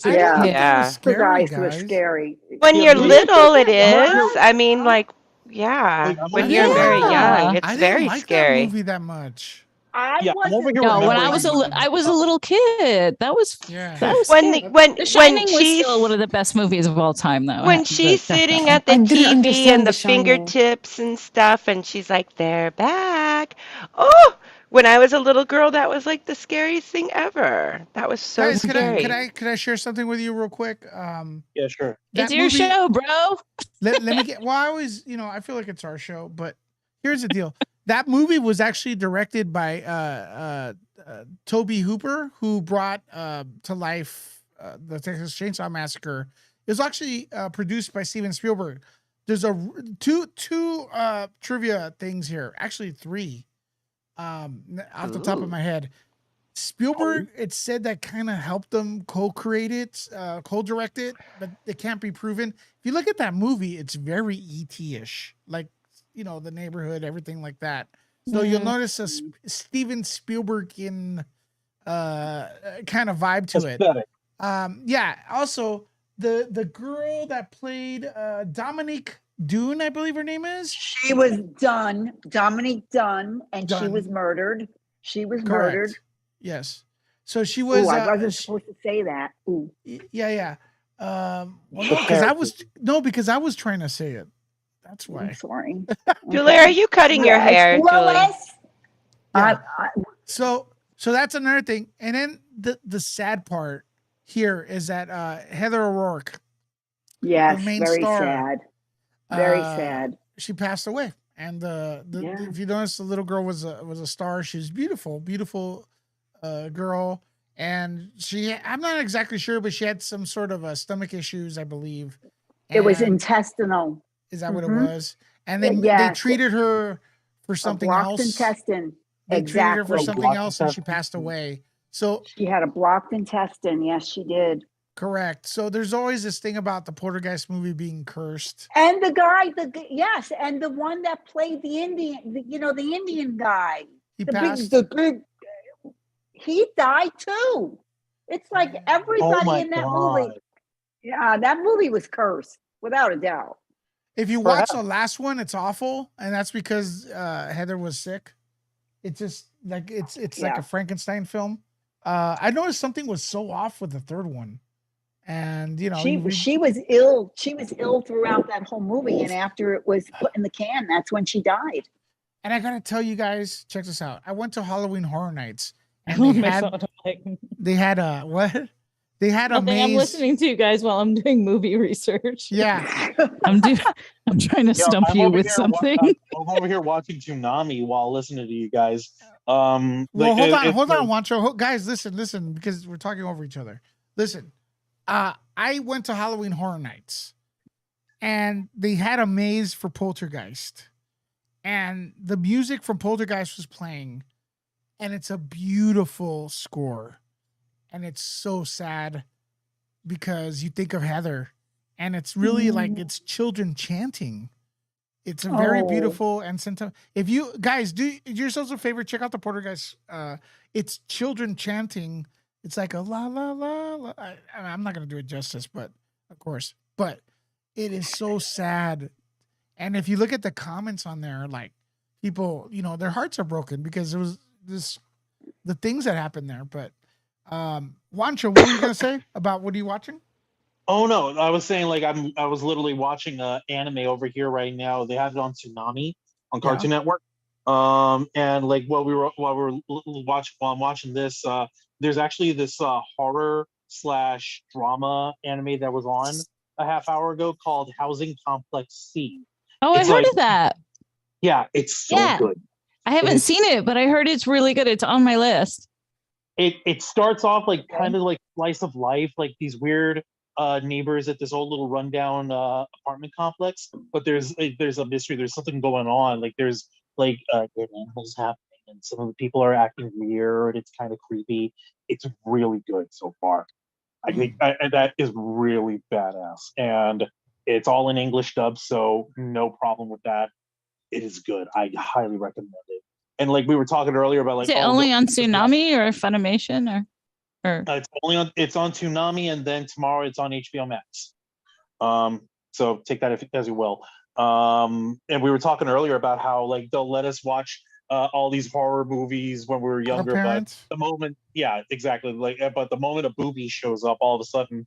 Speaker 5: Poltergeist was scary.
Speaker 8: When you're little, it is. I mean, like, yeah. When you're very young, it's very scary.
Speaker 1: That movie that much.
Speaker 4: When I was a little kid. That was
Speaker 8: when
Speaker 4: The Shining was still one of the best movies of all time, though.
Speaker 8: When she's sitting at the TV and the fingertips and stuff, and she's like, "They're back." Oh, when I was a little girl, that was like the scariest thing ever. That was so scary.
Speaker 1: Could I share something with you real quick?
Speaker 7: Yeah, sure.
Speaker 4: It's your show, bro.
Speaker 1: let me get. Well, I always, I feel like it's our show, but here's the deal. That movie was actually directed by Toby Hooper, who brought to life the Texas Chainsaw Massacre. It was actually produced by Steven Spielberg. There's two trivia things here, actually 3, off the top of my head. Spielberg, it said that kind of helped them co-create it, co-direct it, but it can't be proven. If you look at that movie, it's very E.T.-ish, like, the neighborhood, everything like that. So you'll notice a Steven Spielberg in kind of vibe to it. Yeah. Also, the girl that played Dominique Dune, I believe her name is.
Speaker 5: She was Dominique Dunn, and she was murdered. She was murdered.
Speaker 1: Yes. So she was.
Speaker 5: I wasn't supposed to say that. Ooh.
Speaker 1: Yeah. Because I was trying to say it. That's why.
Speaker 5: I'm sorry.
Speaker 8: Julie, are you cutting your hair, Julie?
Speaker 1: Yeah. So that's another thing. And then the sad part here is that Heather O'Rourke,
Speaker 5: yes,
Speaker 1: the main
Speaker 5: very
Speaker 1: star,
Speaker 5: sad. Very sad.
Speaker 1: She passed away. And if you notice, the little girl was a star. She was beautiful girl. And I'm not exactly sure, but she had some sort of stomach issues, I believe.
Speaker 5: It was intestinal.
Speaker 1: Is that what it was? And then they treated her for something else.
Speaker 5: Intestine.
Speaker 1: They treated her for something else, and she passed away. So
Speaker 5: she had a blocked intestine. Yes, she did.
Speaker 1: Correct. So there's always this thing about the Poltergeist movie being cursed.
Speaker 5: And the guy, and the one that played the Indian, the Indian guy.
Speaker 1: He passed.
Speaker 5: He died too. It's like everybody in that movie. Yeah, that movie was cursed, without a doubt.
Speaker 1: If you watch the last one, it's awful, and that's because Heather was sick. It's just like it's like a Frankenstein film. I noticed something was so off with the third one, and
Speaker 5: she was ill. She was ill throughout that whole movie, and after it was put in the can, that's when she died.
Speaker 1: And I gotta tell you guys, check this out. I went to Halloween Horror Nights, and they had a what? They had a maze.
Speaker 4: I'm listening to you guys while I'm doing movie research.
Speaker 1: Yeah.
Speaker 4: I'm trying to stump you with something.
Speaker 7: I'm over here watching Tsunami while listening to you guys.
Speaker 1: Hold on, Wancho. Guys, listen, because we're talking over each other. Listen, I went to Halloween Horror Nights, and they had a maze for Poltergeist, and the music from Poltergeist was playing, and it's a beautiful score. And it's so sad because you think of Heather, and it's really like it's children chanting. It's a very beautiful and sentimental. If you guys do yourselves a favor, check out the Poltergeist. It's children chanting. It's like a la la la la. I'm not gonna do it justice, but of course. But it is so sad. And if you look at the comments on there, like people, their hearts are broken because it was the things that happened there. But Juancho, what were you gonna say about what are you watching?
Speaker 7: Oh no, I was saying like I was literally watching anime over here right now. They have it on Toonami on Cartoon Network. And like while I'm watching this, there's actually this horror / drama anime that was on a half hour ago called Housing Complex C.
Speaker 4: Oh, I heard of that.
Speaker 7: Yeah, it's so good.
Speaker 4: I haven't seen it, but I heard it's really good. It's on my list.
Speaker 7: It starts off like kind of like slice of life, like these weird neighbors at this old little rundown apartment complex. But there's a mystery. There's something going on. Like there's like dead animals happening, and some of the people are acting weird. It's kind of creepy. It's really good so far. I think that is really badass, and it's all in English dub, so no problem with that. It is good. I highly recommend it. And like we were talking earlier about, like,
Speaker 4: is it only on Tsunami or Funimation or?
Speaker 7: It's on Toonami, and then tomorrow it's on HBO Max. So take that as you will. And we were talking earlier about how like they'll let us watch all these horror movies when we were younger, but the moment, yeah, exactly. Like, but the moment a booby shows up, all of a sudden,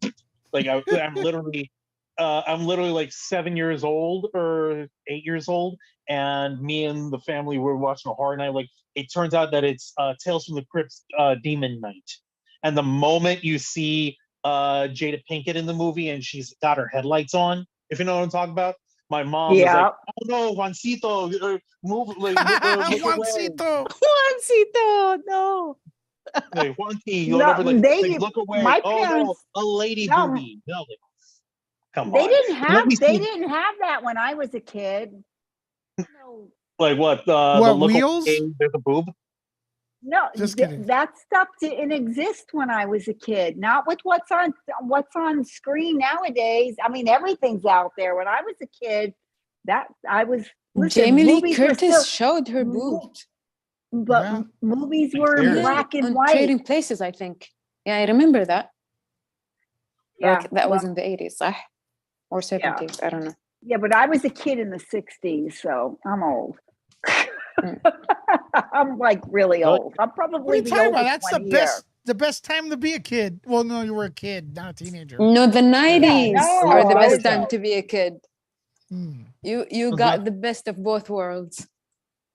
Speaker 7: like I'm literally like 7 years old or 8 years old, and me and the family were watching a horror night. Like, it turns out that it's Tales from the Crypt's Demon Night, and the moment you see Jada Pinkett in the movie and she's got her headlights on, if you know what I'm talking about. My mom was like, "Oh no, Juancito, move!" Like,
Speaker 1: Juancito,
Speaker 4: Juancito, no.
Speaker 7: Like, Juanti, whatever. Like, look away.
Speaker 5: My
Speaker 7: oh
Speaker 5: parents,
Speaker 7: no, a lady booby. No, come
Speaker 5: they
Speaker 7: on.
Speaker 5: didn't have that when I was a kid. No.
Speaker 7: Like what? The look
Speaker 1: wheels?
Speaker 7: Away, there's a boob.
Speaker 5: No,
Speaker 1: just kidding.
Speaker 5: That stuff didn't exist when I was a kid. Not with what's on screen nowadays. I mean, everything's out there. When I was a kid,
Speaker 10: Jamie Lee Curtis showed her boobs,
Speaker 5: but movies were in black and white.
Speaker 10: Trading Places, I think. Yeah, I remember that.
Speaker 5: Yeah,
Speaker 10: like, that was in the 80s, or 70s. Yeah. I don't know.
Speaker 5: Yeah, but I was a kid in the 60s, so I'm old. I'm like really old. I'm probably the oldest.
Speaker 1: That's the best time to be a kid. Well, no, you were a kid, not a teenager.
Speaker 10: No, the 90s are the best time to be a kid. You got the best of both worlds.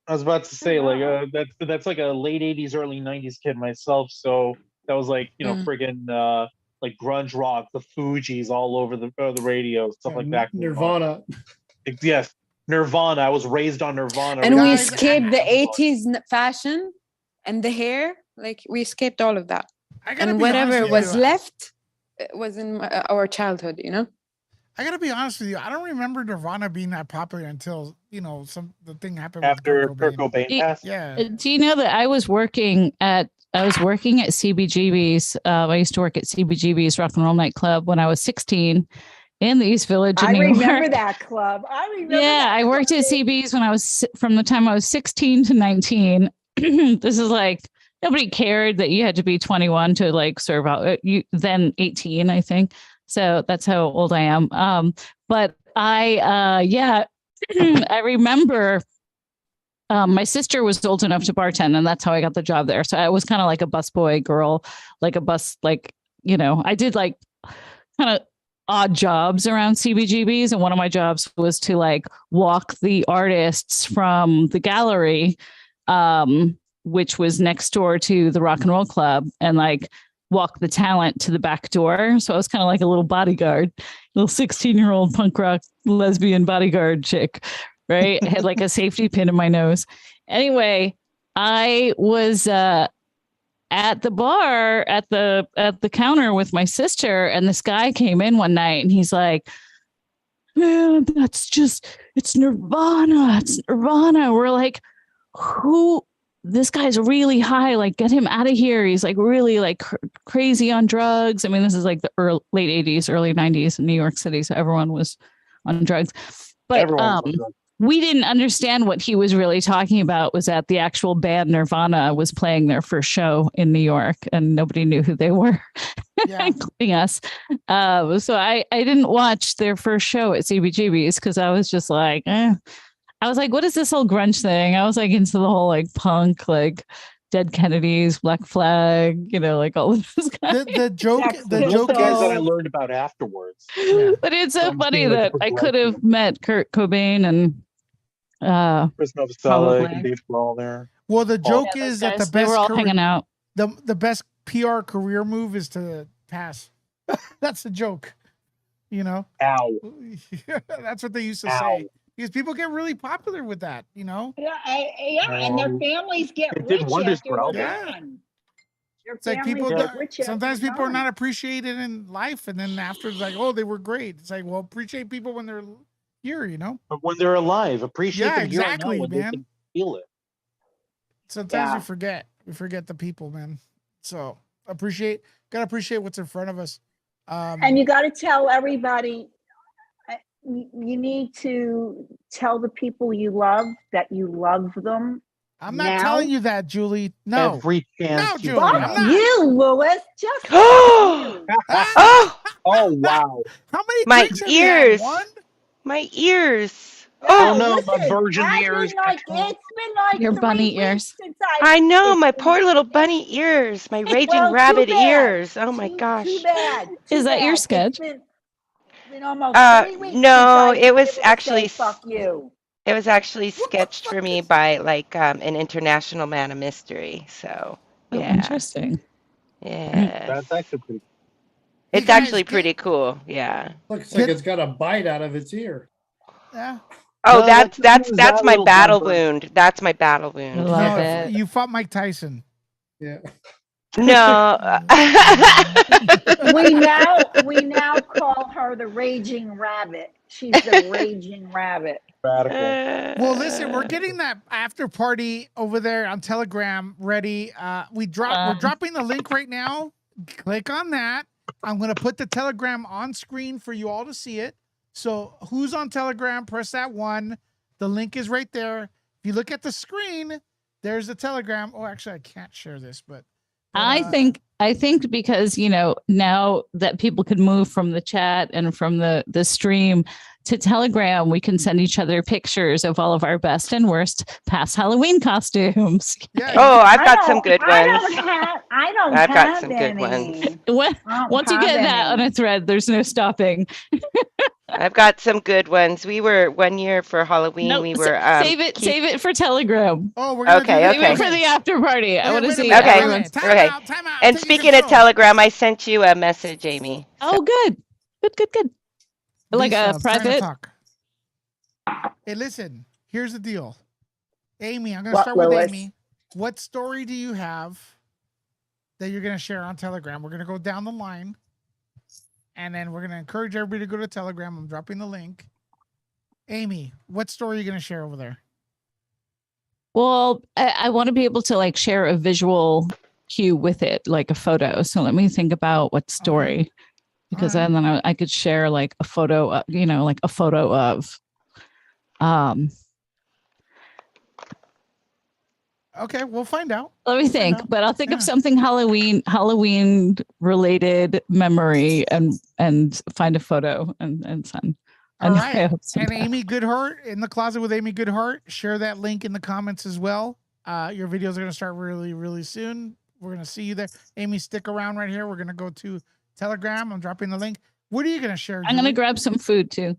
Speaker 7: I was about to say, like, that's like a late 80s, early 90s kid myself. So that was like, friggin' like grunge rock, the Fugees all over the radio, stuff like that.
Speaker 6: Nirvana.
Speaker 7: Yes. Nirvana. I was raised on Nirvana.
Speaker 10: And we escaped the 80s fashion and the hair. Like, we escaped all of that. And whatever was left was in our childhood,
Speaker 1: I gotta be honest with you. I don't remember Nirvana being that popular until the thing happened
Speaker 7: after Kurt Cobain passed.
Speaker 1: Yeah.
Speaker 4: Do you know that I was working at CBGB's. I used to work at CBGB's Rock and Roll Nightclub when I was 16. In the East Village in New York.
Speaker 5: I remember that club.
Speaker 4: I worked at CB's when I was from the time I was 16 to 19. This is like nobody cared that you had to be 21 to like serve out. You then 18, I think. So that's how old I am. But I I remember my sister was old enough to bartend, and that's how I got the job there. So I was kind of like a busboy girl, like a bus, like I did like kind of odd jobs around CBGBs, and one of my jobs was to like walk the artists from the gallery, which was next door to the Rock and Roll Club, and like walk the talent to the back door. So I was kind of like a little bodyguard, little 16-year-old punk rock lesbian bodyguard chick, right? I had like a safety pin in my nose. Anyway, I was at the bar at the counter with my sister, and this guy came in one night and he's like, "Man, it's Nirvana. It's Nirvana." We're like, "Who? This guy's really high. Like, get him out of here. He's like really like crazy on drugs." I mean, this is like the late 80s, early 90s in New York City, so everyone was on drugs. But we didn't understand what he was really talking about was that the actual band Nirvana was playing their first show in New York and nobody knew who they were, including us. So I didn't watch their first show at CBGB's because I was just like, I was like, what is this whole grunge thing? I was like into the whole like punk, like Dead Kennedys, Black Flag, like all of this.
Speaker 1: The joke
Speaker 7: guys that I learned about afterwards.
Speaker 1: Yeah.
Speaker 4: But it's so funny that I could have met Kurt Cobain and
Speaker 7: Chris Novoselic and Dave Grohl there.
Speaker 1: Well, the joke is that the
Speaker 4: they
Speaker 1: best
Speaker 4: were all hanging out.
Speaker 1: The best PR career move is to pass. That's the joke.
Speaker 7: Ow.
Speaker 1: That's what they used to say. Because people get really popular with that,
Speaker 5: Yeah, and their families get rich after they're done.
Speaker 1: It's like sometimes people are not appreciated in life, and then after it's like, oh, they were great. It's like, well, appreciate people when they're here,
Speaker 7: But when they're alive, appreciate them
Speaker 1: exactly,
Speaker 7: when
Speaker 1: man.
Speaker 7: they can feel it.
Speaker 1: Sometimes we forget. We forget the people, man. So gotta appreciate what's in front of us.
Speaker 5: And you got to tell everybody. You need to tell the people you love that you love them.
Speaker 1: I'm not telling you that, Julie. No.
Speaker 7: Every chance.
Speaker 1: No, Julie.
Speaker 5: Fuck you, Louis. Just
Speaker 8: Oh,
Speaker 7: oh wow.
Speaker 1: How many
Speaker 8: my
Speaker 1: drinks have you
Speaker 8: ears.
Speaker 1: had? One?
Speaker 8: My ears.
Speaker 7: Oh no,
Speaker 5: listen,
Speaker 7: my virgin ears.
Speaker 5: It's been like
Speaker 4: Your
Speaker 5: 3
Speaker 4: bunny
Speaker 5: weeks
Speaker 4: ears.
Speaker 5: since
Speaker 8: I know, my poor little bunny ears, my raging
Speaker 5: Well, too
Speaker 8: rabbit
Speaker 5: bad.
Speaker 8: ears. Oh my
Speaker 5: Too
Speaker 8: gosh.
Speaker 5: bad.
Speaker 4: Is that your
Speaker 5: It's
Speaker 4: sketch?
Speaker 5: been almost 3 weeks.
Speaker 8: No,
Speaker 5: since
Speaker 8: it
Speaker 5: I've
Speaker 8: was
Speaker 5: been able to
Speaker 8: actually
Speaker 5: say, fuck you.
Speaker 8: It was actually sketched for me by like an international man of mystery. So
Speaker 4: Oh,
Speaker 8: yeah,
Speaker 4: interesting.
Speaker 8: yeah,
Speaker 7: That's actually pretty.
Speaker 8: it's actually pretty cool. Yeah.
Speaker 6: Looks like it's got a bite out of its ear.
Speaker 1: Yeah.
Speaker 8: Oh,
Speaker 7: No,
Speaker 8: that's
Speaker 7: that
Speaker 8: my
Speaker 7: little
Speaker 8: battle
Speaker 7: sunburn.
Speaker 8: wound. That's my battle wound.
Speaker 4: Love
Speaker 1: No,
Speaker 4: it.
Speaker 1: you fought Mike Tyson.
Speaker 6: Yeah.
Speaker 8: No.
Speaker 5: We now call her the Raging Rabbit. She's the Raging Rabbit.
Speaker 7: Radical.
Speaker 1: Well, listen, we're getting that after party over there on Telegram ready. We're dropping the link right now. Click on that. I'm going to put the Telegram on screen for you all to see it. So who's on Telegram, press that one. The link is right there. If you look at the screen, there's the Telegram. Oh, actually, I can't share this, but
Speaker 4: I think because now that people can move from the chat and from the stream to Telegram, we can send each other pictures of all of our best and worst past Halloween costumes.
Speaker 1: Yeah.
Speaker 8: Oh, I've got some good ones.
Speaker 5: I've
Speaker 8: got some good ones.
Speaker 4: Once you get that on a thread, there's no stopping.
Speaker 8: I've got some good ones. We were one year for Halloween.
Speaker 4: No,
Speaker 8: we were
Speaker 4: save it for Telegram.
Speaker 1: Oh, we're gonna
Speaker 8: Okay.
Speaker 4: Save it for the after party. I want to see.
Speaker 8: Okay.
Speaker 4: everyone's-
Speaker 8: Okay.
Speaker 1: Time out.
Speaker 8: And
Speaker 1: Take
Speaker 8: speaking of
Speaker 1: control.
Speaker 8: Telegram, I sent you a message, Amy.
Speaker 4: Oh, good. Like
Speaker 1: Lisa,
Speaker 4: a
Speaker 1: I'm trying to
Speaker 4: private.
Speaker 1: talk. Hey, listen. Here's the deal, Amy. I'm gonna
Speaker 5: What,
Speaker 1: start with
Speaker 5: Lois?
Speaker 1: Amy. What story do you have that you're gonna share on Telegram? We're gonna go down the line, and then we're gonna encourage everybody to go to Telegram. I'm dropping the link. Amy, what story are you gonna share over there?
Speaker 4: Well, I want to be able to like share a visual cue with it, like a photo. So let me think about what story, because then I could share like a photo, like a photo of.
Speaker 1: Okay, we'll find out.
Speaker 4: Let me think, but I'll think of something Halloween related memory and find a photo and send.
Speaker 1: All right. And Amy Goodhart, in the closet with Amy Goodhart, share that link in the comments as well. Your videos are going to start really, really soon. We're going to see you there. Amy, stick around right here. We're going to go to Telegram. I'm dropping the link. What are you going to share?
Speaker 4: I'm going to grab some food too.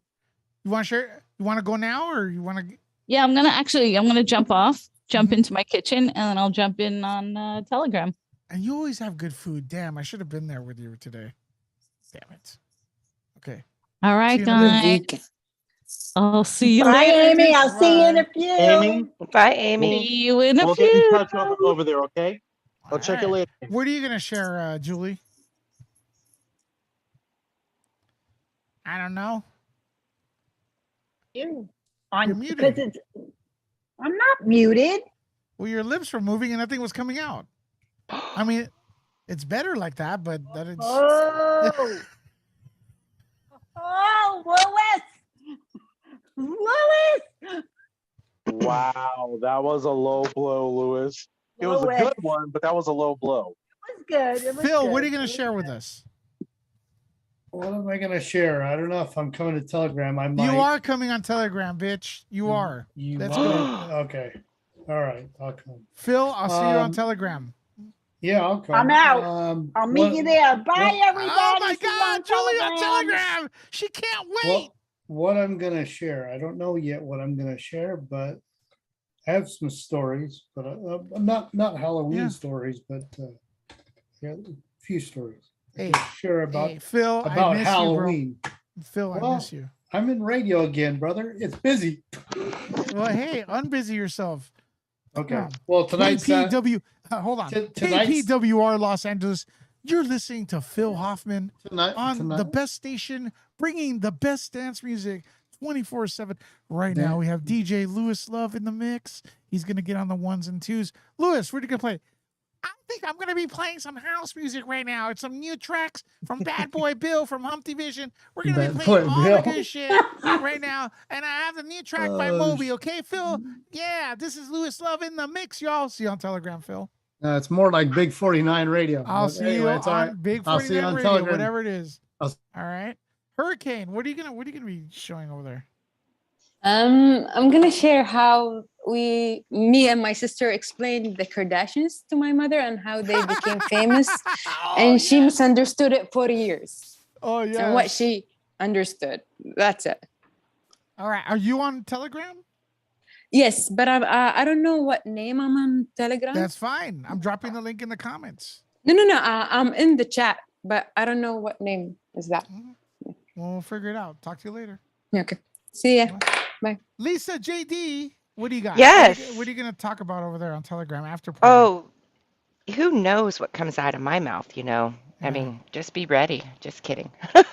Speaker 1: You want to share? You want to go now or you want to?
Speaker 4: Yeah, I'm going to jump into my kitchen, and then I'll jump in on Telegram.
Speaker 1: And you always have good food. Damn, I should have been there with you today. Damn it. Okay.
Speaker 4: All right, guys. I'll see you
Speaker 5: Bye,
Speaker 4: later.
Speaker 5: Amy. I'll see you in a few.
Speaker 7: Amy.
Speaker 8: Bye, Amy.
Speaker 4: See you in a
Speaker 7: We'll
Speaker 4: few.
Speaker 7: get in touch over there, okay? I'll check you later.
Speaker 1: What are you going to share, Julie? I don't know.
Speaker 5: You're
Speaker 1: muted.
Speaker 5: Because I'm not muted.
Speaker 1: Well, your lips were moving and nothing was coming out. I mean, it's better like that, but that it's.
Speaker 5: Oh, Louis. Lois.
Speaker 7: Wow, that was a low blow, Lewis. It was a good one, but that was a low blow.
Speaker 5: It was good. It was
Speaker 1: Phil,
Speaker 5: good.
Speaker 1: what are you going to share with us?
Speaker 6: What am I going to share? I don't know if I'm coming to Telegram. I might.
Speaker 1: You are coming on Telegram, bitch. You are. Let's go.
Speaker 6: Okay. All right. I'll come.
Speaker 1: Phil, I'll see you on Telegram.
Speaker 6: Yeah, I'll come.
Speaker 5: I'm out. I'll meet you there. Bye, everybody.
Speaker 1: Oh my God, Julie on Telegram. She can't wait.
Speaker 6: What I'm going to share. I don't know yet what I'm going to share, but I have some stories, but not Halloween stories, but a few stories.
Speaker 1: Hey,
Speaker 6: share about
Speaker 1: Phil,
Speaker 6: about
Speaker 1: I miss
Speaker 6: Halloween.
Speaker 1: You, Phil, I miss you.
Speaker 6: I'm in radio again, brother. It's busy.
Speaker 1: Well, hey, unbusy yourself.
Speaker 6: Okay. Well, tonight's
Speaker 1: KPW. Hold on. KPWR Los Angeles. You're listening to Phil Hoffman on the best station, bringing the best dance music 24/7. Right now, we have DJ Lewis Love in the mix. He's gonna get on the ones and twos. Lewis, what are you gonna play? I think I'm going to be playing some house music right now. It's some new tracks from Bad Boy Bill from Humpty Vision. We're going to be playing all the good shit right now. And I have the new track by Moby. Okay, Phil? Yeah, this is Lewis Love in the mix, y'all. See you on Telegram, Phil.
Speaker 6: It's more like Big 49 radio.
Speaker 1: I'll see you on Big 49 radio, Telegram. Whatever it is. All right. Hurricane, what are you gonna be showing over there?
Speaker 10: I'm gonna share how me and my sister explained the Kardashians to my mother and how they became famous, and she misunderstood it for years.
Speaker 1: Oh yeah.
Speaker 10: And what she understood. That's it.
Speaker 1: All right. Are you on Telegram?
Speaker 10: Yes, but I don't know what name I'm on Telegram.
Speaker 1: That's fine. I'm dropping the link in the comments.
Speaker 10: No. I'm in the chat, but I don't know what name is that.
Speaker 1: We'll figure it out. Talk to you later.
Speaker 10: Okay. See ya. Bye.
Speaker 1: Lisa JD, what do you got?
Speaker 8: Yes.
Speaker 1: What are you going to talk about over there on Telegram after?
Speaker 8: Oh, who knows what comes out of my mouth, I mean, just be ready. Just kidding.
Speaker 1: Oh,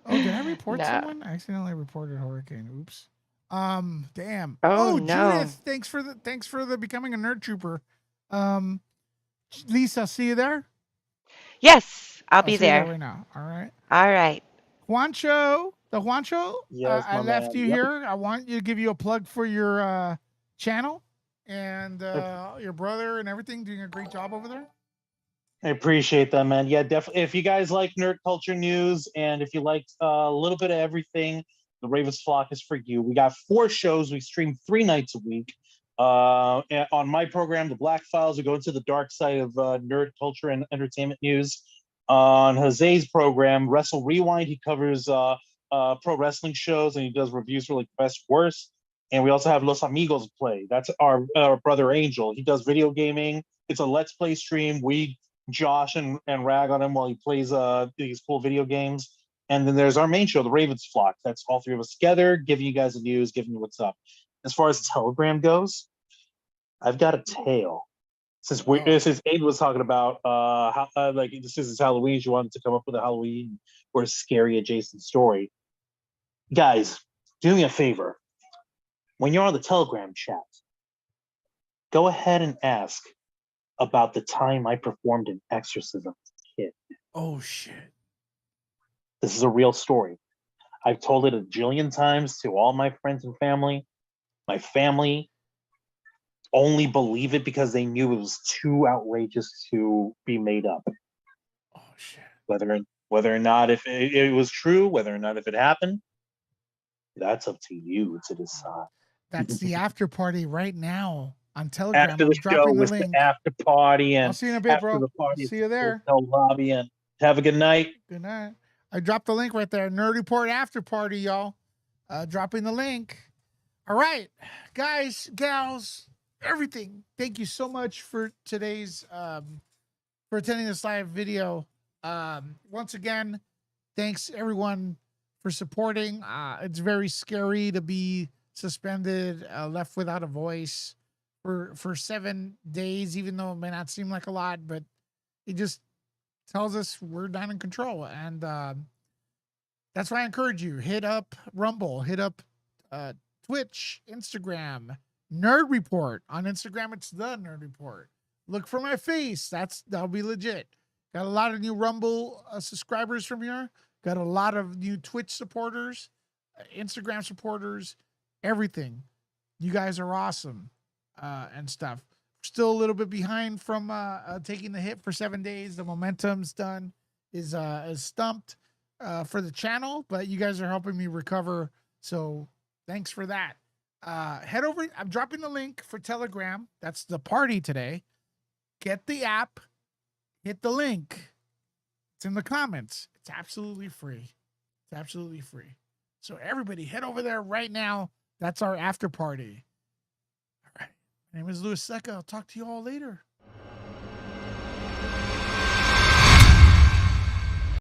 Speaker 1: did I report someone? I accidentally reported Hurricane. Oops. Damn.
Speaker 8: Oh no.
Speaker 1: Judith, thanks for the becoming a nerd trooper. Lisa, see you there?
Speaker 8: Yes, I'll be there
Speaker 1: right now. All right.
Speaker 8: All right.
Speaker 1: Juancho, yes, I left you here. I want you to give you a plug for your channel and your brother and everything, doing a great job over there.
Speaker 7: I appreciate that, man. Yeah, definitely. If you guys like nerd culture news and if you like a little bit of everything, the Ravens Flock is for you. We got 4 shows. We stream 3 nights a week. On my program, The Black Files, we go into the dark side of nerd culture and entertainment news. On Jose's program, Wrestle Rewind, he covers pro wrestling shows and he does reviews for like best worst. And we also have Los Amigos Play. That's our brother Angel. He does video gaming. It's a let's play stream. We Josh and rag on him while he plays these cool video games. And then there's our main show, The Ravens Flock. That's all 3 of us together, giving you guys the news, giving you what's up. As far as Telegram goes, I've got a tale. Since Abe was talking about how like this is Halloween, she wanted to come up with a Halloween or a scary adjacent story. Guys, do me a favor. When you're on the Telegram chat, go ahead and ask about the time I performed an exorcism as a kid.
Speaker 1: Oh shit.
Speaker 7: This is a real story. I've told it a jillion times to all my friends and family. My family only believe it because they knew it was too outrageous to be made up.
Speaker 1: Oh shit.
Speaker 7: Whether or not if it was true, whether or not if it happened, that's up to you to decide.
Speaker 1: That's the after party right now on Telegram.
Speaker 7: After the show was the after party, and
Speaker 1: I'll see you in a bit,
Speaker 7: after
Speaker 1: bro.
Speaker 7: the party,
Speaker 1: See you there.
Speaker 7: Lobby, and have a good night.
Speaker 1: Good night. I dropped the link right there. Nerd Report after party, y'all. Dropping the link. All right, guys, gals, everything. Thank you so much for today's for attending this live video. Once again, thanks everyone for supporting. It's very scary to be suspended, left without a voice for 7 days, even though it may not seem like a lot, but it just tells us we're not in control. And that's why I encourage you, hit up Rumble, hit up Twitch, Instagram, Nerd Report. On Instagram, it's the Nerd Report. Look for my face. That'll be legit. Got a lot of new Rumble subscribers from here. Got a lot of new Twitch supporters. Instagram supporters, everything. You guys are awesome and stuff. Still a little bit behind from taking the hit for 7 days. The momentum's done, is stumped for the channel, but you guys are helping me recover. So thanks for that. Head over. I'm dropping the link for Telegram. That's the party today. Get the app. Hit the link. It's in the comments. It's absolutely free. It's absolutely free. So everybody head over there right now. That's our after party. All right. My name is Louis Seca. I'll talk to you all later.